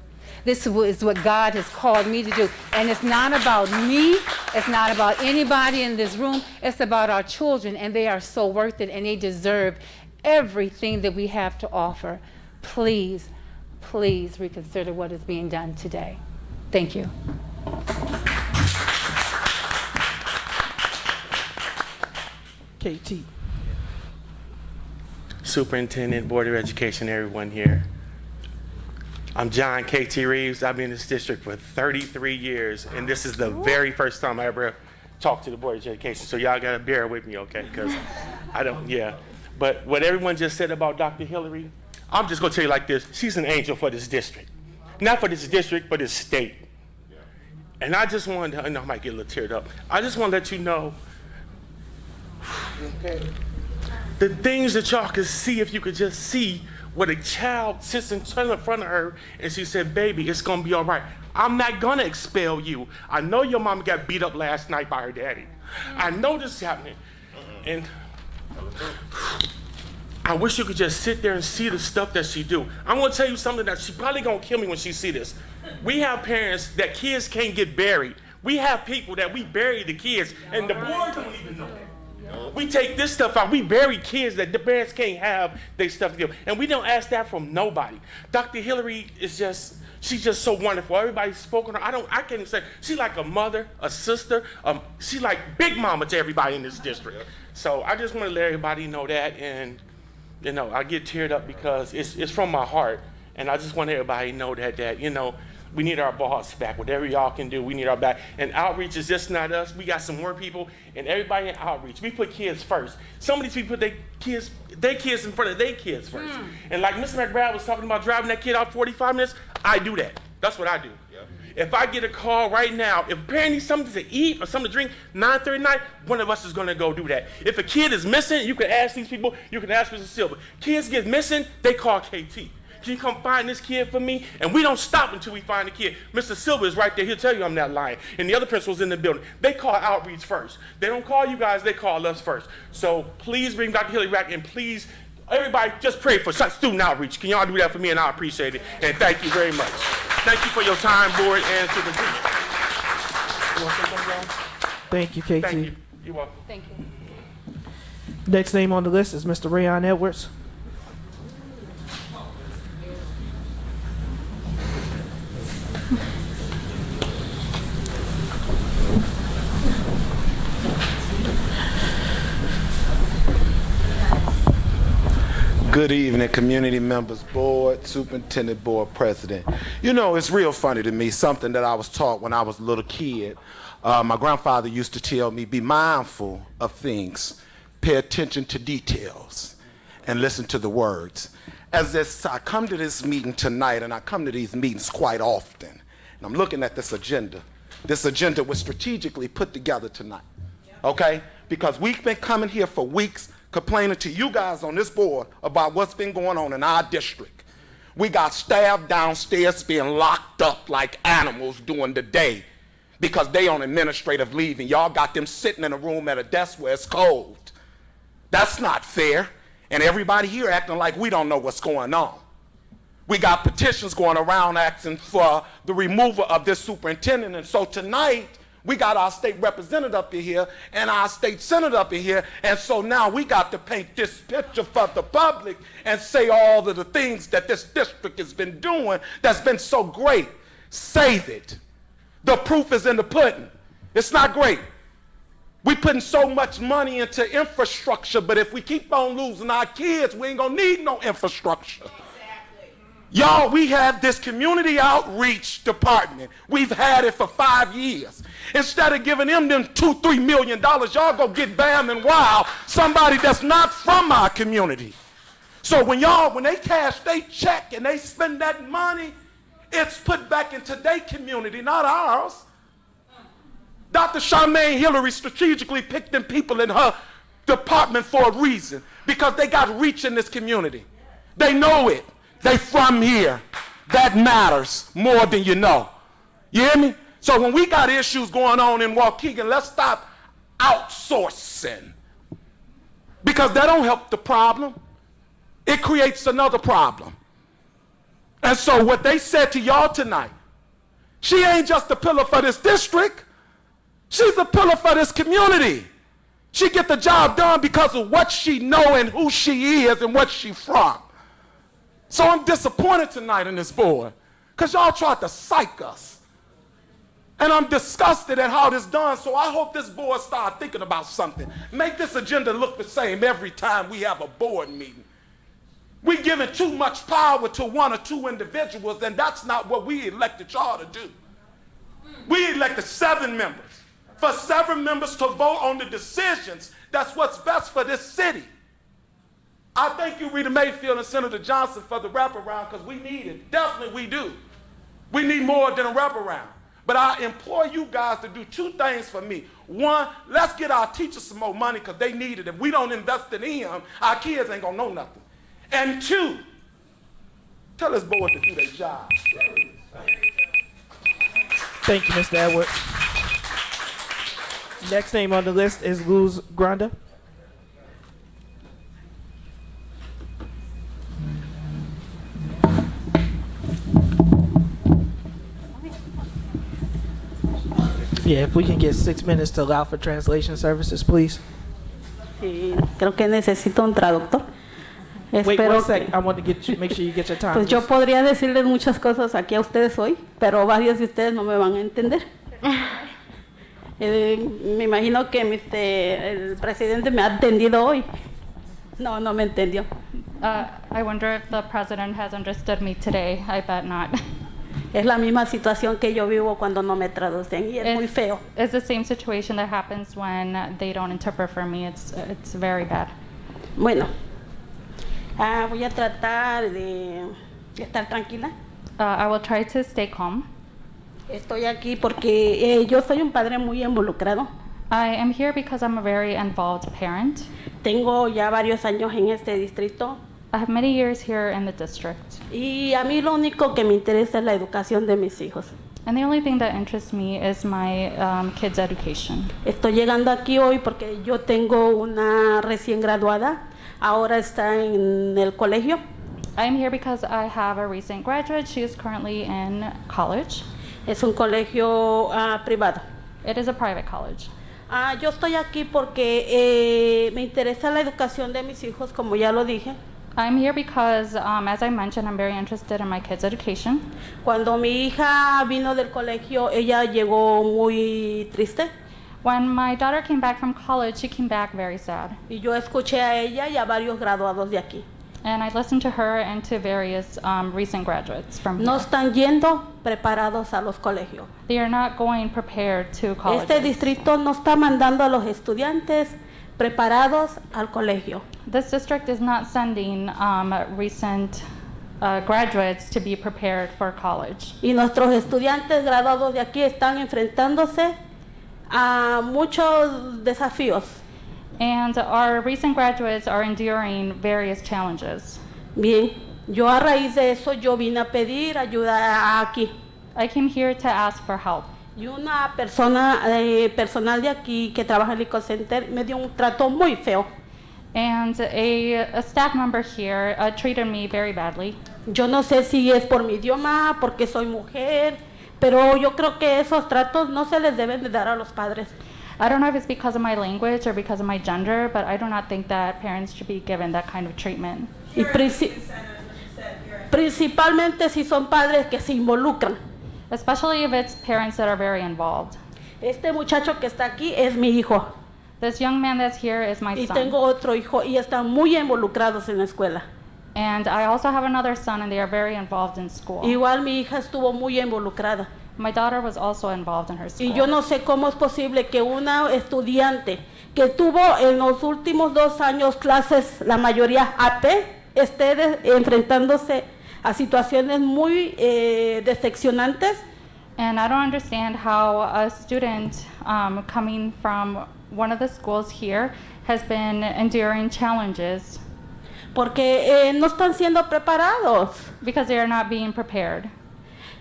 This is what God has called me to do. And it's not about me. It's not about anybody in this room. It's about our children, and they are so worth it, and they deserve everything that we have to offer. Please, please reconsider what is being done today. Thank you. KT. Superintendent, Board of Education, everyone here. I'm John KT Reeves. I've been in this district for 33 years, and this is the very first time I ever talked to the Board of Education, so y'all gotta bear with me, okay? Because I don't, But what everyone just said about Dr. Hillary, I'm just gonna tell you like this, she's an angel for this district. Not for this district, but this state. And I just wanted to, I know I might get a little teared up. I just want to let you know, the things that y'all could see, if you could just see what a child sits in front of her and she said, baby, it's gonna be all right. I'm not gonna expel you. I know your mama got beat up last night by her daddy. I know this is happening. And I wish you could just sit there and see the stuff that she do. I'm gonna tell you something that she probably gonna kill me when she see this. We have parents that kids can't get buried. We have people that we bury the kids and the board don't even know that. We take this stuff out. We bury kids that the parents can't have their stuff to give. And we don't ask that from nobody. Dr. Hillary is just, she's just so wonderful. Everybody's spoken to her. I can't even say, she's like a mother, a sister. She's like big mama to everybody in this district. So I just want to let everybody know that. And, you know, I get teared up because it's from my heart. And I just want everybody to know that, you know, we need our boss back. Whatever y'all can do, we need our back. And outreach is just not us. We got some more people, and everybody in outreach. We put kids first. Some of these people put their kids in front of their kids first. And like Mr. McBride was talking about driving that kid out 45 minutes, I do that. That's what I do. Yep. If I get a call right now, if a parent needs something to eat or something to drink, 9:30 at night, one of us is going to go do that. If a kid is missing, you can ask these people, you can ask Mr. Silver. Kids get missing, they call KT. Can you come find this kid for me? And we don't stop until we find the kid. Mr. Silver is right there. He'll tell you I'm not lying. And the other principals in the building, they call outreach first. They don't call you guys, they call us first. So please bring Dr. Hillary back, and please, everybody just pray for student outreach. Can y'all do that for me? And I appreciate it. And thank you very much. Thank you for your time, board and superintendent. You want to say something, y'all? Thank you, KT. Thank you. You're welcome. Thank you. Next name on the list is Mr. Rayon Edwards. Good evening, community members, board, superintendent, board president. You know, it's real funny to me, something that I was taught when I was a little kid. My grandfather used to tell me, be mindful of things, pay attention to details, and listen to the words. As I come to this meeting tonight, and I come to these meetings quite often, and I'm looking at this agenda was strategically put together tonight, okay? Because we've been coming here for weeks complaining to you guys on this board about what's been going on in our district. We got staff downstairs being locked up like animals during the day because they on administrative leave, and y'all got them sitting in a room at a desk where it's cold. That's not fair. And everybody here acting like we don't know what's going on. We got petitions going around asking for the removal of this superintendent. And so tonight, we got our state representative up in here and our state senator up in here. And so now we got to paint this picture for the public and say all of the things that this district has been doing that's been so great. Save it. The proof is in the pudding. It's not great. We putting so much money into infrastructure, but if we keep on losing our kids, we ain't gonna need no infrastructure. Y'all, we have this community outreach department. We've had it for 5 years. Instead of giving them $2-3 million, y'all go get Bam and Wow, somebody that's not from our community. So when they cash they check and they spend that money, it's put back into their community, not ours. Dr. Charmaine Hillary strategically picked them people in her department for a reason, because they got reach in this community. They know it. They from here. That matters more than you know. You hear me? So when we got issues going on in Waukegan, let's stop outsourcing, because that don't help the problem. It creates another problem. And so what they said to y'all tonight, she ain't just a pillar for this district. She's a pillar for this community. She get the job done because of what she know and who she is and what she from. So I'm disappointed tonight in this board, because y'all tried to psych us. And I'm disgusted at how this done, so I hope this board start thinking about something. Make this agenda look the same every time we have a board meeting. We giving too much power to 1 or 2 individuals, and that's not what we elected y'all to do. We elected 7 members. For 7 members to vote on the decisions, that's what's best for this city. I thank you, Rita Mayfield and Senator Johnson, for the wraparound, because we need it. Definitely we do. We need more than a wraparound. But I implore you guys to do 2 things for me. 1, let's get our teachers some more money, because they need it. If we don't invest in them, our kids ain't gonna know nothing. And 2, tell this board to do their job. Thank you, Mr. Edwards. Next name on the list is Luz Granda. Yeah, if we can get 6 minutes to allow for translation services, please. Sí, creo que necesito un traductor. Wait 1 sec. I want to make sure you get your time. Pues yo podría decirles muchas cosas aquí a ustedes hoy, pero varios de ustedes no me van a entender. Me imagino que el presidente me ha atendido hoy. No, no me entendió. I wonder if the president has understood me today. I bet not. Es la misma situación que yo vivo cuando no me traducen y es muy feo. It's the same situation that happens when they don't interpret for me. It's very bad. Bueno, voy a tratar de estar tranquila. I will try to stay calm. Estoy aquí porque yo soy un padre muy involucrado. I am here because I'm a very involved parent. Tengo ya varios años en este distrito. I have many years here in the district. Y a mí lo único que me interesa es la educación de mis hijos. And the only thing that interests me is my kids' education. Estoy llegando aquí hoy porque yo tengo una recién graduada, ahora está en el colegio. I am here because I have a recent graduate. She is currently in college. Es un colegio privado. It is a private college. Yo estoy aquí porque me interesa la educación de mis hijos, como ya lo dije. I'm here because, as I mentioned, I'm very interested in my kids' education. Cuando mi hija vino del colegio, ella llegó muy triste. When my daughter came back from college, she came back very sad. Y yo escuché a ella y a varios graduados de aquí. And I listened to her and to various recent graduates from No here. están yendo preparados a los colegios. They are not going prepared to colleges. Este distrito no está mandando a los estudiantes preparados al colegio. This district is not sending recent graduates to be prepared for college. Y nuestros estudiantes graduados de aquí están enfrentándose a muchos desafíos. And our recent graduates are enduring various challenges. Bien, yo a raíz de eso yo vine a pedir ayuda aquí. I came here to ask for help. Y una persona personal de aquí que trabaja en el Eco Center me dio un trato muy feo. And a staff member here treated me very badly. Yo no sé si es por mi idioma, porque soy mujer, pero yo creo que esos tratos no se les deben de dar a los padres. I don't know if it's because of my language or because of my gender, but I do not think that parents should be given that kind of treatment. Y principalmente si son padres que se involucran. Especially if it's parents that are very involved. Este muchacho que está aquí es mi hijo. This young man that's here is my Y son. tengo otro hijo y están muy involucrados en la escuela. And I also have another son, and they are very involved in school. Igual mi hija estuvo muy involucrada. My daughter was also involved in her school. Y yo no sé cómo es posible que una estudiante que tuvo en los últimos 2 años clases, la mayoría AP, esté enfrentándose a situaciones muy decepcionantes. And I don't understand how a student coming from one of the schools here has been enduring challenges. Porque no están siendo preparados. Because they are not being prepared.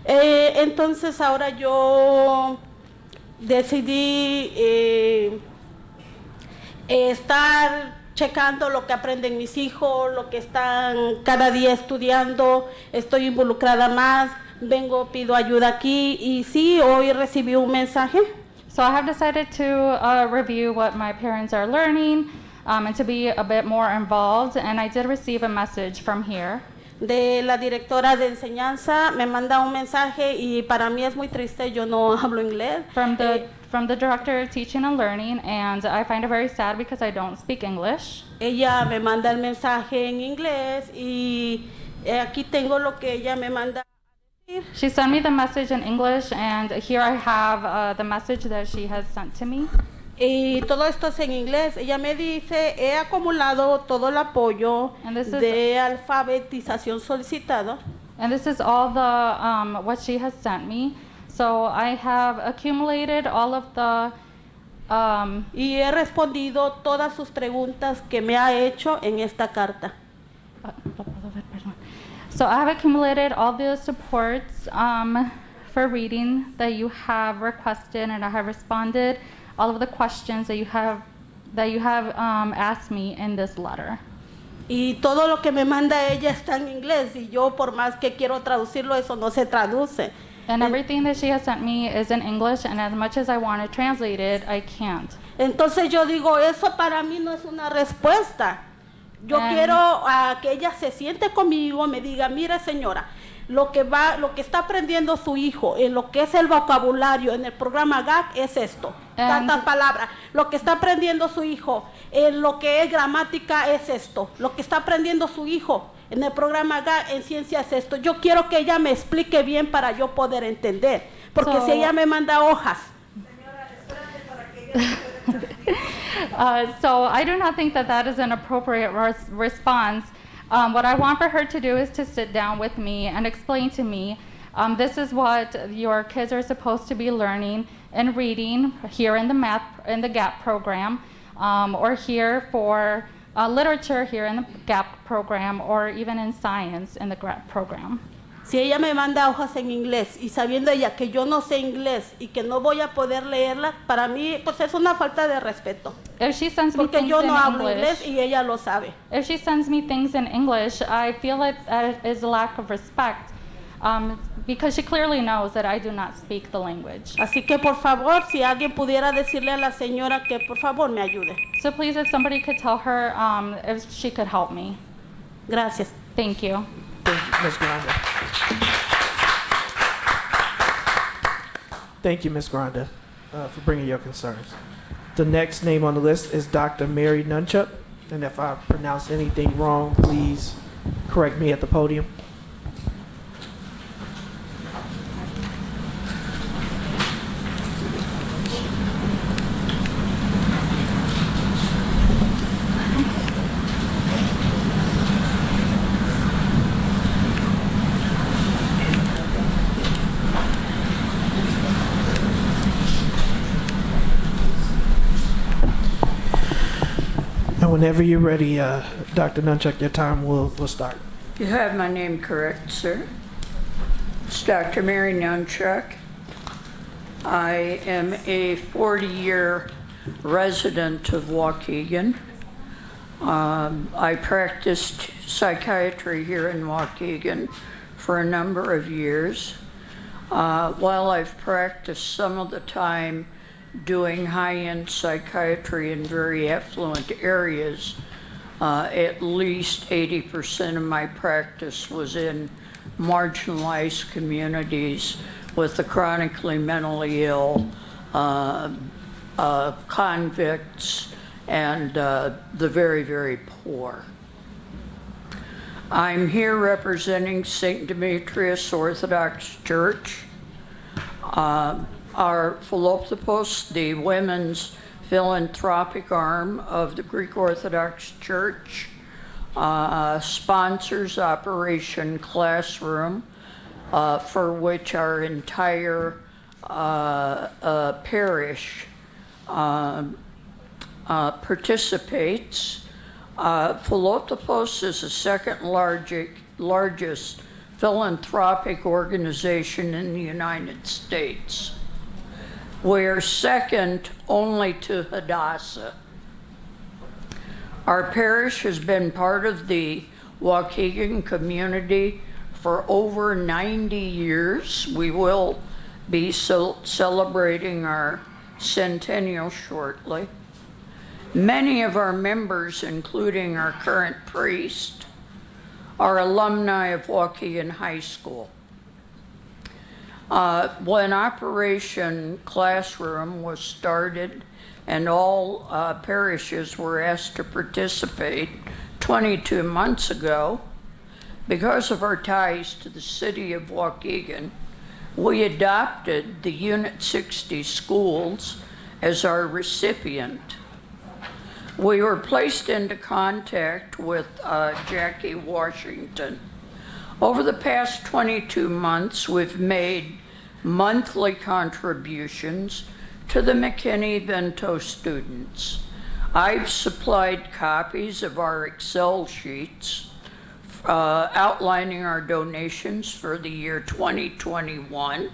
Entonces ahora yo decidí estar checando lo que aprenden mis hijos, lo que están cada día estudiando, estoy involucrada más, vengo, pido ayuda aquí y sí, hoy recibí un mensaje. So I have decided to review what my parents are learning and to be a bit more involved, and I did receive a message from here. De la directora de enseñanza me manda un mensaje y para mí es muy triste, yo no hablo inglés. From the director of teaching and learning, and I find it very sad because I don't speak English. Ella me manda el mensaje en inglés y aquí tengo lo que ella me manda. She sent me the message in English, and here I have the message that she has sent to me. Y todo esto es en inglés. Ella me dice, he acumulado todo el apoyo de alfabetización solicitado. And this is all the what she has sent me. So I have accumulated all of the y he respondido todas sus preguntas que me ha hecho en esta carta. So I have accumulated all the supports for reading that you have requested, and I have responded all of the questions that you have asked me in this letter. Y todo lo que me manda ella está en inglés y yo por más que quiero traducirlo, eso no se traduce. And everything that she has sent me is in English, and as much as I want to translate it, I can't. Entonces yo digo, eso para mí no es una respuesta. Yo quiero que ella se siente conmigo, me diga, mire señora, lo que está aprendiendo su hijo en lo que es el vocabulario en el programa GAC es esto, tantas palabras. Lo que está aprendiendo su hijo en lo que es gramática es esto. Lo que está aprendiendo su hijo en el programa GAC en ciencia es esto. Yo quiero que ella me explique bien para yo poder entender, porque si ella me manda hojas. So I do not think that that is an appropriate response. What I want for her to do is to sit down with me and explain to me, this is what your kids are supposed to be learning and reading here in the GAP program, or here for literature here in the GAP program or even in science in the GRAP program. Si ella me manda hojas en inglés y sabiendo ella que yo no sé inglés y que no voy a poder leerlas, para mí pues es una falta de respeto. If she sends me Porque things yo in no hablo English, inglés y ella lo sabe. if she sends me things in English, I feel like that is a lack of respect because she clearly knows that I do not speak the language. Así que por favor, si alguien pudiera decirle a la señora que por favor me ayude. So please, if somebody could tell her if she could help me. Gracias. Thank you. Thank you, Ms. Granda. Thank you, Ms. Granda, for bringing your concerns. The next name on the list is Dr. Mary Nunchuck, and if I pronounce anything wrong, please correct me at the podium. And whenever you're ready, Dr. Nunchuck, your time will start. You have my name correct, sir. It's Dr. Mary Nunchuck. I am a 40-year resident of Waukegan. I practiced psychiatry here in Waukegan for a number of years. While I've practiced some of the time doing high-end psychiatry in very affluent areas, at least 80% of my practice was in marginalized communities with the chronically mentally ill, convicts, and the very, very poor. I'm here representing St. Demetrius Orthodox Church. Our Philoptoppos, the women's philanthropic arm of the Greek Orthodox Church, sponsors Operation Classroom, for which our entire parish participates. Philoptoppos is the second largest philanthropic organization in the United States. We're second only to Hadassah. Our parish has been part of the Waukegan community for over 90 years. We will be celebrating our centennial shortly. Many of our members, including our current priest, are alumni of Waukegan High School. When Operation Classroom was started and all parishes were asked to participate 22 months ago, because of our ties to the city of Waukegan, we adopted the Unit 60 schools as our recipient. We were placed into contact with Jackie Washington. Over the past 22 months, we've made monthly contributions to the McKinney-Vento students. I've supplied copies of our Excel sheets outlining our donations for the year 2021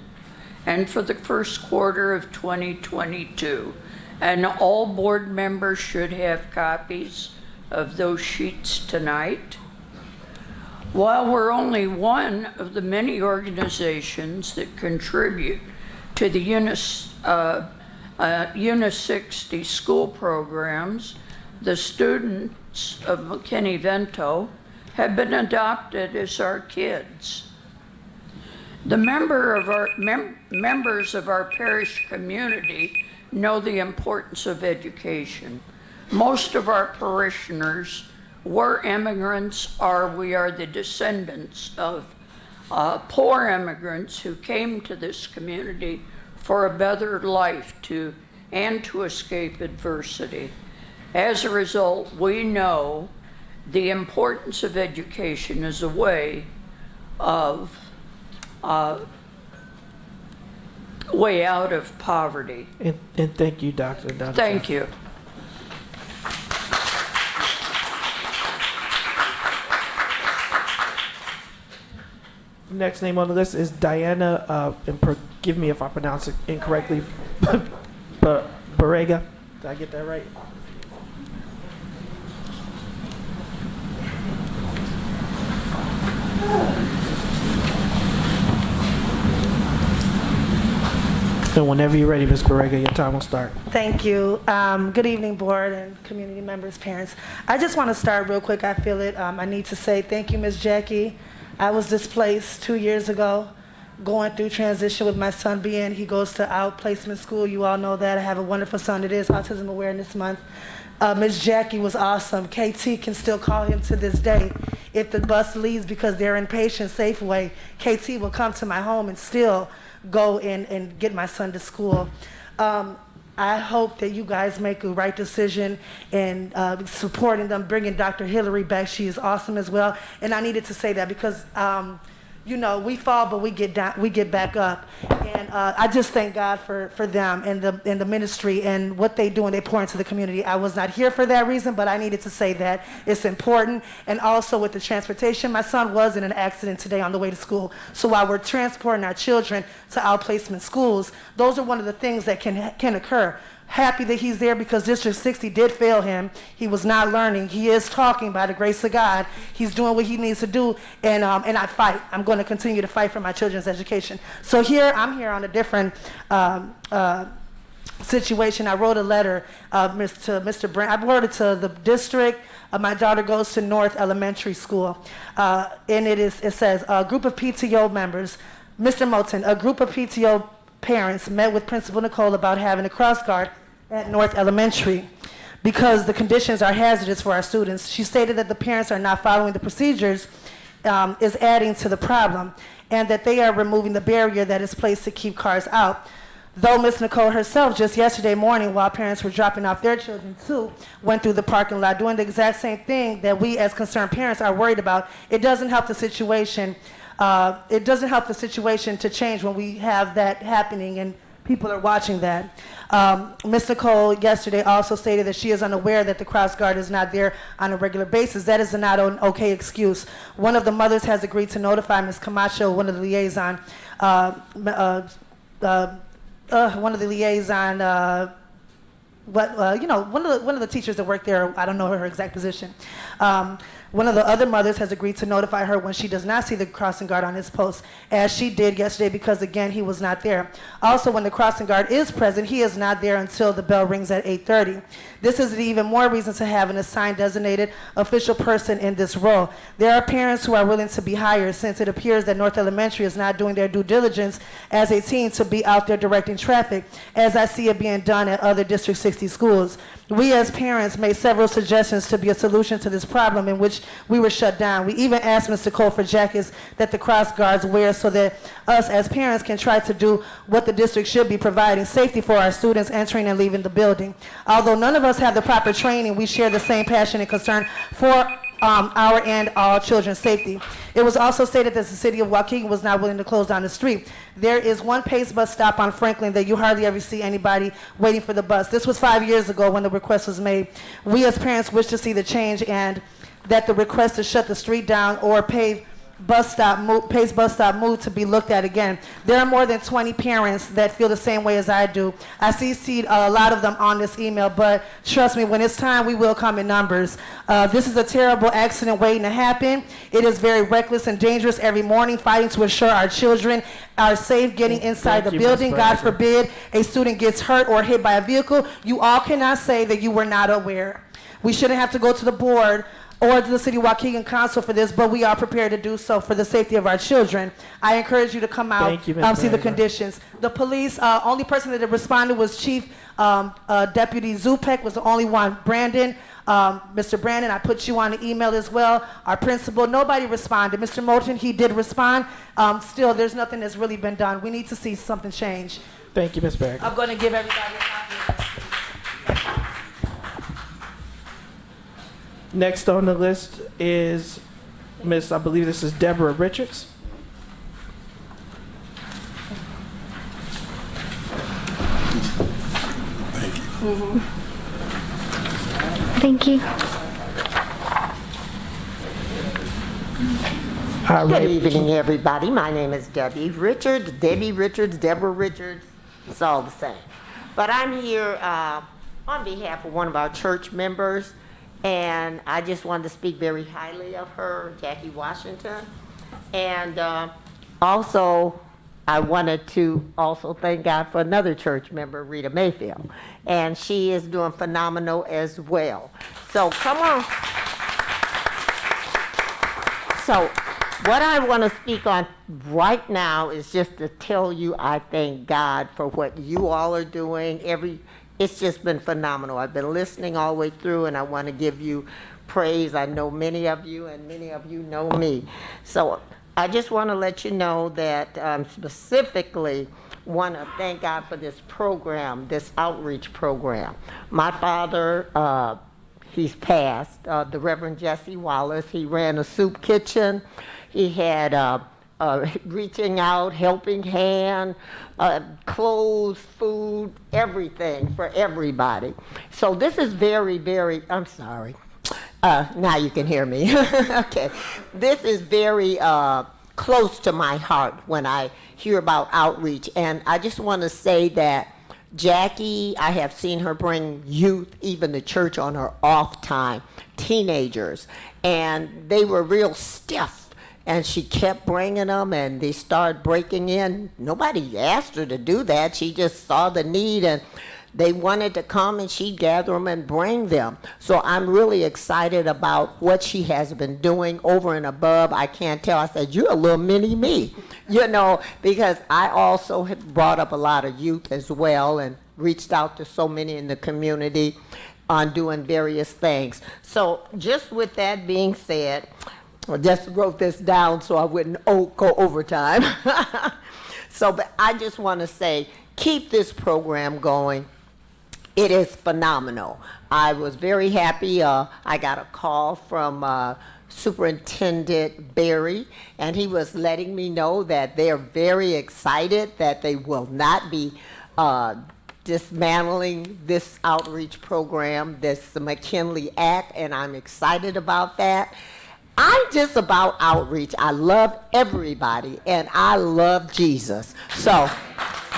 and for the first quarter of 2022. And all board members should have copies of those sheets tonight. While we're only one of the many organizations that contribute to the Unit 60 school programs, the students of McKinney-Vento have been adopted as our kids. The members of our parish community know the importance of education. Most of our parishioners were immigrants, or we are the descendants of poor immigrants who came to this community for a better life and to escape adversity. As a result, we know the importance of education as a way out of poverty. And thank you, Dr. Dunn. Thank you. Next name on the list is Diana, and forgive me if I pronounce it incorrectly, Barrega. Did I get that right? And whenever you're ready, Ms. Barrega, your time will start. Thank you. Good evening, board and community members, parents. I just want to start real quick. I feel it. I need to say thank you, Ms. Jackie. I was displaced 2 years ago, going through transition with my son being, he goes to outplacement school. You all know that. I have a wonderful son. It is Autism Awareness Month. Ms. Jackie was awesome. KT can still call him to this day. If the bus leaves because they're in Patient Safeway, KT will come to my home and still go and get my son to school. I hope that you guys make the right decision in supporting them, bringing Dr. Hillary back. She is awesome as well. And I needed to say that because, you know, we fall, but we get down, we get back up. And I just thank God for them and the ministry and what they do and they pour into the community. I was not here for that reason, but I needed to say that it's important. And also with the transportation, my son was in an accident today on the way to school. So while we're transporting our children to outplacement schools, those are one of the things that can occur. Happy that he's there because District 60 did fail him. He was not learning. He is talking by the grace of God. He's doing what he needs to do, and I fight. I'm going to continue to fight for my children's education. So I'm here on a different situation. I wrote a letter to Mr. Brent. I wrote it to the district. My daughter goes to North Elementary School, and it says, a group of PTO members, Mr. Moulton, a group of PTO parents met with Principal Nicole about having a cross guard at North Elementary because the conditions are hazardous for our students. She stated that the parents are not following the procedures is adding to the problem and that they are removing the barrier that is placed to keep cars out. Though Ms. Nicole herself just yesterday morning while parents were dropping off their children too went through the parking lot doing the exact same thing that we as concerned parents are worried about. It doesn't help the situation. It doesn't help the situation to change when we have that happening and people are watching that. Ms. Nicole yesterday also stated that she is unaware that the cross guard is not there on a regular basis. That is not an okay excuse. One of the mothers has agreed to notify Ms. Camacho, one of the liaison, one of the teachers that work there. I don't know her exact position. One of the other mothers has agreed to notify her when she does not see the crossing guard on his post, as she did yesterday because, again, he was not there. Also, when the crossing guard is present, he is not there until the bell rings at 8:30. This is even more reason to have an assigned designated official person in this role. There are parents who are willing to be hired since it appears that North Elementary is not doing their due diligence as a team to be out there directing traffic, as I see it being done at other District 60 schools. We as parents made several suggestions to be a solution to this problem in which we were shut down. We even asked Mr. Cole for jackets that the cross guards wear so that us as parents can try to do what the district should be, providing safety for our students entering and leaving the building. Although none of us have the proper training, we share the same passion and concern for our and all children's safety. It was also stated that the city of Waukegan was not willing to close down the street. There is one Pace bus stop on Franklin that you hardly ever see anybody waiting for the bus. This was 5 years ago when the request was made. We as parents wish to see the change and that the request to shut the street down or Pace bus stop move to be looked at again. There are more than 20 parents that feel the same way as I do. I CC'd a lot of them on this email, but trust me, when it's time, we will come in numbers. This is a terrible accident waiting to happen. It is very reckless and dangerous every morning, fighting to ensure our children are safe getting inside the building. God forbid a student gets hurt or hit by a vehicle. You all cannot say that you were not aware. We shouldn't have to go to the board or to the City of Waukegan Council for this, but we are prepared to do so for the safety of our children. I encourage you to come out, see the conditions. The police, only person that responded was Chief Deputy Zupek was the only one. Brandon, Mr. Brandon, I put you on the email as well. Our principal, nobody responded. Mr. Moulton, he did respond. Still, there's nothing that's really been done. We need to see something change. Thank you, Ms. Barrett. I'm going to give everybody a copy of this. Next on the list is I believe this is Deborah Richards. Thank you. Thank you. All right. Good evening, everybody. My name is Debbie Richards, Deborah Richards. It's all the same. But I'm here on behalf of one of our church members, and I just wanted to speak very highly of her, Jackie Washington. And also, I wanted to also thank God for another church member, Rita Mayfield. And she is doing phenomenal as well. So come on. So what I want to speak on right now is just to tell you I thank God for what you all are doing. It's just been phenomenal. I've been listening all the way through, and I want to give you praise. I know many of you, and many of you know me. So I just want to let you know that specifically want to thank God for this program, this outreach program. My father, he's passed, the Reverend Jesse Wallace. He ran a soup kitchen. He had reaching out, helping hand, clothes, food, everything for everybody. So this is very, very, I'm sorry. Now you can hear me. Okay. This is very close to my heart when I hear about outreach. And I just want to say that Jackie, I have seen her bring youth even to church on her off time, teenagers, and they were real stiff. And she kept bringing them, and they started breaking in. Nobody asked her to do that. She just saw the need, and they wanted to come, and she'd gather them and bring them. So I'm really excited about what she has been doing over and above. I can't tell. I said, you're a little mini me, you know, because I also have brought up a lot of youth as well and reached out to so many in the community on doing various things. So just with that being said, I just wrote this down so I wouldn't go overtime. So, but I just want to say, keep this program going. It is phenomenal. I was very happy. I got a call from Superintendent Barry, and he was letting me know that they're very excited that they will not be dismantling this outreach program, this McKinley Act, and I'm excited about that. I'm just about outreach. I love everybody, and I love Jesus. So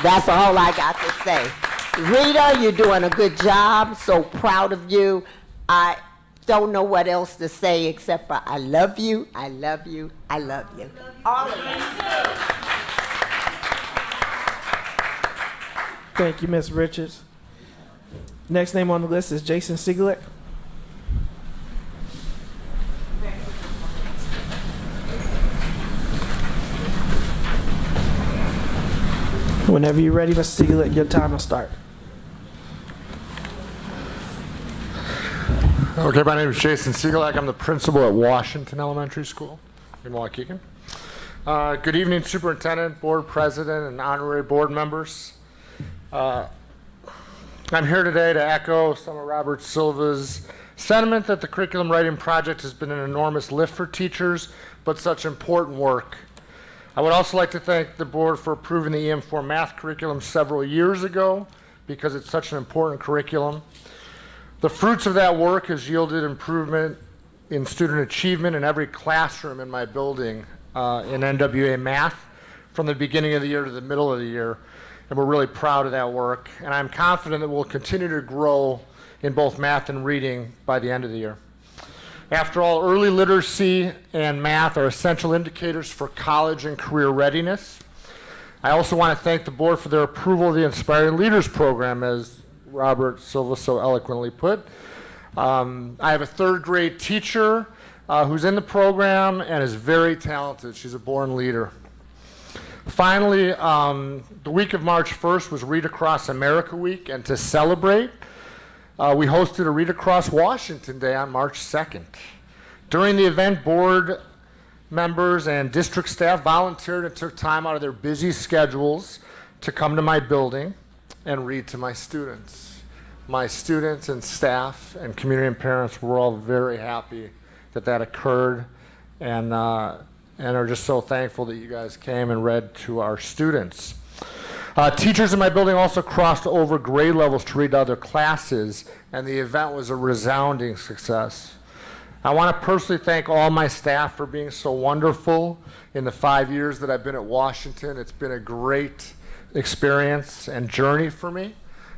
that's all I got to say. Rita, you're doing a good job. So proud of you. I don't know what else to say except for I love you, I love you, I love you. All of you. Thank you, Ms. Richards. Next name on the list is Jason Sigelek. Whenever you're ready, Mr. Sigelek, your time will start. Okay, my name is Jason Sigelak. I'm the principal at Washington Elementary School in Waukegan. Good evening, Superintendent, Board President, and honorary board members. I'm here today to echo some of Robert Silva's sentiment that the curriculum writing project has been an enormous lift for teachers, but such important work. I would also like to thank the board for approving the EM4 math curriculum several years ago because it's such an important curriculum. The fruits of that work has yielded improvement in student achievement in every classroom in my building in NWA math from the beginning of the year to the middle of the year. And we're really proud of that work. And I'm confident that we'll continue to grow in both math and reading by the end of the year. After all, early literacy and math are essential indicators for college and career readiness. I also want to thank the board for their approval of the Inspiring Leaders program, as Robert Silva so eloquently put. I have a third grade teacher who's in the program and is very talented. She's a born leader. Finally, the week of March 1st was Read Across America Week, and to celebrate, we hosted a Read Across Washington Day on March 2nd. During the event, board members and district staff volunteered and took time out of their busy schedules to come to my building and read to my students. My students and staff and community and parents were all very happy that that occurred, and are just so thankful that you guys came and read to our students. Teachers in my building also crossed over grade levels to read to other classes, and the event was a resounding success. I want to personally thank all my staff for being so wonderful in the 5 years that I've been at Washington. It's been a great experience and journey for me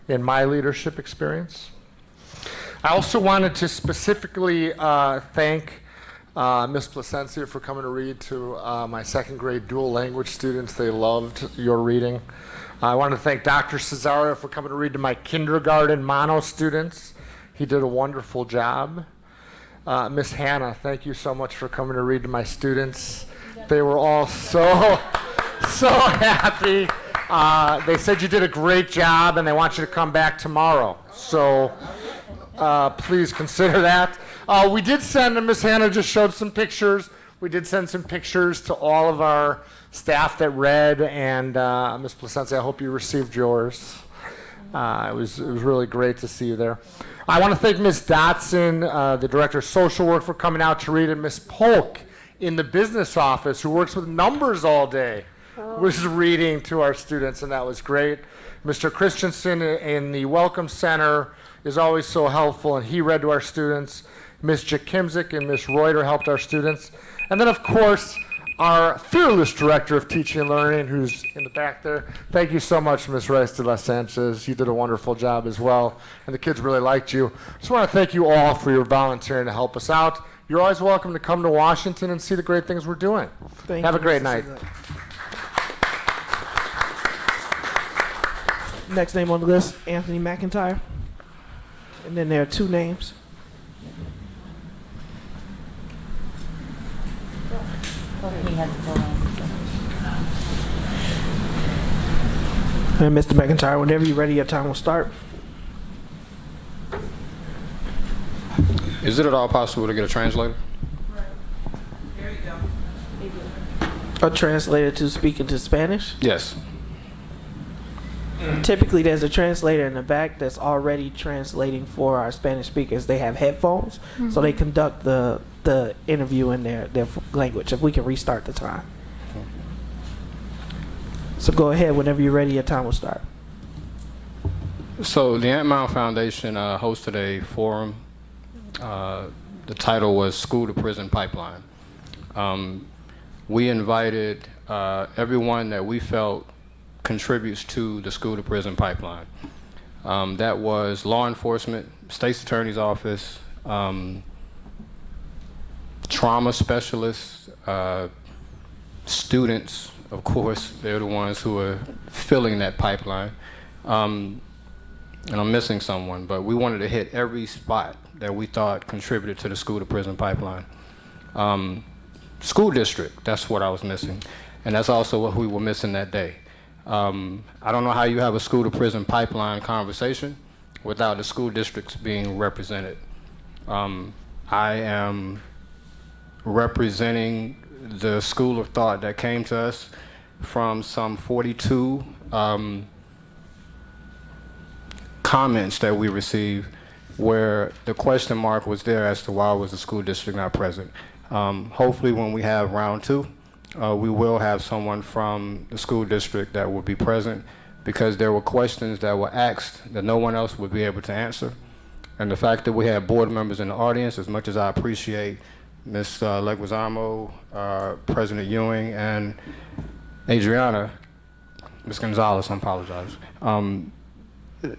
in my leadership experience. I also wanted to specifically thank Ms. Placencia for coming to read to my second grade dual language students. They loved your reading. I want to thank Dr. Cesario for coming to read to my kindergarten mono students. He did a wonderful job. Miss Hannah, thank you so much for coming to read to my students. They were all so happy. They said you did a great job and they want you to come back tomorrow. So please consider that. We did send, and Miss Hannah just showed some pictures. We did send some pictures to all of our staff that read, and Ms. Placencia, I hope you received yours. It was really great to see you there. I want to thank Ms. Dotson, the Director of Social Work, for coming out to read, and Ms. Polk in the business office, who works with numbers all day, was reading to our students, and that was great. Mr. Christensen in the Welcome Center is always so helpful, and he read to our students. Ms. Jakimzik and Ms. Reuter helped our students. And then, of course, our fearless Director of Teaching and Learning, who's in the back there. Thank you so much, Ms. Rice de la Sanchez. You did a wonderful job as well, and the kids really liked you. I just want to thank you all for your volunteering to help us out. You're always welcome to come to Washington and see the great things we're doing. Have a great night. Next name on the list, Anthony McIntyre. And then there are two names. And Mr. McIntyre, whenever you're ready, your time will start. Is it at all possible to get a translator? There you go. A translator to speak into Spanish? Yes. Typically, there's a translator in the back that's already translating for our Spanish speakers. They have headphones, so they conduct the interview in their language. If we can restart the time. So go ahead, whenever you're ready, your time will start. So the Ant Mound Foundation hosted a forum. The title was School to Prison Pipeline. We invited everyone that we felt contributes to the School to Prison Pipeline. That was law enforcement, state's attorney's office, trauma specialists, students, of course, they're the ones who are filling that pipeline. And I'm missing someone, but we wanted to hit every spot that we thought contributed to the School to Prison Pipeline. School district, that's what I was missing. And that's also what we were missing that day. I don't know how you have a school to prison pipeline conversation without the school districts being represented. I am representing the school of thought that came to us from some 42 comments that we received where the question mark was there as to why was the school district not present. Hopefully when we have round two, we will have someone from the school district that will be present, because there were questions that were asked that no one else would be able to answer. And the fact that we had board members in the audience, as much as I appreciate Ms. Leguizamo, President Ewing, and Adriana, Ms. Gonzalez, I apologize.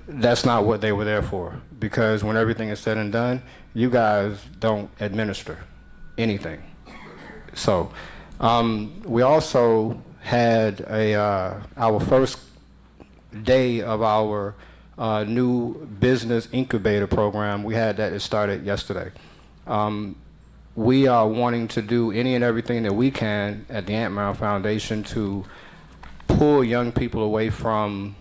That's not what they were there for, because when everything is said and done, you guys don't administer anything. So we also had our first day of our new business incubator program. We had that. It started yesterday. We are wanting to do any and everything that we can at the Ant Mound Foundation to pull young people away from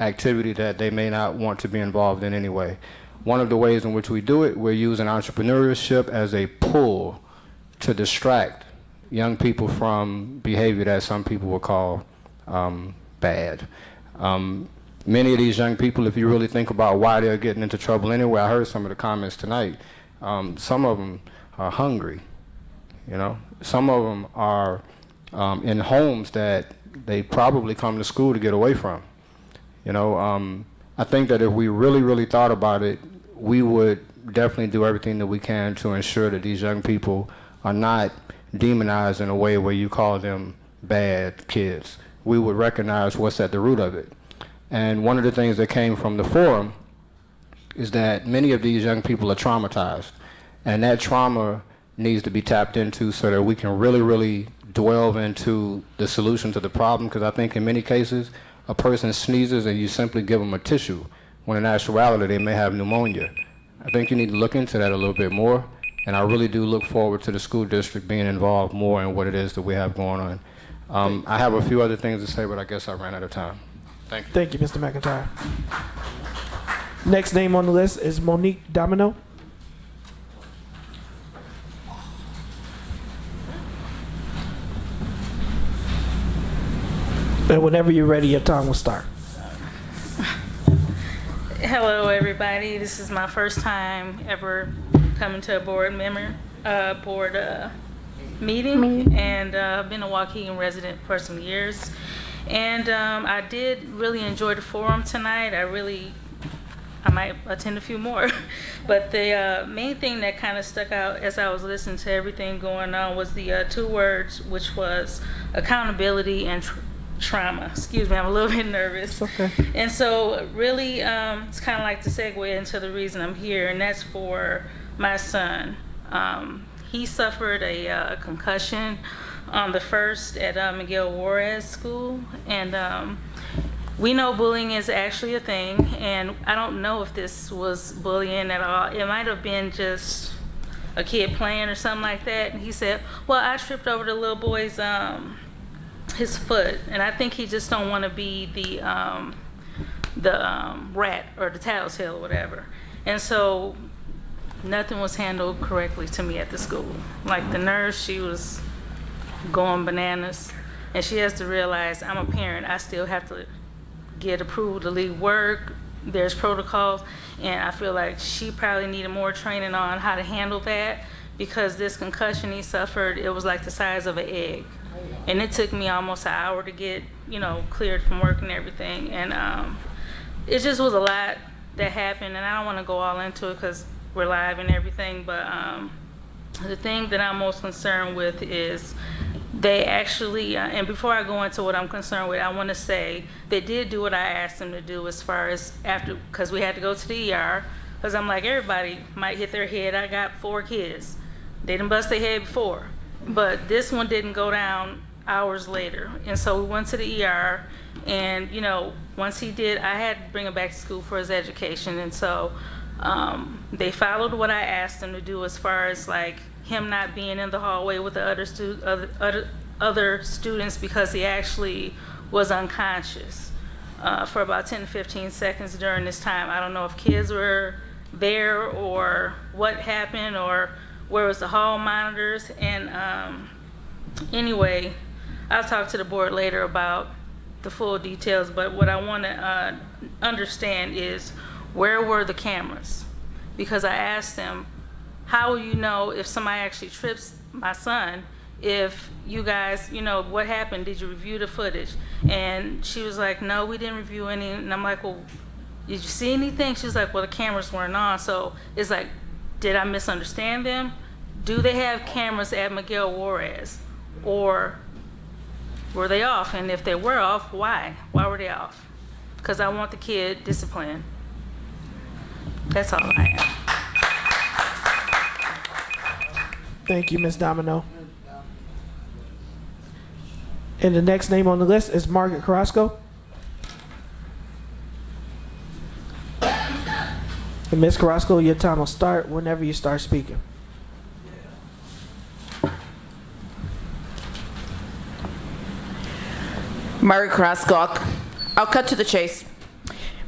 activity that they may not want to be involved in anyway. One of the ways in which we do it, we're using entrepreneurship as a pull to distract young people from behavior that some people will call bad. Many of these young people, if you really think about why they're getting into trouble anyway, I heard some of the comments tonight, some of them are hungry, you know. Some of them are in homes that they probably come to school to get away from. You know, I think that if we really, really thought about it, we would definitely do everything that we can to ensure that these young people are not demonized in a way where you call them bad kids. We would recognize what's at the root of it. And one of the things that came from the forum is that many of these young people are traumatized, and that trauma needs to be tapped into so that we can really, really delve into the solution to the problem, because I think in many cases, a person sneezes and you simply give them a tissue, when in actuality they may have pneumonia. I think you need to look into that a little bit more, and I really do look forward to the school district being involved more in what it is that we have going on. I have a few other things to say, but I guess I ran out of time. Thank you. Thank you, Mr. McIntyre. Next name on the list is Monique Domino. And whenever you're ready, your time will start. Hello, everybody. This is my first time ever coming to a board meeting, and I've been a Waukegan resident for some years. And I did really enjoy the forum tonight. I might attend a few more. But the main thing that kind of stuck out as I was listening to everything going on was the two words, which was accountability and trauma. Excuse me, I'm a little bit nervous. Okay. And so really, it's kind of like to segue into the reason I'm here, and that's for my son. He suffered a concussion on the 1st at Miguel Juarez School, and we know bullying is actually a thing, and I don't know if this was bullying at all. It might have been just a kid playing or something like that. And he said, well, I tripped over the little boy's his foot, and I think he just don't want to be the rat or the tattletale or whatever. And so nothing was handled correctly to me at the school. Like the nurse, she was going bananas, and she has to realize I'm a parent. I still have to get approval to leave work. There's protocols, and I feel like she probably needed more training on how to handle that, because this concussion he suffered, it was like the size of an egg. And it took me almost an hour to get, cleared from work and everything. And it just was a lot that happened, and I don't want to go all into it because we're live and everything, but the thing that I'm most concerned with is they actually, and before I go into what I'm concerned with, I want to say they did do what I asked them to do as far as after, because we had to go to the ER, because I'm like, everybody might hit their head. I got 4 kids. They didn't bust their head before. But this one didn't go down hours later. And so we went to the ER, and once he did, I had to bring him back to school for his education. And so they followed what I asked them to do as far as like him not being in the hallway with the other students, because he actually was unconscious for about 10 to 15 seconds during this time. I don't know if kids were there or what happened or where was the hall monitors. And anyway, I'll talk to the board later about the full details, but what I want to understand is, where were the cameras? Because I asked them, how will you know if somebody actually trips my son if you guys, what happened? Did you review the footage? And she was like, no, we didn't review any. And I'm like, well, did you see anything? She's like, well, the cameras weren't on. So it's like, did I misunderstand them? Do they have cameras at Miguel Juarez, or were they off? And if they were off, why? Why were they off? Because I want the kid disciplined. That's all I have. Thank you, Ms. Domino. And the next name on the list is Margaret Carrasco. And Ms. Carrasco, your time will start whenever you start speaking. Margaret Carrasco, I'll cut to the chase.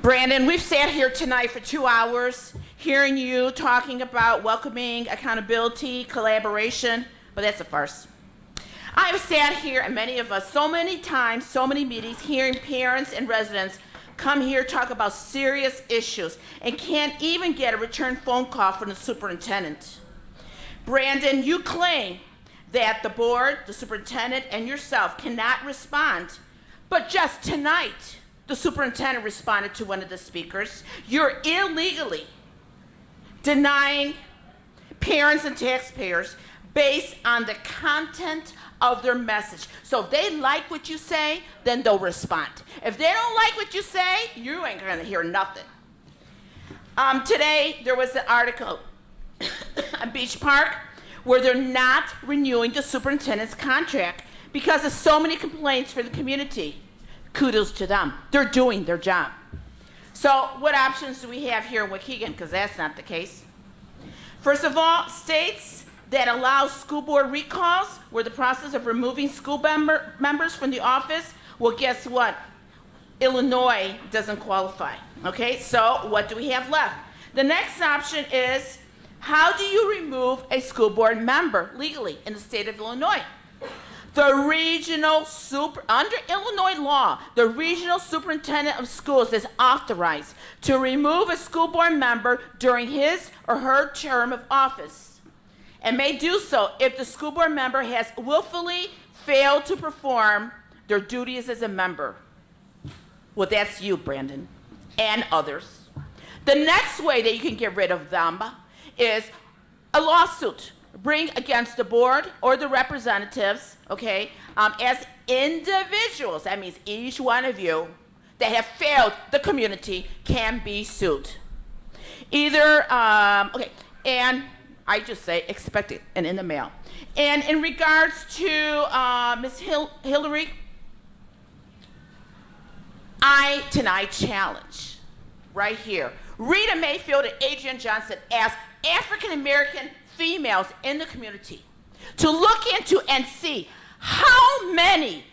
Brandon, we've sat here tonight for 2 hours hearing you talking about welcoming accountability, collaboration, but that's a farce. I've sat here, and many of us, so many times, so many meetings, hearing parents and residents come here talk about serious issues and can't even get a return phone call from the superintendent. Brandon, you claim that the board, the superintendent, and yourself cannot respond, but just tonight, the superintendent responded to one of the speakers. You're illegally denying parents and taxpayers based on the content of their message. So if they like what you say, then they'll respond. If they don't like what you say, you ain't gonna hear nothing. Today, there was an article on Beach Park where they're not renewing the superintendent's contract because of so many complaints for the community. Kudos to them. They're doing their job. So what options do we have here in Waukegan? Because that's not the case. First of all, states that allow school board recalls, where the process of removing school members from the office, well, guess what? Illinois doesn't qualify. Okay, so what do we have left? The next option is, how do you remove a school board member legally in the state of Illinois? Under Illinois law, the regional superintendent of schools is authorized to remove a school board member during his or her term of office, and may do so if the school board member has willfully failed to perform their duties as a member. Well, that's you, Brandon, and others. The next way that you can get rid of them is a lawsuit. Bring against the board or the representatives, okay, as individuals. That means each one of you that have failed the community can be sued. Either, and I just say expect it and in the mail. And in regards to Ms. Hillary, I tonight challenge right here Rita Mayfield and Adrian Johnson as African American females in the community to look into and see how many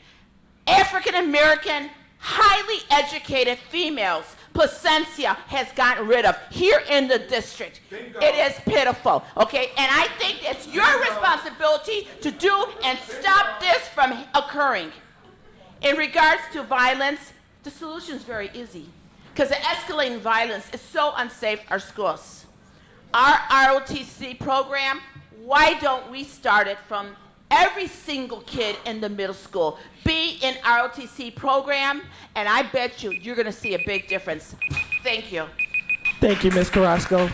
African American highly educated females Placencia has gotten rid of here in the district. Bingo. It is pitiful, okay? And I think it's your responsibility to do and stop this from occurring. In regards to violence, the solution is very easy because the escalating violence is so unsafe our schools. Our ROTC program, why don't we start it from every single kid in the middle school? Be in ROTC program, and I bet you're going to see a big difference. Thank you. Thank you, Ms. Carrasco.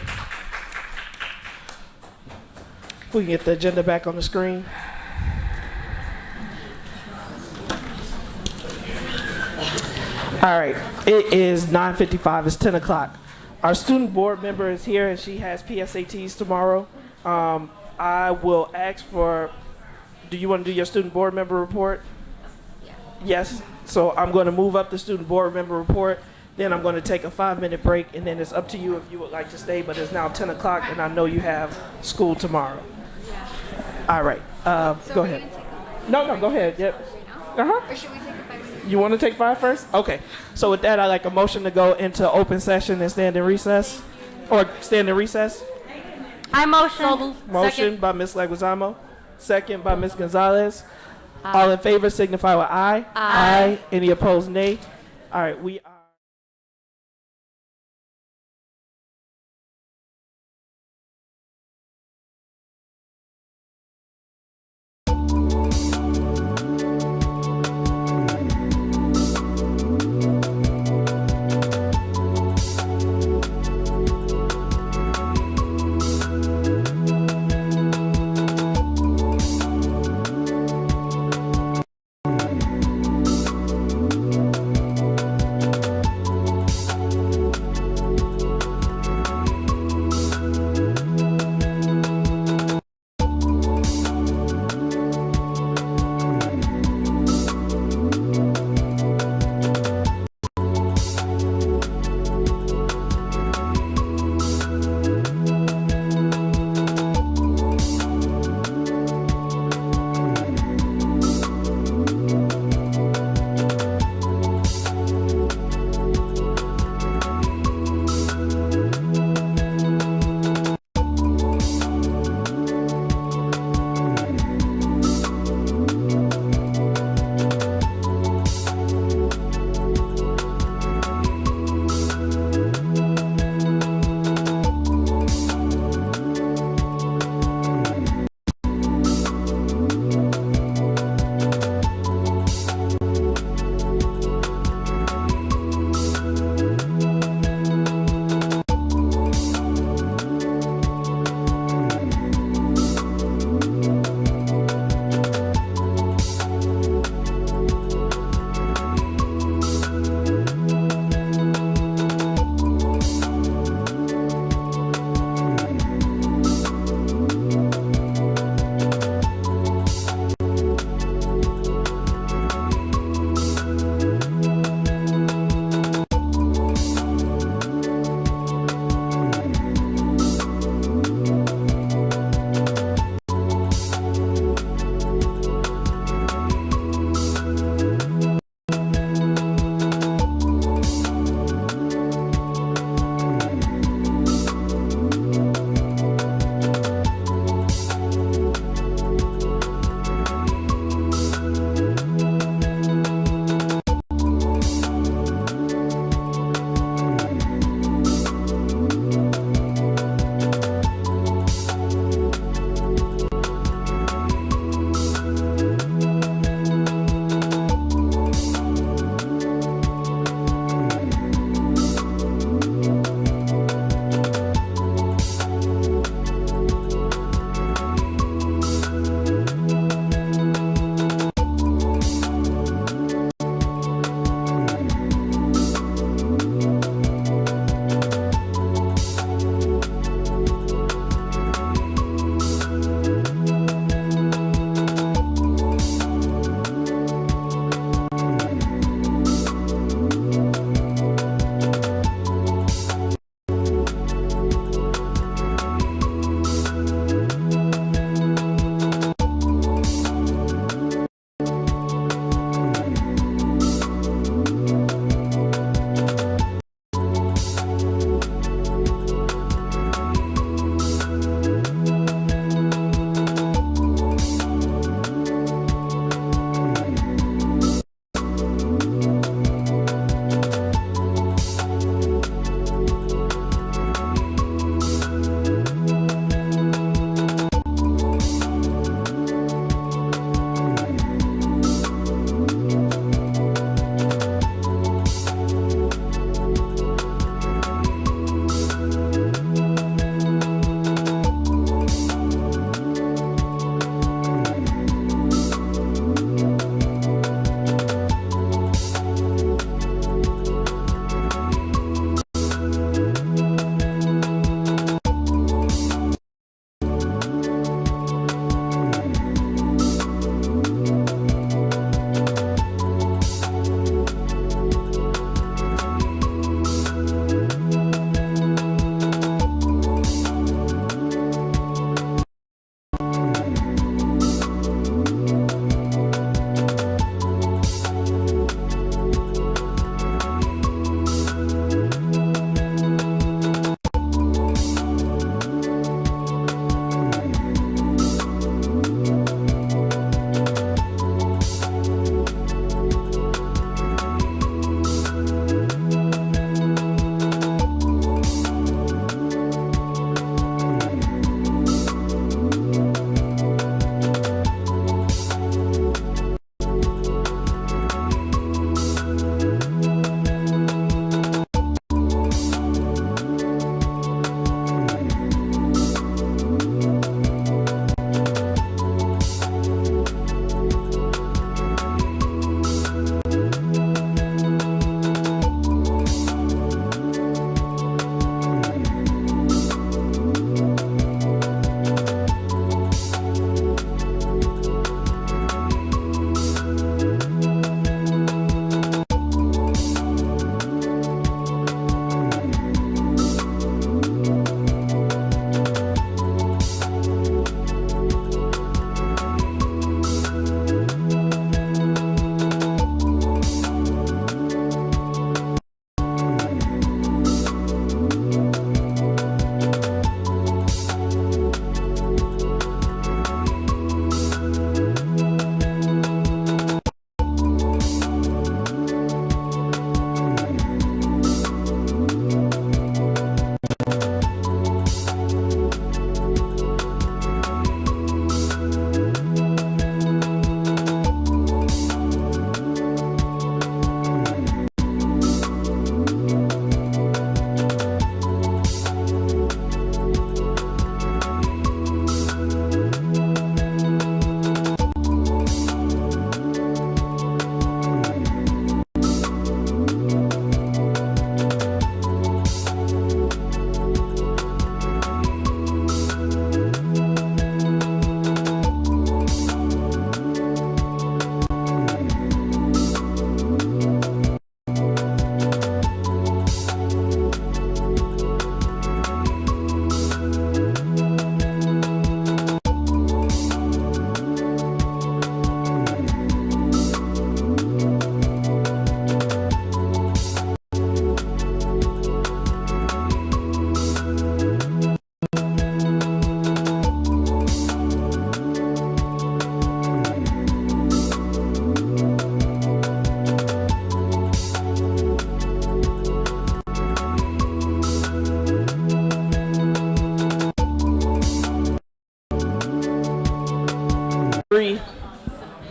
If we can get the agenda back on the screen. All right, it is 9:55, it's 10 o'clock. Our student board member is here and she has PSATs tomorrow. I will ask for, do you want to do your student board member report? Yeah. Yes, so I'm going to move up the student board member report, then I'm going to take a 5-minute break, and then it's up to you if you would like to stay, but it's now 10 o'clock and I know you have school tomorrow. Yeah. All right, go ahead. No, go ahead, yep. Uh-huh. Or should we take a 5-minute? You want to take 5 first? Okay. So with that, I'd like a motion to go into open session and stand in recess. Or stand in recess. I motion. Motion by Ms. Leguizamo. Second by Ms. Gonzalez. All in favor signify with aye. Aye. Any opposed, nay. All right, we are.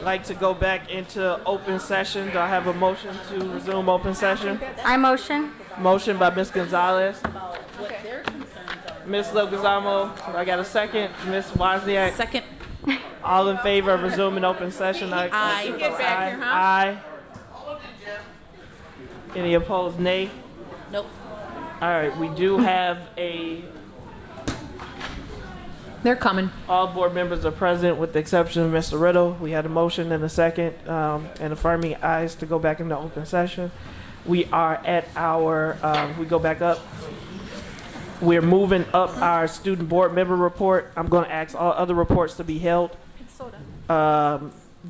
like to go back into open session. Do I have a motion to resume open session? I motion. Motion by Ms. Gonzalez. Ms. Logizamo, I got a second. Ms. Wozniak. Second. All in favor of resuming open session? Aye. Get back here, huh? Aye. Any opposed? Nay. Nope. All right, we do have They're coming. all board members are present with the exception of Mr. Riddle. We had a motion and a second, and affirming ayes to go back into open session. We are at our, we go back up. We're moving up our student board member report. I'm going to ask all other reports to be held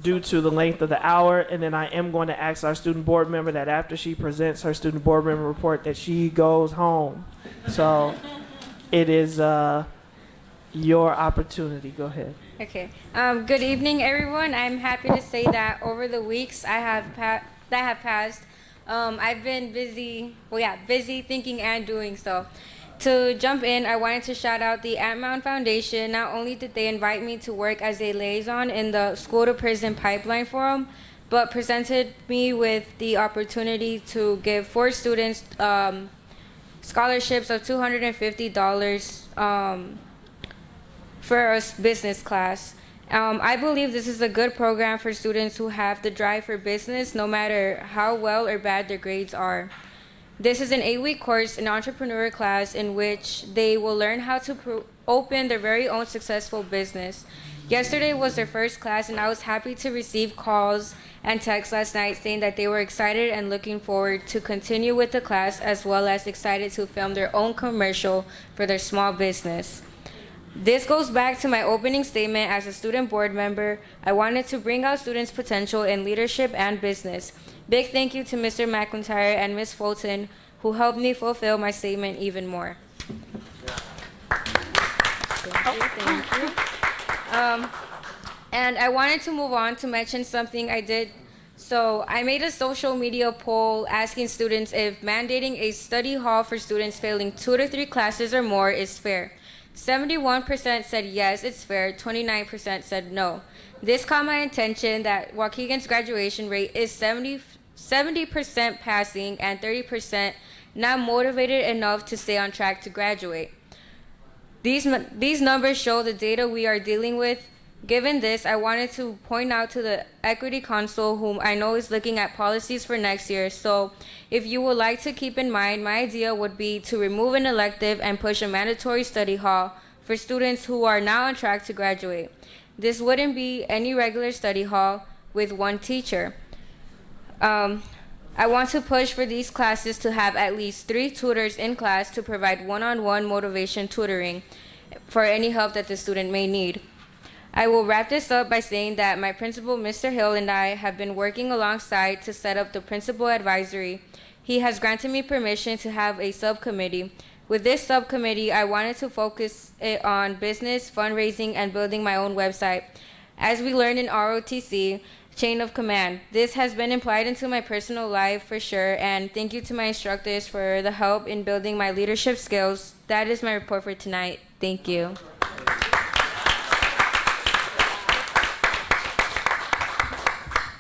due to the length of the hour, and then I am going to ask our student board member that after she presents her student board member report that she goes home. So it is your opportunity. Go ahead. Okay. Good evening, everyone. I'm happy to say that over the weeks that have passed, I've been busy thinking and doing so. To jump in, I wanted to shout out the Antmound Foundation. Not only did they invite me to work as a liaison in the School to Prison Pipeline Forum, but presented me with the opportunity to give 4 students scholarships of $250 for a business class. I believe this is a good program for students who have the drive for business, no matter how well or bad their grades are. This is an 8-week course, an entrepreneur class, in which they will learn how to open their very own successful business. Yesterday was their first class, and I was happy to receive calls and texts last night saying that they were excited and looking forward to continue with the class, as well as excited to film their own commercial for their small business. This goes back to my opening statement as a student board member. I wanted to bring out students' potential in leadership and business. Big thank you to Mr. McIntyre and Ms. Fulton, who helped me fulfill my statement even more. Thank you. And I wanted to move on to mention something I did. So I made a social media poll asking students if mandating a study hall for students failing 2 to 3 classes or more is fair. 71% said yes, it's fair. 29% said no. This caught my attention that Waukegan's graduation rate is 70% passing and 30% not motivated enough to stay on track to graduate. These numbers show the data we are dealing with. Given this, I wanted to point out to the Equity Council, whom I know is looking at policies for next year. So if you would like to keep in mind, my idea would be to remove an elective and push a mandatory study hall for students who are now on track to graduate. This wouldn't be any regular study hall with 1 teacher. I want to push for these classes to have at least 3 tutors in class to provide one-on-one motivation tutoring for any help that the student may need. I will wrap this up by saying that my principal, Mr. Hill, and I have been working alongside to set up the principal advisory. He has granted me permission to have a subcommittee. With this subcommittee, I wanted to focus it on business, fundraising, and building my own website. As we learned in ROTC, chain of command. This has been implied into my personal life for sure, and thank you to my instructors for the help in building my leadership skills. That is my report for tonight. Thank you.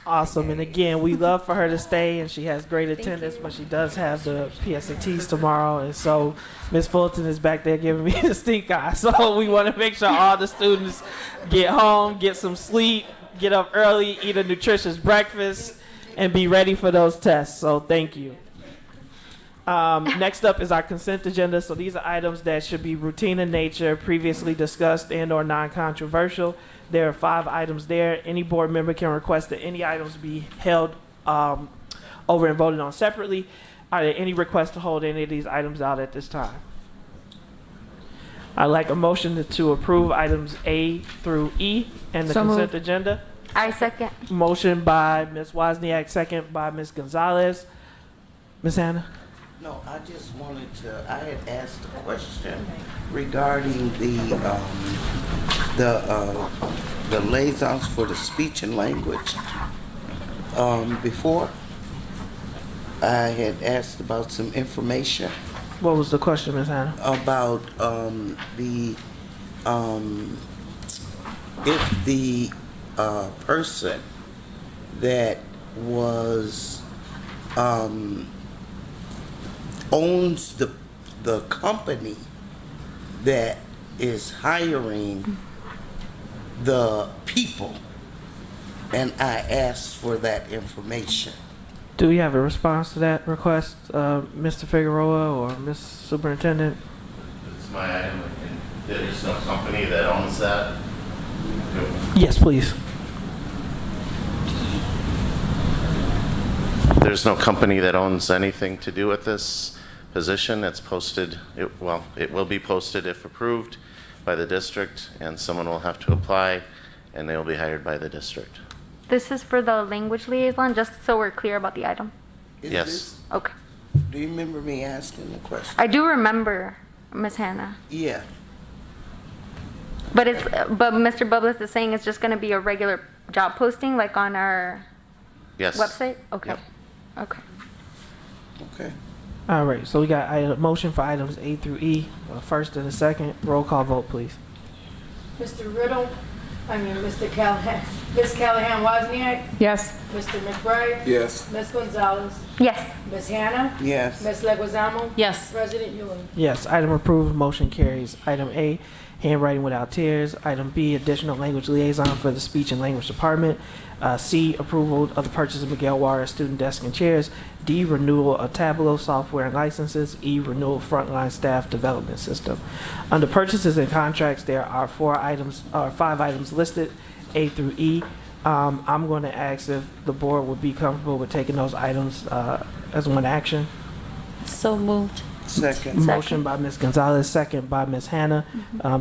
Awesome. And again, we love for her to stay, and she has great attendance, but she does have the PSATs tomorrow. And so Ms. Fulton is back there giving me the stink eye. So we want to make sure all the students get home, get some sleep, get up early, eat a nutritious breakfast, and be ready for those tests. So thank you. Next up is our consent agenda. So these are items that should be routine in nature, previously discussed and or non-controversial. There are 5 items there. Any board member can request that any items be held over and voted on separately. Are there any requests to hold any of these items out at this time? I'd like a motion to approve items A through E and the consent agenda. I second. Motion by Ms. Wozniak, second by Ms. Gonzalez. Ms. Hannah? No, I just wanted to, I had asked a question regarding the liaisons for the speech and language. Before, I had asked about some information. What was the question, Ms. Hannah? About if the person that was owns the company that is hiring the people, and I asked for that information. Do we have a response to that request, Mr. Figueroa or Ms. Superintendent? It's my item, and there's no company that owns that. Yes, please. There's no company that owns anything to do with this position. It's posted, it will be posted if approved by the district, and someone will have to apply, and they will be hired by the district. This is for the language liaison, just so we're clear about the item. Yes. Okay. Do you remember me asking the question? I do remember, Ms. Hannah. Yeah. But Mr. Bubbles is saying it's just going to be a regular job posting, like on our Yes. website? Okay. Yep. Okay. Okay. All right, so we got a motion for items A through E, first and a second. Roll call vote, please. Mr. Riddle, Mr. Callahan, Ms. Callahan Wozniak, Yes. Mr. McBride. Yes. Ms. Gonzalez, Yes. Ms. Hannah, Yes. Ms. Leguizamo. Yes. President Ewing. Yes, item approved, motion carries. Item A, handwriting without tears. Item B, additional language liaison for the speech and language department. C, approval of the purchase of Miguel Juarez student desk and chairs. D, renewal of Tableau software and licenses. E, renewal of frontline staff development system. Under purchases and contracts, there are 5 items listed, A through E. I'm going to ask if the board would be comfortable with taking those items as one action. So moved. Second. Motion by Ms. Gonzalez, second by Ms. Hannah.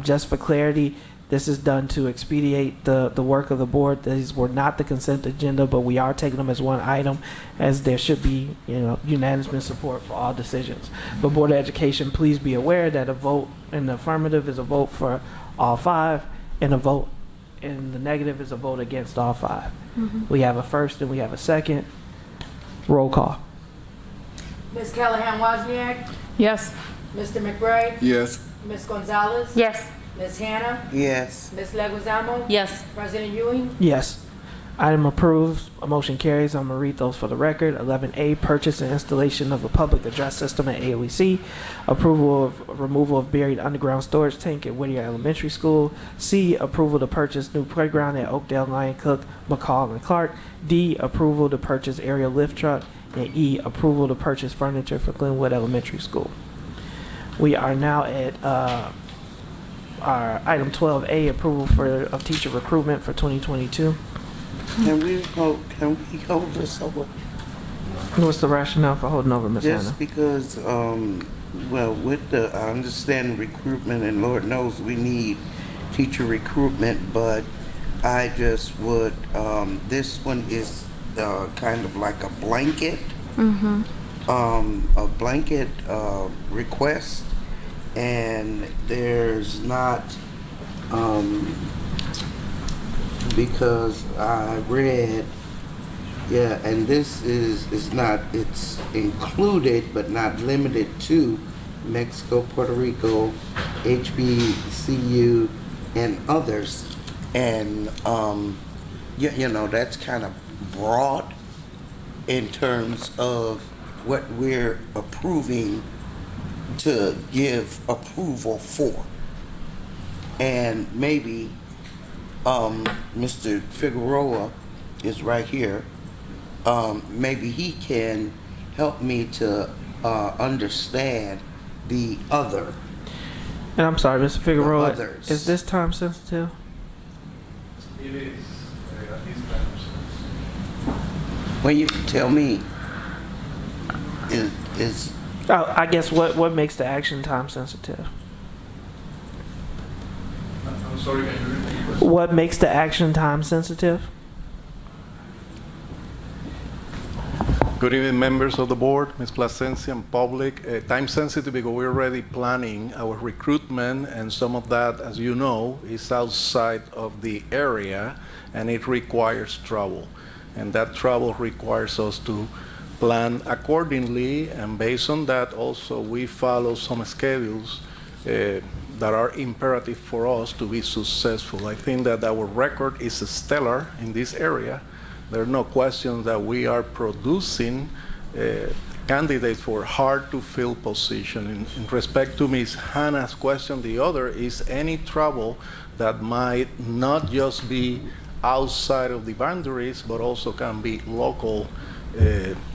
Just for clarity, this is done to expedite the work of the board. These were not the consent agenda, but we are taking them as one item, as there should be, unanimous support for all decisions. But Board of Education, please be aware that a vote in the affirmative is a vote for all 5, and a vote in the negative is a vote against all 5. We have a first and we have a second. Roll call. Ms. Callahan Wozniak, Yes. Mr. McBride, Yes. Ms. Gonzalez. Yes. Ms. Hannah, Yes. Ms. Leguizamo. Yes. President Ewing. Yes. Item approved. A motion carries. I'm going to read those for the record. 11A, purchase and installation of a public address system at AOEC. Approval of removal of buried underground storage tank at Whittier Elementary School. C, approval to purchase new playground at Oakdale, Lion Cook, McCall, and Clark. D, approval to purchase aerial lift truck. And E, approval to purchase furniture for Glenwood Elementary School. We are now at our item 12A, approval of teacher recruitment for 2022. Can we hold this over? What's the rationale for holding over, Ms. Hannah? Just because, with I understand recruitment, and Lord knows we need teacher recruitment, but I just would, this one is kind of like a blanket, request, and there's not, because I read, and this is not, it's included but not limited to Mexico, Puerto Rico, HBCU, and others. And, that's kind of broad in terms of what we're approving to give approval for. And maybe Mr. Figueroa is right here. Maybe he can help me to understand the other. And I'm sorry, Mr. Figueroa, others. is this time sensitive? It is. Well, you can tell me. Is I guess what makes the action time sensitive? I'm sorry, can you repeat the question? What makes the action time sensitive? Good evening, members of the board, Ms. Plasencia, and public. Time sensitive because we're already planning our recruitment, and some of that, as you know, is outside of the area, and it requires travel. And that travel requires us to plan accordingly, and based on that also we follow some schedules that are imperative for us to be successful. I think that our record is stellar in this area, There's no question that we are producing candidates for hard-to-fill position. In respect to Ms. Hannah's question, the other is any trouble that might not just be outside of the boundaries, but also can be local,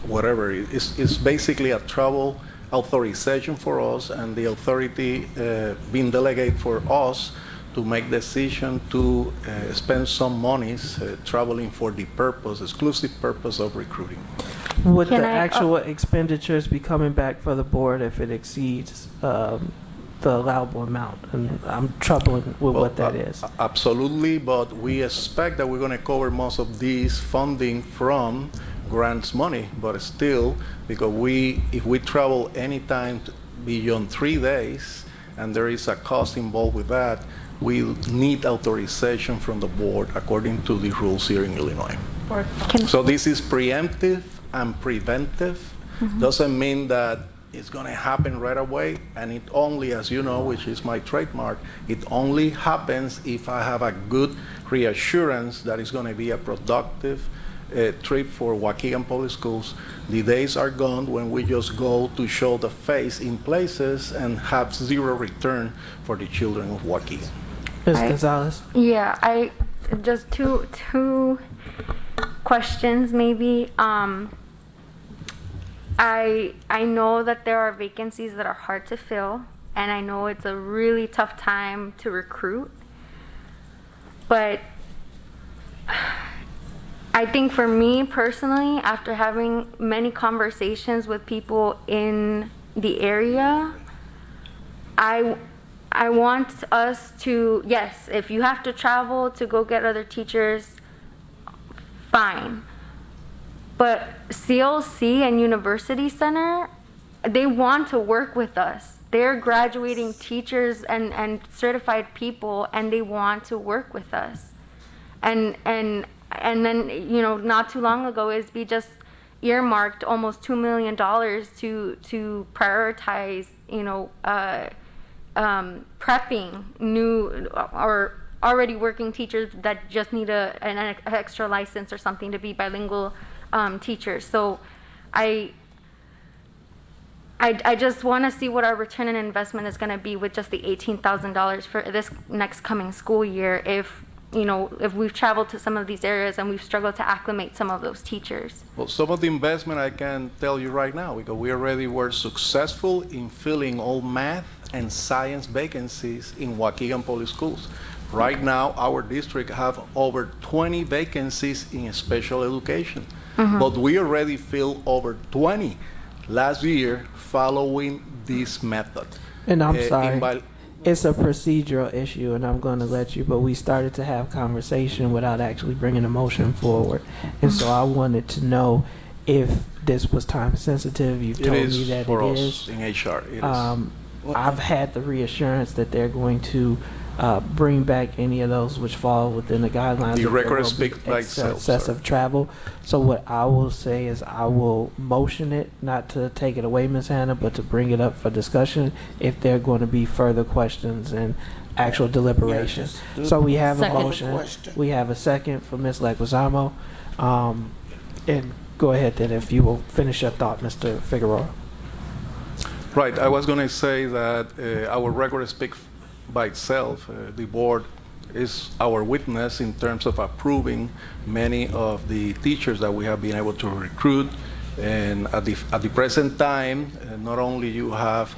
whatever. It's basically a travel authorization for us, and the authority being delegated for us to make decision to spend some monies traveling for the purpose, exclusive purpose of recruiting. Would Can the I- actual expenditures be coming back for the board if it exceeds the allowable amount? And I'm troubling with what that is. Absolutely, but we expect that we're going to cover most of these funding from grants money, but still, because if we travel anytime beyond 3 days, and there is a cost involved with that, we need authorization from the board according to the rules here in Illinois. So this is preemptive and preventive. Doesn't mean that it's going to happen right away, and it only, as you know, which is my trademark, it only happens if I have a good reassurance that it's going to be a productive trip for Waukegan Public Schools. The days are gone when we just go to show the face in places and have zero return for the children of Waukegan. Ms. Gonzalez? Yeah, I just two questions maybe. I know that there are vacancies that are hard to fill, and I know it's a really tough time to recruit. But I think for me personally, after having many conversations with people in the area, I want us to, yes, if you have to travel to go get other teachers, fine. But CLC and University Center, they want to work with us. They're graduating teachers and certified people, and they want to work with us. And then, you know, not too long ago, ISB just earmarked almost $2 million to prioritize, you know, prepping new or already working teachers that just need an extra license or something to be bilingual teachers. So I just want to see what our return on investment is going to be with just the $18,000 for this next coming school year. If you know, if we've traveled to some of these areas and we've struggled to acclimate some of those teachers. Well, some of the investment I can tell you right now, because we already were successful in filling all math and science vacancies in Waukegan Public Schools. Right now, our district have over 20 vacancies in special education, but we already filled over 20 last year following this method. And I'm sorry, it's a procedural issue, and I'm going to let you, but we started to have conversation without actually bringing a motion forward. And so I wanted to know if this was time sensitive. You've told me that it is. In HR, it is. I've had the reassurance that they're going to bring back any of those which fall within the guidelines. The of record speaks by itself, excessive travel. So what I will say is I will motion it, not to take it away, Ms. Hannah, but to bring it up for discussion if there are going to be further questions and actual deliberation. So we have a motion. We have a second for Ms. Leguizamo. And go ahead then if you will finish your thought, Mr. Figueroa. Right, I was going to say that our record speaks by itself. The board is our witness in terms of approving many of the teachers that we have been able to recruit. And at the present time, not only you have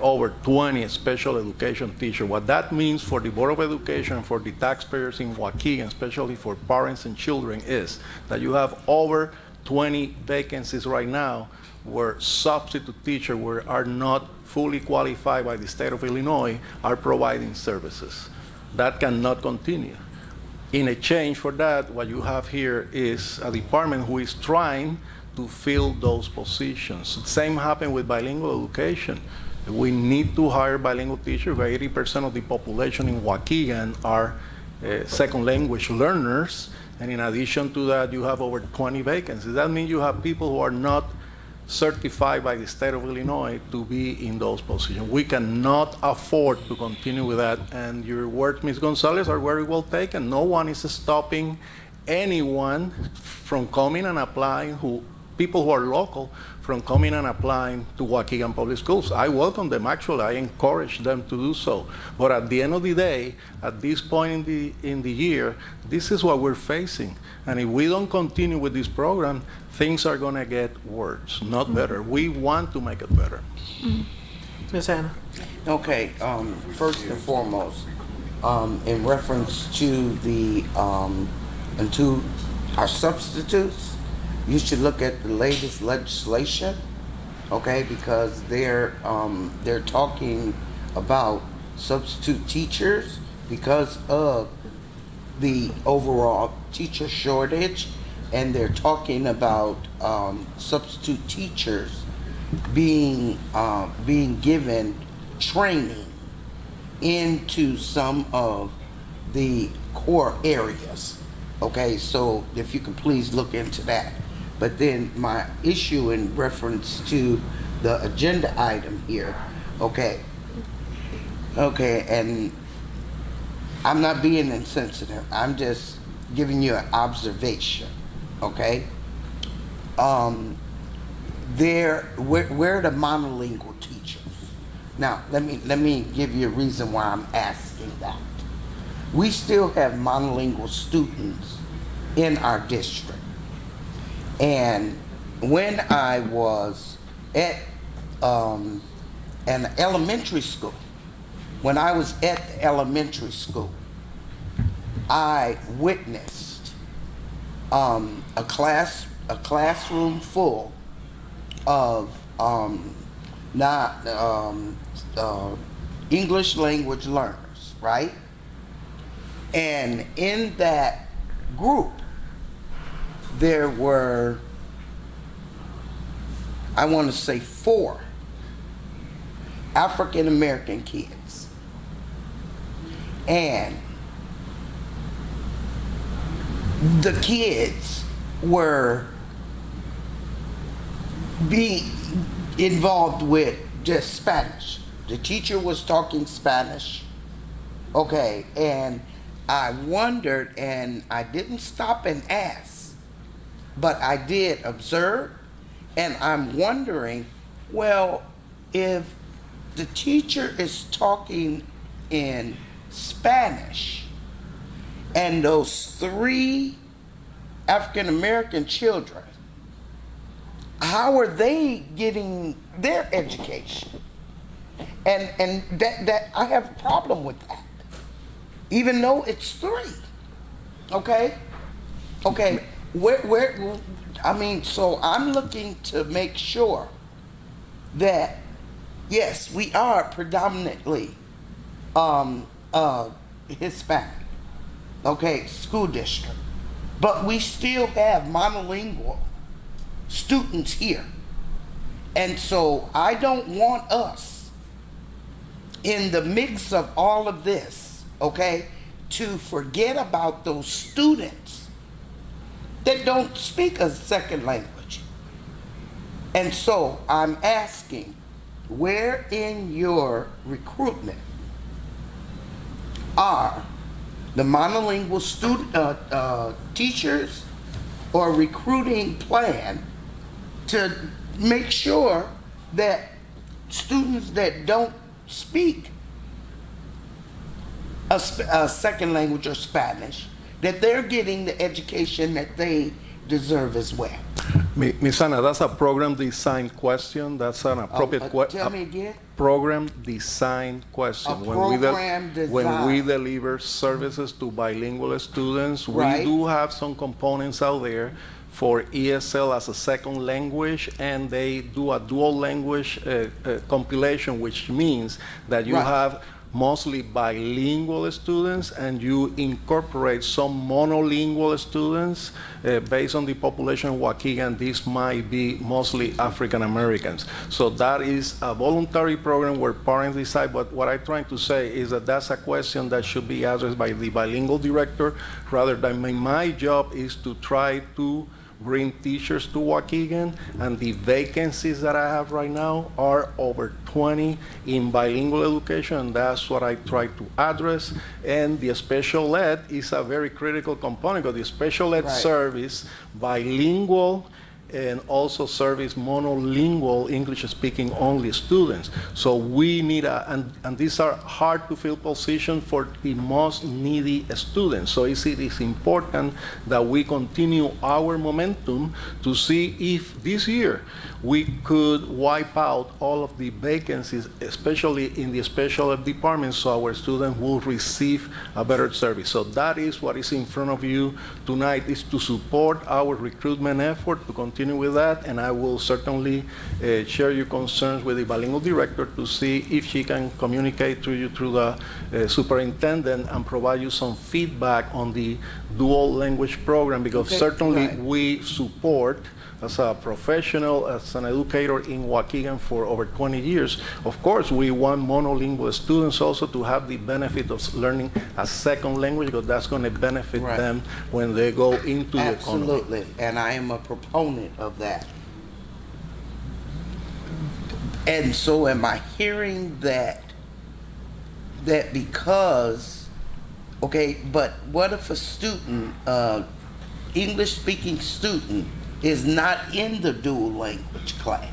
over 20 special education teachers. What that means for the Board of Education, for the taxpayers in Waukegan, especially for parents and children, is that you have over 20 vacancies right now where substitute teachers are not fully qualified by the state of Illinois are providing services. That cannot continue. In exchange for that, what you have here is a department who is trying to fill those positions. Same happened with bilingual education. We need to hire bilingual teachers. 80% of the population in Waukegan are second language learners. And in addition to that, you have over 20 vacancies. That means you have people who are not certified by the state of Illinois to be in those positions. We cannot afford to continue with that. And your words, Ms. Gonzalez, are very well taken. No one is stopping anyone from coming and applying, people who are local, from coming and applying to Waukegan Public Schools. I welcome them, actually, I encourage them to do so. But at the end of the day, at this point in the year, this is what we're facing. And if we don't continue with this program, things are gonna get worse, not better. We want to make it better. Ms. Hannah. Okay, first and foremost, in reference to and to our substitutes, you should look at the latest legislation, okay, because they're talking about substitute teachers because of the overall teacher shortage, and they're talking about substitute teachers being given training into some of the core areas. Okay, so if you could please look into that. But then my issue in reference to the agenda item here, okay, and I'm not being insensitive, I'm just giving you an observation, okay? Where are the monolingual teachers? Now, let me give you a reason why I'm asking that. We still have monolingual students in our district. And when I was at an elementary school, I witnessed a classroom full of English language learners, right? And in that group, there were, I want to say 4 African American kids. And the kids were being involved with just Spanish. The teacher was talking Spanish. Okay, and I wondered, and I didn't stop and ask, but I did observe, and I'm wondering, well, if the teacher is talking in Spanish and those 3 African American children, how are they getting their education? And that I have a problem with that, even though it's 3. Okay, where I mean, so I'm looking to make sure that yes, we are predominantly Hispanic, okay, school district, but we still have monolingual students here. And so I don't want us in the mix of all of this, okay, to forget about those students that don't speak a second language. And so I'm asking, where in your recruitment are the monolingual teachers or recruiting plan to make sure that students that don't speak a second language or Spanish, that they're getting the education that they deserve as well? Ms. Anna, that's a program design question. That's an appropriate question. Tell me again. Program design question. When we deliver services to bilingual students, Right. we do have some components out there for ESL as a second language, and they do a dual language compilation, which means that you Right. have mostly bilingual students, and you incorporate some monolingual students based on the population of Waukegan. This might be mostly African Americans. So that is a voluntary program where parents decide, but what I'm trying to say is that that's a question that should be addressed by the bilingual director, rather than my job is to try to bring teachers to Waukegan, and the vacancies that I have right now are over 20 in bilingual education, and that's what I try to address. And the special ed is a very critical component of the special ed service, bilingual, and also service monolingual English-speaking only students. So we need and these are hard to fill positions for the most needy students. So it is important that we continue our momentum to see if this year we could wipe out all of the vacancies, especially in the special ed department, so our students will receive a better service. So that is what is in front of you tonight, is to support our recruitment effort, to continue with that, and I will certainly share your concerns with the bilingual director to see if she can communicate to you through the superintendent and provide you some feedback on the dual language program, because certainly we support, as a professional, as an educator in Waukegan for over 20 years, of course, we want monolingual students also to have the benefit of learning a second language, because that's going to benefit them when they go into the economy. Absolutely, and I am a proponent of that. And so am I hearing that because, okay, but what if a student, English-speaking student, is not in the dual language class?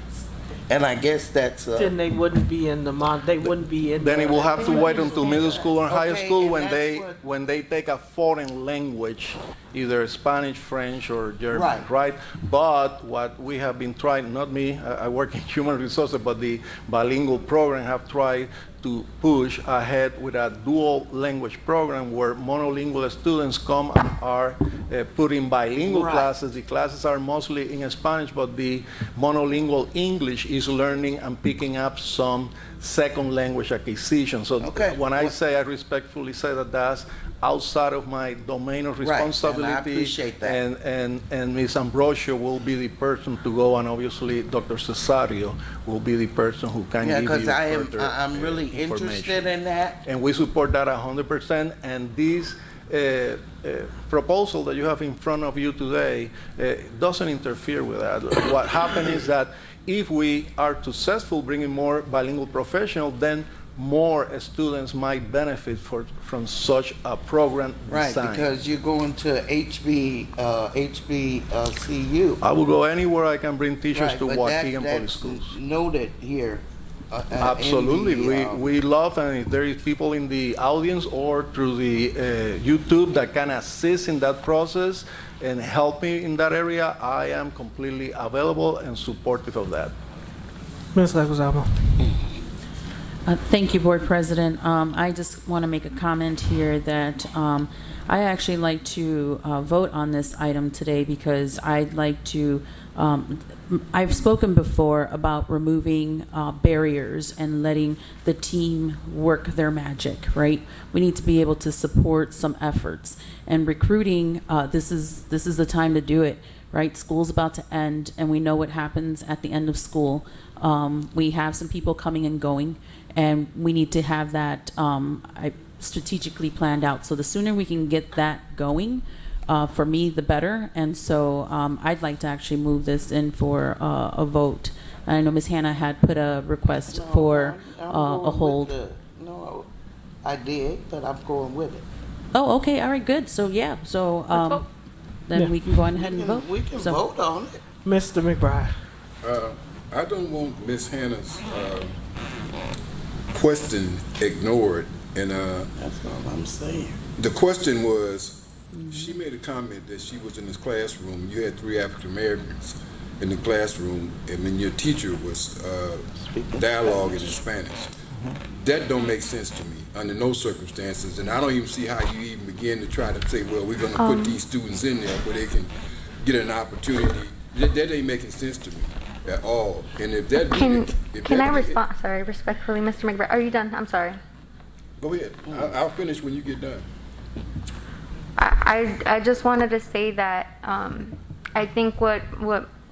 And I guess that's then they wouldn't be in they wouldn't be in. Then it will have to wait until middle school or high school when they take a foreign language, either Spanish, French, or German, right? But what we have been trying, not me, I work in human resources, but the bilingual program have tried to push ahead with a dual language program where monolingual students come and are put in bilingual classes. The classes are mostly in Spanish, but the monolingual English is learning and picking up some second language acquisition. So when I say, I respectfully say that that's outside of my domain of responsibility. And I appreciate that. And Ms. Ambrosio will be the person to go, and obviously Dr. Cesario will be the person who can give you further because I'm really interested in that. And we support that 100%. And this proposal that you have in front of you today doesn't interfere with that. What happened is that if we are successful bringing more bilingual professionals, then more students might benefit from such a program design. Because you're going to HBCU. I will go anywhere I can bring teachers to Waukegan Public Schools. Noted here. Absolutely. We love, and if there is people in the audience or through the YouTube that can assist in that process and help me in that area, I am completely available and supportive of that. Ms. Leguizamo. Thank you, Board President. I just want to make a comment here that I actually like to vote on this item today because I'd like to, I've spoken before about removing barriers and letting the team work their magic, right? We need to be able to support some efforts. And recruiting, this is the time to do it, right? School's about to end, and we know what happens at the end of school. We have some people coming and going, and we need to have that strategically planned out. So the sooner we can get that going, for me, the better. And so I'd like to actually move this in for a vote. And I know Ms. Hannah had put a request for a hold. No, I did, but I'm going with it. Oh, okay, all right, good. So yeah, so then we can go ahead and vote. We can vote on it. Mr. McBride. I don't want Ms. Hannah's question ignored, and that's what I'm saying. The question was, she made a comment that she was in this classroom. You had 3 African Americans in the classroom, and then your teacher was dialoguing in Spanish. That don't make sense to me under no circumstances, and I don't even see how you even begin to try to say, well, we're going to put these students in there where they can get an opportunity. That ain't making sense to me at all. And if that can I respond? Sorry, respectfully, Mr. McBride. Are you done? I'm sorry. Go ahead. I'll finish when you get done. I just wanted to say that I think what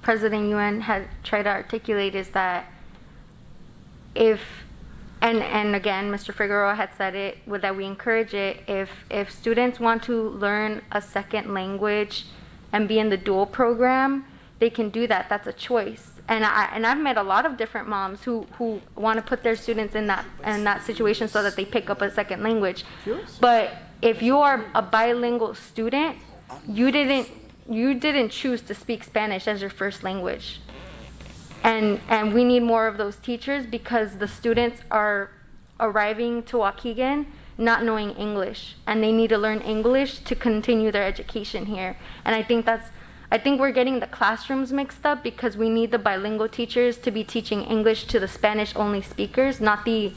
President Yuen had tried to articulate is that if and again, Mr. Figueroa had said it, that we encourage it. If students want to learn a second language, and be in the dual program, they can do that. That's a choice. And I've met a lot of different moms who want to put their students in that situation so that they pick up a second language. But if you are a bilingual student, you didn't choose to speak Spanish as your first language. And we need more of those teachers, because the students are arriving to Waukegan not knowing English, and they need to learn English to continue their education here. And I think we're getting the classrooms mixed up, because we need the bilingual teachers to be teaching English to the Spanish only speakers, not the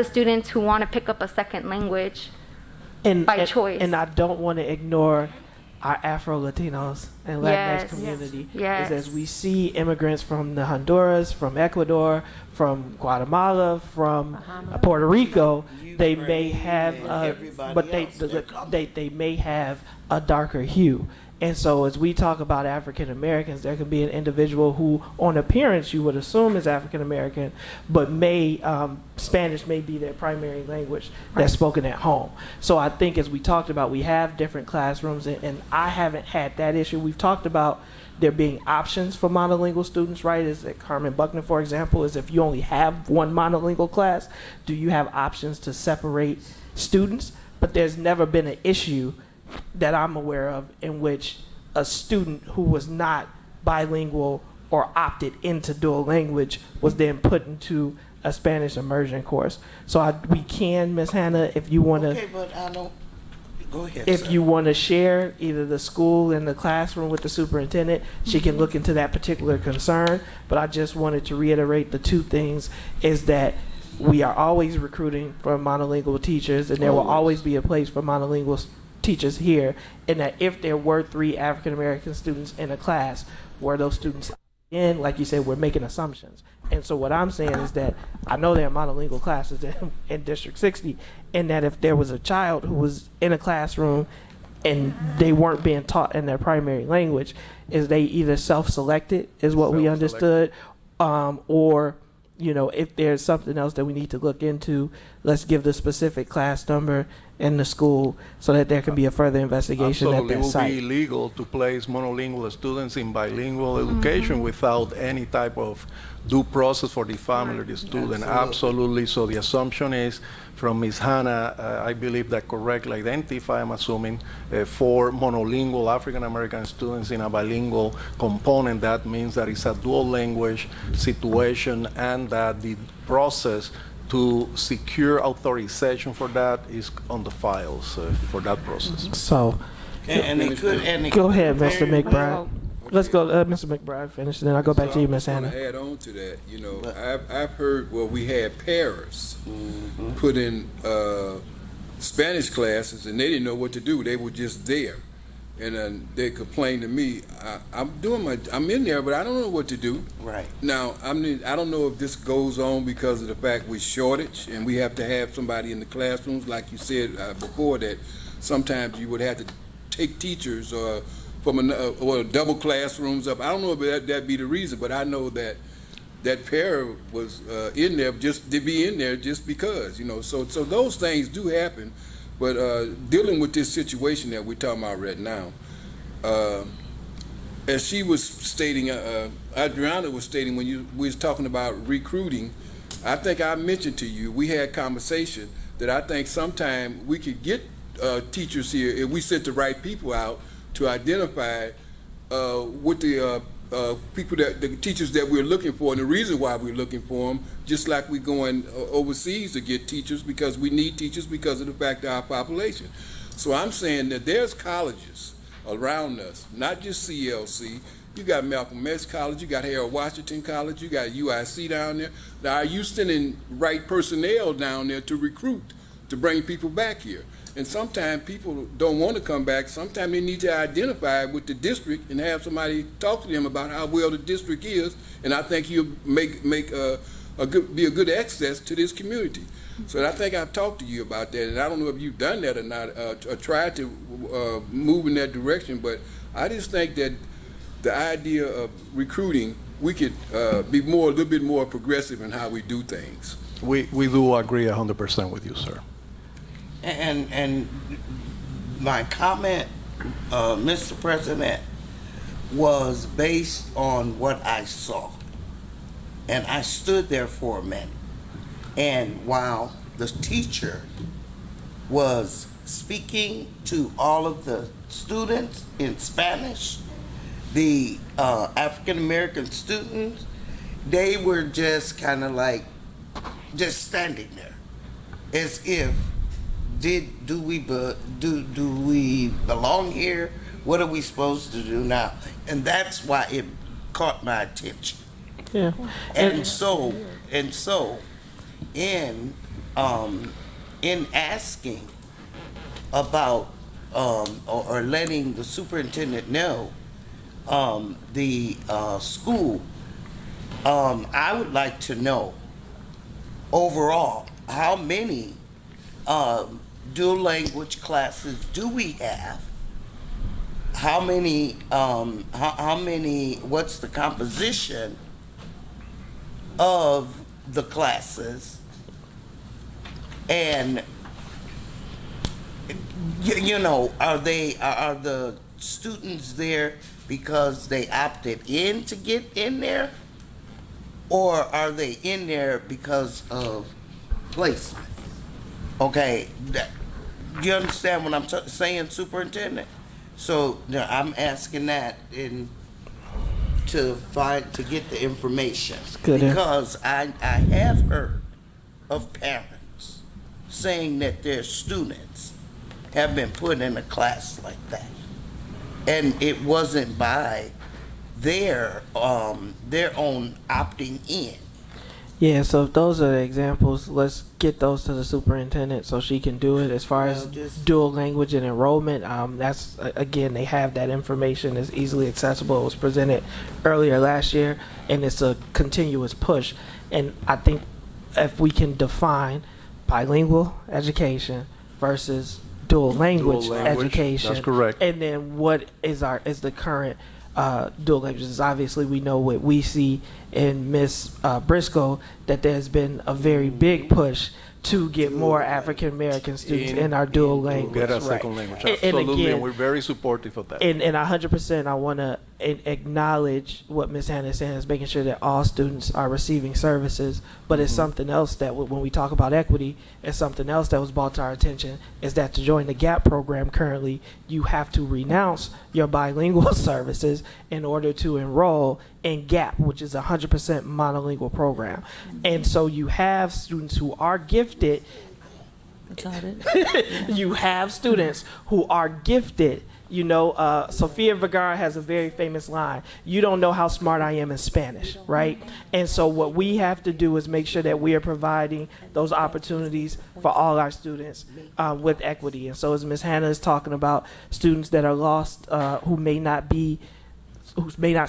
students who want to pick up a second language by choice. And I don't want to ignore our Afro-Latinos and Latinx community. Yes. Is as we see immigrants from the Honduras, from Ecuador, from Guatemala, from Puerto Rico, they may have, they may have a darker hue. And so as we talk about African Americans, there can be an individual who, on appearance, you would assume is African American, but Spanish may be their primary language that's spoken at home. So I think, as we talked about, we have different classrooms, and I haven't had that issue. We've talked about there being options for monolingual students, right? Is that Carmen Buckner, for example, is if you only have one monolingual class, do you have options to separate students? But there's never been an issue that I'm aware of in which a student who was not bilingual or opted into dual language was then put into a Spanish immersion course. So we can, Ms. Hannah, if you want to. Okay, but I don't. Go ahead. If sir. you want to share either the school and the classroom with the superintendent, she can look into that particular concern. But I just wanted to reiterate the two things: is that we are always recruiting for monolingual teachers, and there will always be a place for monolingual teachers here, and that if there were 3 African American students in a class, were those students in, like you said, we're making assumptions. And so what I'm saying is that I know there are monolingual classes in District 60, and that if there was a child who was in a classroom and they weren't being taught in their primary language, is they either self-selected, is what we understood, or if there's something else that we need to look into, let's give the specific class number in the school so that there can be a further investigation at that site. It will be illegal to place monolingual students in bilingual education without any type of due process for the family or the student. Absolutely. So the assumption is from Ms. Hannah, I believe that correctly identify, I'm assuming, for monolingual African American students in a bilingual component. That means that it's a dual language situation, and that the process to secure authorization for that is on the files for that process. So, go ahead, Mr. McBride. Let's go, Mr. McBride, finish, and then I'll go back to you, Ms. Hannah. To add on to that, I've heard we had parents put in Spanish classes, and they didn't know what to do. They were just there, and they complained to me. I'm in there, but I don't know what to do. Right now, I don't know if this goes on because of the fact we're shortage, and we have to have somebody in the classrooms, like you said before, that sometimes you would have to take teachers from or double classrooms up. I don't know if that'd be the reason, but I know that pair was in there just to be in there just because, So those things do happen, but dealing with this situation that we're talking about right now, as she was stating, Adriana was stating when we was talking about recruiting, I think I mentioned to you, we had conversation that I think sometime we could get teachers here if we sent the right people out to identify what the people the teachers that we're looking for, and the reason why we're looking for them, just like we're going overseas to get teachers, because we need teachers because of the fact of our population. So I'm saying that there's colleges around us, not just CLC. You got Malcolm X College, you got Harold Washington College, you got UIC down there. Now, are you sending right personnel down there to recruit, to bring people back here? And sometimes people don't want to come back. Sometimes they need to identify with the district and have somebody talk to them about how well the district is. And I think you'll be a good access to this community. So I think I've talked to you about that, and I don't know if you've done that or not, or tried to move in that direction. But I just think that the idea of recruiting, we could be a little bit more progressive in how we do things. We do agree 100% with you, sir. And my comment, Mr. President, was based on what I saw. And I stood there for a minute. And while the teacher was speaking to all of the students in Spanish, the African American students, they were just kind of like just standing there, as if do we belong here? What are we supposed to do now? And that's why it caught my attention. Yeah. And so in asking about or letting the superintendent know the school, I would like to know overall how many dual language classes do we have? How many? What's the composition of the classes? And you know, are the students there because they opted in to get in there, or are they in there because of placement? Okay, you understand what I'm saying, Superintendent? So I'm asking that to get the information, because I have heard of parents saying that their students have been put in a class like that, and it wasn't by their own opting in. Yeah, so if those are the examples, let's get those to the superintendent so she can do it. As far as dual language and enrollment, that's, again, they have that information. It's easily accessible. It was presented earlier last year, and it's a continuous push. And I think if we can define bilingual education versus dual language education. That's correct. And then what is the current dual languages? Obviously, we know what we see in Miss Briscoe, that there's been a very big push to get more African American students in our dual language. Get a second language. Absolutely, And again, and we're very supportive of that. And 100%, I want to acknowledge what Ms. Hannah is saying, is making sure that all students are receiving services. But it's something else that when we talk about equity, it's something else that was brought to our attention, is that to join the GAP program currently, you have to renounce your bilingual services in order to enroll in GAP, which is a 100% monolingual program. And so you have students who are gifted. You have students who are gifted. You know, Sofia Vergara has a very famous line: "You don't know how smart I am in Spanish," right? And so what we have to do is make sure that we are providing those opportunities for all our students with equity. And so as Ms. Hannah is talking about students that are lost, who may not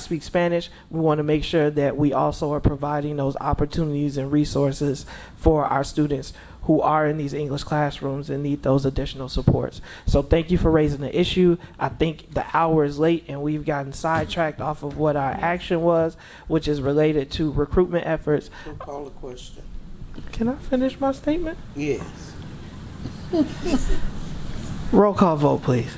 speak Spanish, we want to make sure that we also are providing those opportunities and resources for our students who are in these English classrooms and need those additional supports. So thank you for raising the issue. I think the hour is late and we've gotten sidetracked off of what our action was, which is related to recruitment efforts. So call the question. Can I finish my statement? Yes. Roll call vote, please.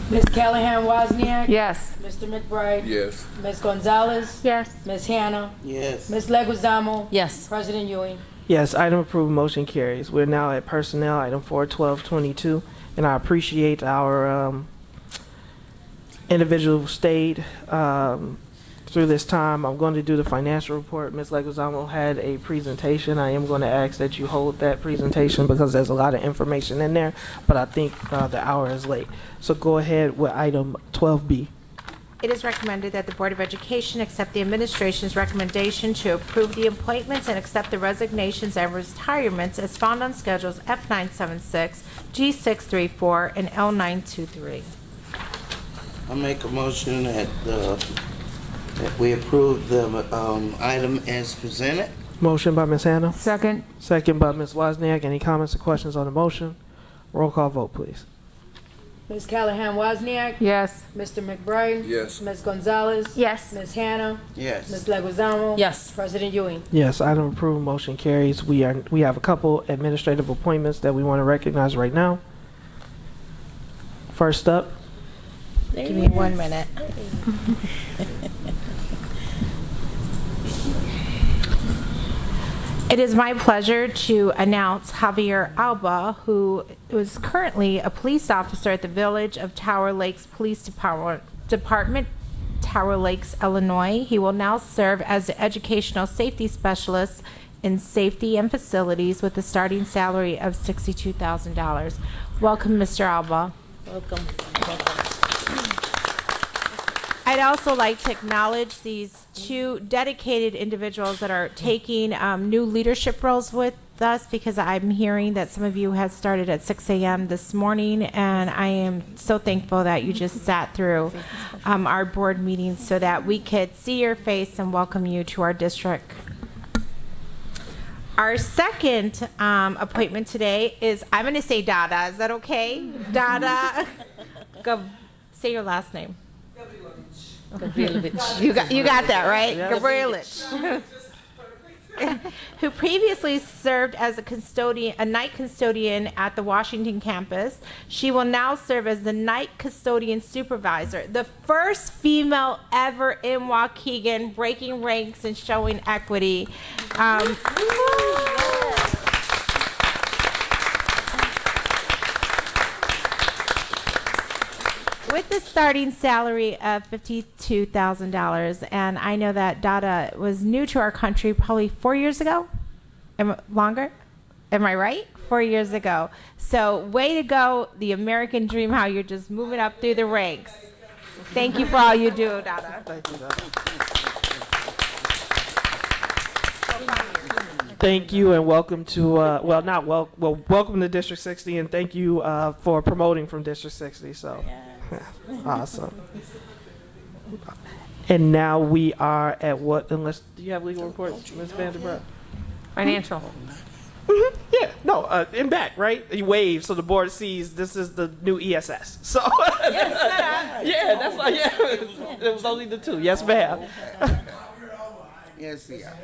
Ms. Callahan Wozniak? Yes. Mr. McBride? Yes. Ms. Gonzalez? Yes. Ms. Hannah? Yes. Ms. Leguizamo? Yes. President Ewing? Yes, item approved, motion carries. We're now at personnel, item 41222, and I appreciate our individual who stayed through this time. I'm going to do the financial report. Ms. Leguizamo had a presentation. I am going to ask that you hold that presentation because there's a lot of information in there, but I think the hour is late. So go ahead with item 12B. It is recommended that the Board of Education accept the administration's recommendation to approve the appointments and accept the resignations and retirements as found on schedules F976, G634, and L923. I make a motion that we approve the item as presented. Motion by Ms. Hannah. Second. Second by Ms. Wozniak. Any comments or questions on the motion? Roll call vote, please. Ms. Callahan Wozniak? Yes. Mr. McBride? Yes. Ms. Gonzalez? Yes. Ms. Hannah? Yes. Ms. Leguizamo? Yes. President Ewing? Yes, item approved, motion carries. We have a couple administrative appointments that we want to recognize right now. First up Give me 1 minute. It is my pleasure to announce Javier Alba, who is currently a police officer at the Village of Tower Lakes Police Department, Tower Lakes, Illinois. He will now serve as the Educational Safety Specialist in Safety and Facilities with a starting salary of $62,000. Welcome, Mr. Alba. Welcome. I'd also like to acknowledge these two dedicated individuals that are taking new leadership roles with us, because I'm hearing that some of you had started at 6 a.m. this morning, and I am so thankful that you just sat through our board meetings so that we could see your face and welcome you to our district. Our second appointment today is, I'm going to say Dada. Is that okay? Dada. Say your last name. Gavrielovich. You got that right, Gavrielovich. Who previously served as a night custodian at the Washington campus. She will now serve as the night custodian supervisor, the first female ever in Waukegan, breaking ranks and showing equity. With the starting salary of $52,000, and I know that Dada was new to our country probably 4 years ago, longer. Am I right? 4 years ago. So way to go, the American dream! How you're just moving up through the ranks. Thank you for all you do, Dada. Thank you, Dada. Thank you, and welcome to welcome to District 60, and thank you for promoting from District 60. So. Awesome. And now we are at what? Unless, do you have legal reports, Ms. Vanderbroek? Financial. Mm-hmm. Yeah. No. In back, right? You wave so the board sees this is the new ESS. So. Yes, sir. Yeah, that's why. Yeah, it was only the two. Yes, ma'am. Yes, yeah.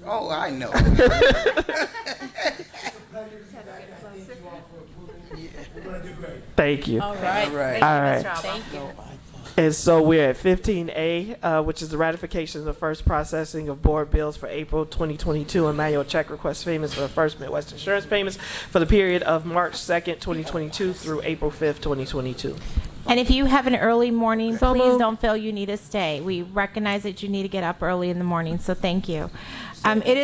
Oh, I know. Thank you. All right. All right. Thank you. And so we're at 15A, which is the ratification of the first processing of board bills for April 2022 and manual check request payments for the First Midwest Insurance payments for the period of March 2nd, 2022 through April 5th, 2022. And if you have an early morning, please don't feel you need to stay. We recognize that you need to get up early in the morning, so thank you. It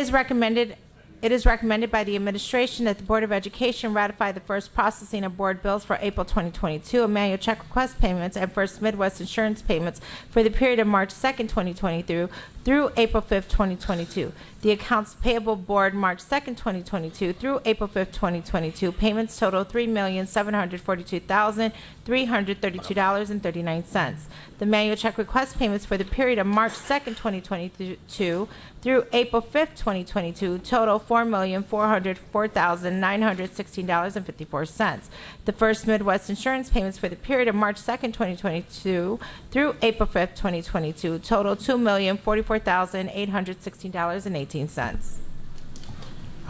is recommended by the administration that the Board of Education ratify the first processing of board bills for April 2022 and manual check request payments and First Midwest Insurance payments for the period of March 2nd, 2023 through April 5th, 2022. The Accounts Payable Board, March 2nd, 2022 through April 5th, 2022. Payments total $3,742,332.39. The manual check request payments for the period of March 2nd, 2022 through April 5th, 2022 total $4,404,916.54. The First Midwest Insurance payments for the period of March 2nd, 2022 through April 5th, 2022 total $2,044,816.18. All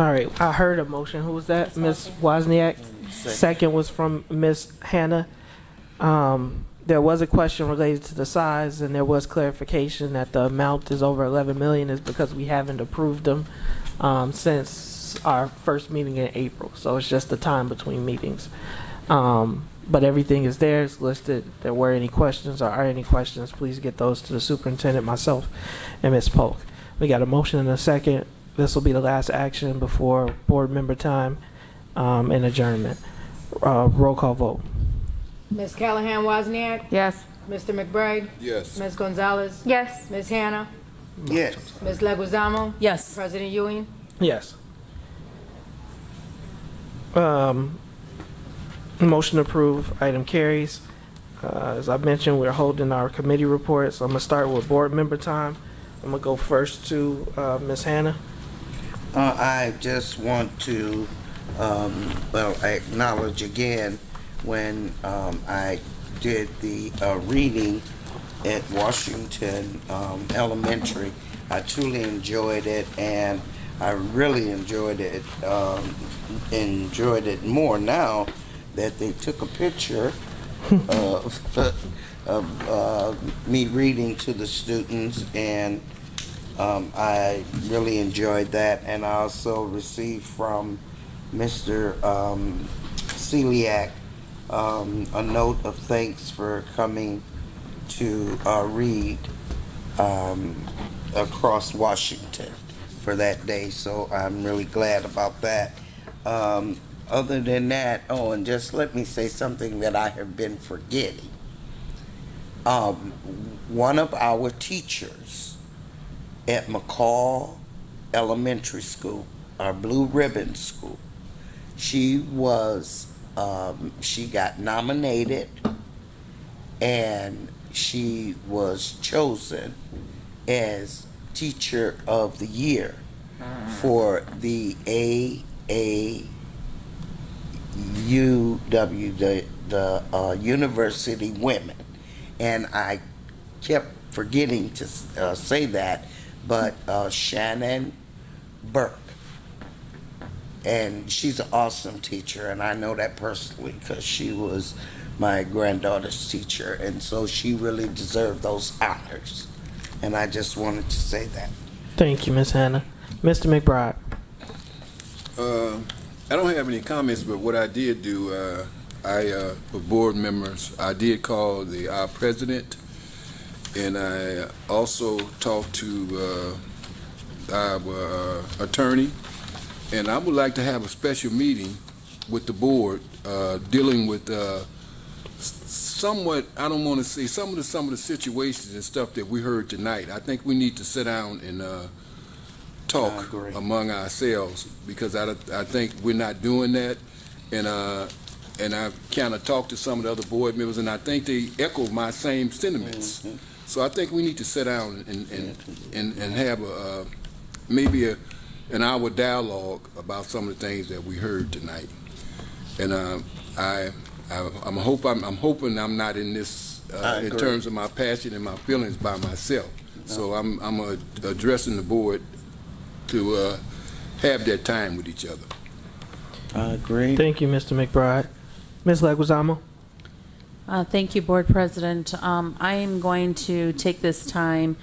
right, I heard a motion. Who was that? Ms. Wozniak. Second was from Ms. Hannah. There was a question related to the size, and there was clarification that the amount is over 11 million is because we haven't approved them since our first meeting in April. So it's just the time between meetings. But everything is there, it's listed. If there were any questions or are any questions, please get those to the superintendent, myself, and Ms. Polk. We got a motion and a second. This will be the last action before board member time and adjournment. Roll call vote. Ms. Callahan Wozniak? Yes. Mr. McBride? Yes. Ms. Gonzalez? Yes. Ms. Hannah? Yes. Ms. Leguizamo? Yes. President Ewing? Yes. Motion approved. Item carries. As I mentioned, we're holding our committee reports. I'm going to start with board member time. I'm going to go first to Ms. Hannah. I just want to, acknowledge again when I did the reading at Washington Elementary. I truly enjoyed it, and I really enjoyed it more now that they took a picture of me reading to the students, and I really enjoyed that. And I also received from Mr. Celiac a note of thanks for coming to read across Washington for that day. So I'm really glad about that. Other than that, oh, and just let me say something that I have been forgetting. One of our teachers at McCall Elementary School, our Blue Ribbon School, she got nominated and she was chosen as Teacher of the Year for the AAUW, the University Women. And I kept forgetting to say that, but Shannon Burke. And she's an awesome teacher, and I know that personally because she was my granddaughter's teacher, and so she really deserved those honors. And I just wanted to say that. Thank you, Ms. Hannah. Mr. McBride. I don't have any comments, but what I did do, for board members, I did call our president, and I also talked to our attorney, and I would like to have a special meeting with the board dealing with somewhat, I don't want to say, some of the situations and stuff that we heard tonight. I think we need to sit down and talk among ourselves, because I think we're not doing that, and I've kind of talked to some of the other board members, and I think they echo my same sentiments. Mm-hmm. So I think we need to sit down and have maybe an hour dialogue about some of the things that we heard tonight. And I'm hoping I'm not in this in terms of my passion and my feelings by myself. So I'm addressing the board to have that time with each other. I agree. Thank you, Mr. McBride. Ms. Leguizamo. Thank you, Board President. I am going to take this time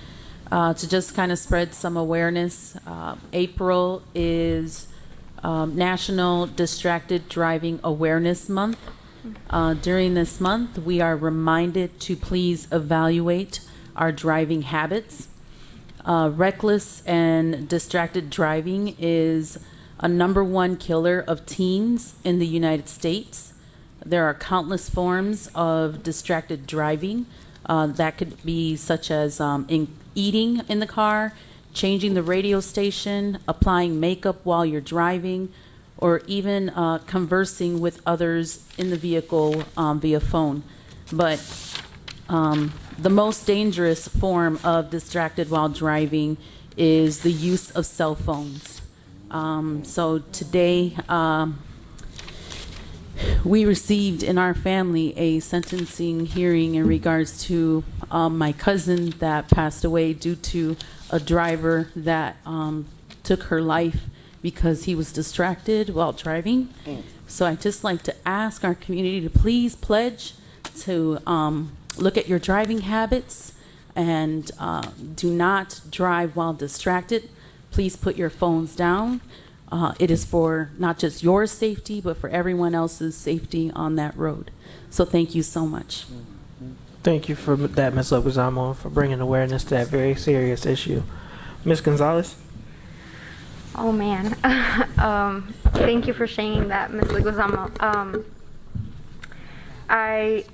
to just kind of spread some awareness. April is National Distracted Driving Awareness Month. During this month, we are reminded to please evaluate our driving habits. Reckless and distracted driving is a #1 killer of teens in the United States. There are countless forms of distracted driving that could be such as eating in the car, changing the radio station, applying makeup while you're driving, or even conversing with others in the vehicle via phone. But the most dangerous form of distracted while driving is the use of cell phones. So today, we received in our family a sentencing hearing in regards to my cousin that passed away due to a driver that took her life because he was distracted while driving. So I'd just like to ask our community to please pledge to look at your driving habits and do not drive while distracted. Please put your phones down. It is for not just your safety, but for everyone else's safety on that road. So thank you so much. Thank you for that, Ms. Leguizamo, for bringing awareness to that very serious issue. Ms. Gonzalez? Oh, man. Thank you for sharing that, Ms. Leguizamo. I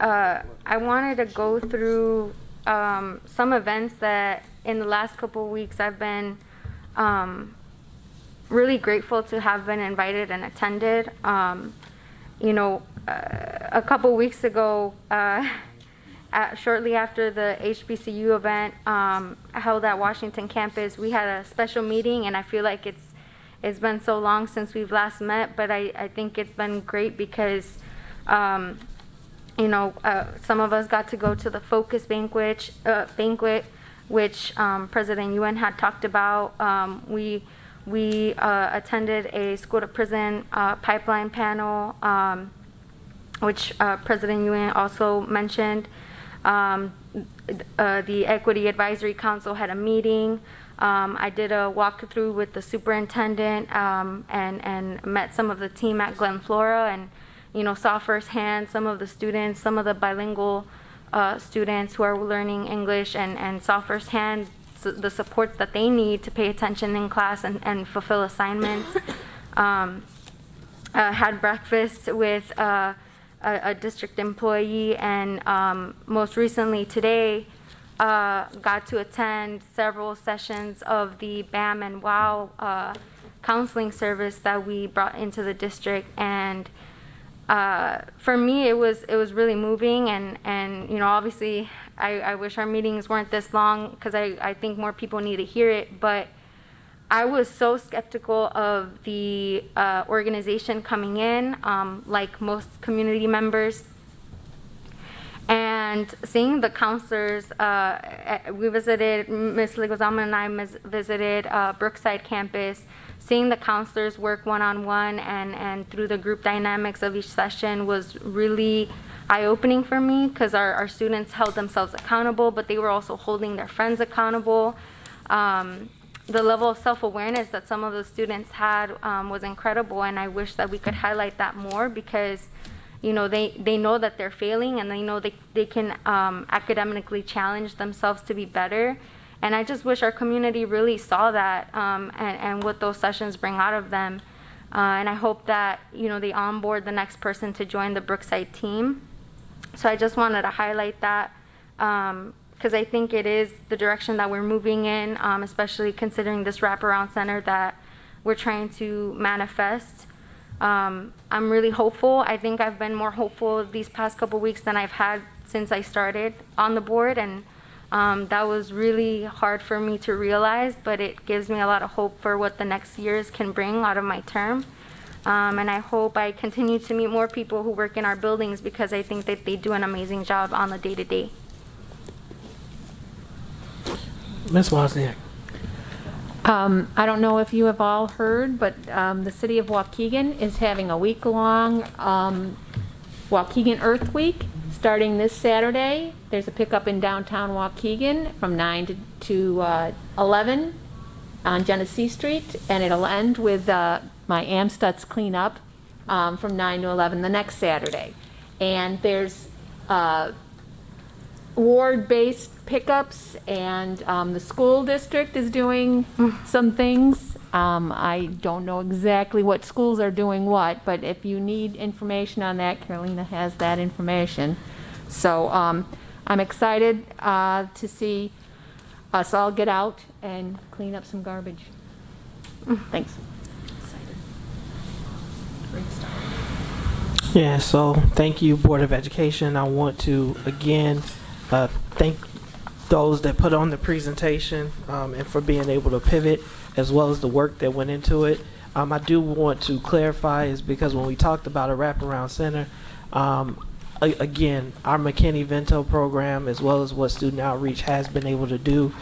wanted to go through some events that in the last couple of weeks I've been really grateful to have been invited and attended. A couple weeks ago, shortly after the HBCU event held at Washington campus, we had a special meeting, and I feel like it's been so long since we've last met, but I think it's been great because some of us got to go to the Focus banquet, which President Yuen had talked about. We attended a school to prison pipeline panel, which President Yuen also mentioned. The Equity Advisory Council had a meeting. I did a walkthrough with the superintendent and met some of the team at Glen Flora, and saw firsthand some of the students, some of the bilingual students who are learning English, and saw firsthand the supports that they need to pay attention in class and fulfill assignments. Had breakfast with a district employee, and most recently today got to attend several sessions of the BAM and WOW counseling service that we brought into the district. And for me, it was really moving, and obviously I wish our meetings weren't this long, because I think more people need to hear it. But I was so skeptical of the organization coming in, like most community members, and seeing the counselors. We visited, Ms. Leguizamo and I visited Brookside campus. Seeing the counselors work one-on-one and through the group dynamics of each session was really eye-opening for me, because our students held themselves accountable, but they were also holding their friends accountable. The level of self-awareness that some of the students had was incredible, and I wish that we could highlight that more, because they know that they're failing, and they know they can academically challenge themselves to be better. And I just wish our community really saw that and what those sessions bring out of them. And I hope that they onboard the next person to join the Brookside team. So I just wanted to highlight that, because I think it is the direction that we're moving in, especially considering this wraparound center that we're trying to manifest. I'm really hopeful. I think I've been more hopeful these past couple weeks than I've had since I started on the board, and that was really hard for me to realize, but it gives me a lot of hope for what the next years can bring out of my term. And I hope I continue to meet more people who work in our buildings, because I think that they do an amazing job on the day-to-day. Ms. Wozniak. I don't know if you have all heard, but the city of Waukegan is having a week-long Waukegan Earth Week starting this Saturday. There's a pickup in downtown Waukegan from 9 to 11 on Genesee Street, and it'll end with my Amstutz cleanup from 9 to 11 the next Saturday. And there's ward-based pickups, and the school district is doing some things. I don't know exactly what schools are doing what, but if you need information on that, Carolina has that information. So I'm excited to see us all get out and clean up some garbage. Thanks. Yeah, so thank you, Board of Education. I want to again thank those that put on the presentation and for being able to pivot, as well as the work that went into it. I do want to clarify, is because when we talked about a wraparound center, again, our McKinney-Vento program, as well as what student outreach has been able to do,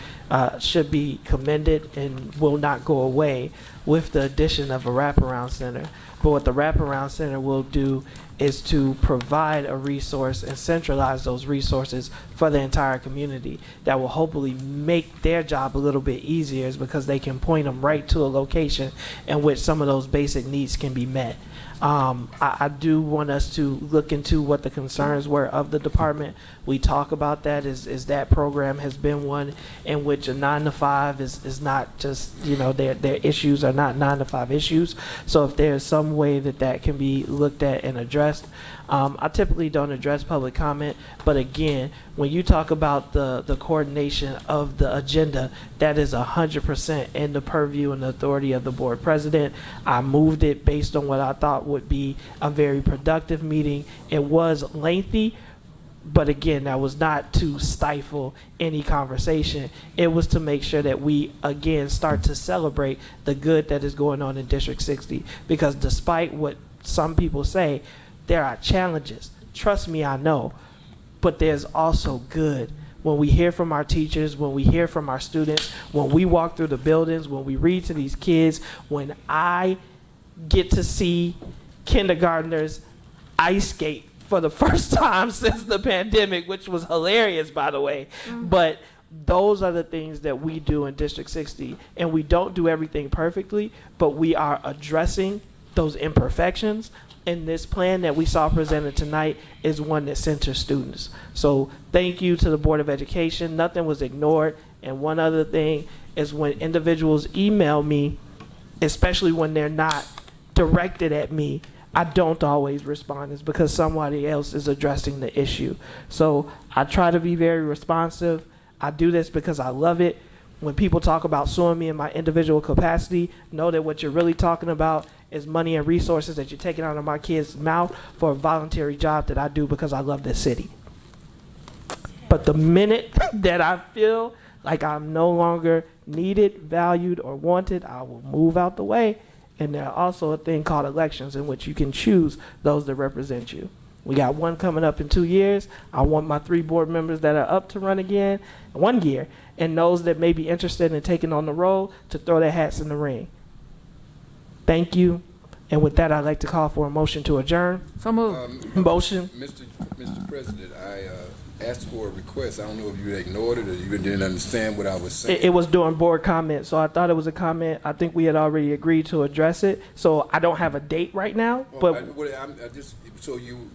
should be commended and will not go away with the addition of a wraparound center. But what the wraparound center will do is to provide a resource and centralize those resources for the entire community that will hopefully make their job a little bit easier, is because they can point them right to a location in which some of those basic needs can be met. I do want us to look into what the concerns were of the department. We talk about that, is that program has been one in which a 9 to 5 is not just, their issues are not 9 to 5 issues. So if there's some way that can be looked at and addressed. I typically don't address public comment, but again, when you talk about the coordination of the agenda, that is 100% in the purview and the authority of the board president. I moved it based on what I thought would be a very productive meeting. It was lengthy, but again, that was not to stifle any conversation. It was to make sure that we, again, start to celebrate the good that is going on in District 60. Because despite what some people say, there are challenges. Trust me, I know. But there's also good. When we hear from our teachers, when we hear from our students, when we walk through the buildings, when we read to these kids, when I get to see kindergartners ice skate for the first time since the pandemic, which was hilarious, by the way. But those are the things that we do in District 60, and we don't do everything perfectly, but we are addressing those imperfections. And this plan that we saw presented tonight is one that centers students. So thank you to the Board of Education. Nothing was ignored. And one other thing is when individuals email me, especially when they're not directed at me, I don't always respond. It's because somebody else is addressing the issue. So I try to be very responsive. I do this because I love it. When people talk about suing me in my individual capacity, know that what you're really talking about is money and resources that you're taking out of my kid's mouth for a voluntary job that I do because I love this city. But the minute that I feel like I'm no longer needed, valued, or wanted, I will move out the way. And there's also a thing called elections in which you can choose those that represent you. We got one coming up in 2 years. I want my 3 board members that are up to run again 1 year, and those that may be interested in taking on the role to throw their hats in the ring. Thank you. And with that, I'd like to call for a motion to adjourn. So moved. Motion. Mr. President, I asked for a request. I don't know if you ignored it or you didn't understand what I was saying. It was during board comment, so I thought it was a comment. I think we had already agreed to address it, so I don't have a date right now. But I just so you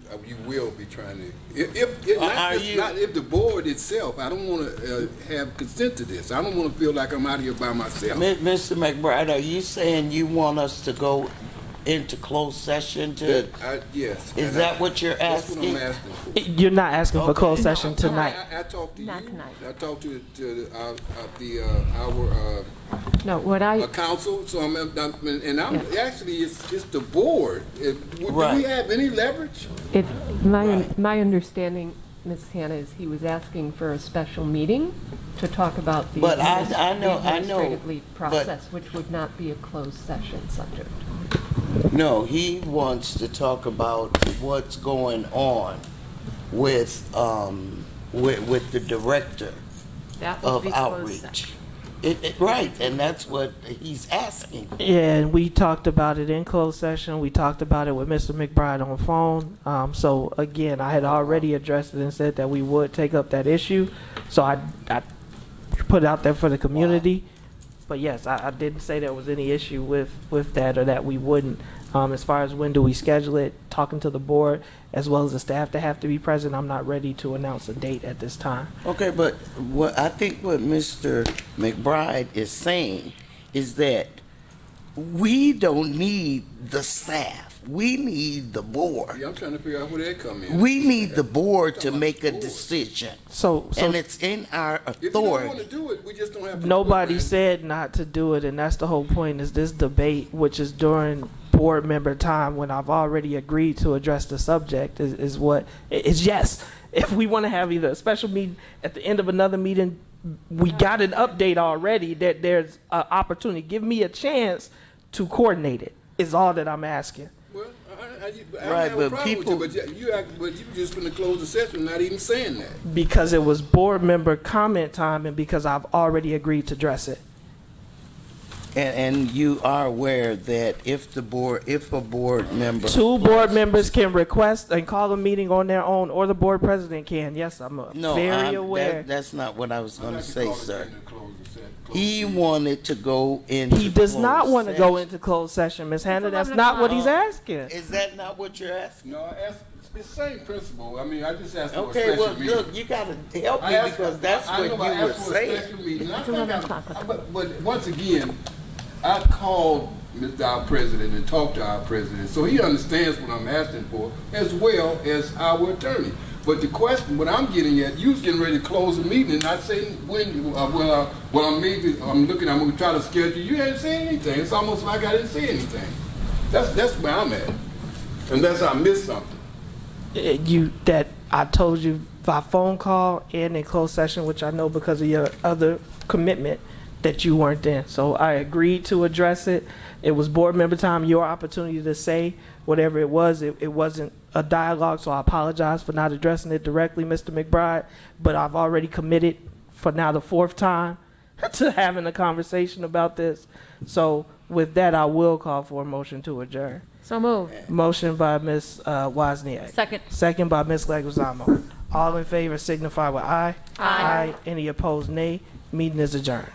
will be trying to. If the board itself, I don't want to have consent to this. I don't want to feel like I'm out here by myself. Mr. McBride, are you saying you want us to go into closed session to? Yes. Is that what you're asking? That's what I'm asking for. You're not asking for closed session tonight. I talked to you. Not tonight. I talked to No, what I, council. So actually it's the board. Do Right. we have any leverage? My understanding, Ms. Hannah, is he was asking for a special meeting to talk about the But I know, administrative leave but- process, which would not be a closed session subject. No, he wants to talk about what's going on with the director That would of be closed outreach. session. Right, and that's what he's asking. Yeah, and we talked about it in closed session. We talked about it with Mr. McBride on the phone. So again, I had already addressed it and said that we would take up that issue. So I put it out there for the community. But yes, I didn't say there was any issue with that or that we wouldn't. As far as when do we schedule it, talking to the board as well as the staff that have to be present, I'm not ready to announce a date at this time. Okay, but I think what Mr. McBride is saying is that we don't need the staff. We need the board. Yeah, I'm trying to figure out where they come in. We need the board to make a decision. So And it's in our If you don't want authority. to do it, we just don't have to. Nobody do it, man. said not to do it, and that's the whole point, is this debate, which is during board member time when I've already agreed to address the subject, is what, is yes. If we want to have either a special meeting at the end of another meeting, we got an update already that there's an opportunity. Give me a chance to coordinate it, is all that I'm asking. Well, I don't Right, have a but problem people- with you, but you just going to close the session, not even saying that. Because it was board member comment time and because I've already agreed to address it. And you are aware that if a board member. 2 board members can request and call a meeting on their own, or the board president can. Yes, I'm very aware. That's not what I was going to say, sir. He wanted to go into. He does not closed want to go session. into closed session, Ms. Hannah. That's not what he's asking. Is that not what you're asking? No, it's the same principle. I mean, I just asked for a Okay, special well, meeting. look, you got to help I me asked- because that's I what know, you I were asked for a saying. special meeting. But once again, I called our president and talked to our president, so he understands what I'm asking for, as well as our attorney. But the question, what I'm getting at, you was getting ready to close the meeting and not saying when. I'm going to try to schedule. You hadn't said anything. It's almost like I didn't say anything. That's where I'm at, unless I missed something. That I told you by phone call and in closed session, which I know because of your other commitment, that you weren't in. So I agreed to address it. It was board member time, your opportunity to say whatever it was. It wasn't a dialogue, so I apologize for not addressing it directly, Mr. McBride, but I've already committed for now the 4th time to having a conversation about this. So with that, I will call for a motion to adjourn. So moved. Motion by Ms. Wozniak. Second. Second by Ms. Leguizamo. All in favor signify with aye. Aye. Any opposed, nay. Meeting is adjourned.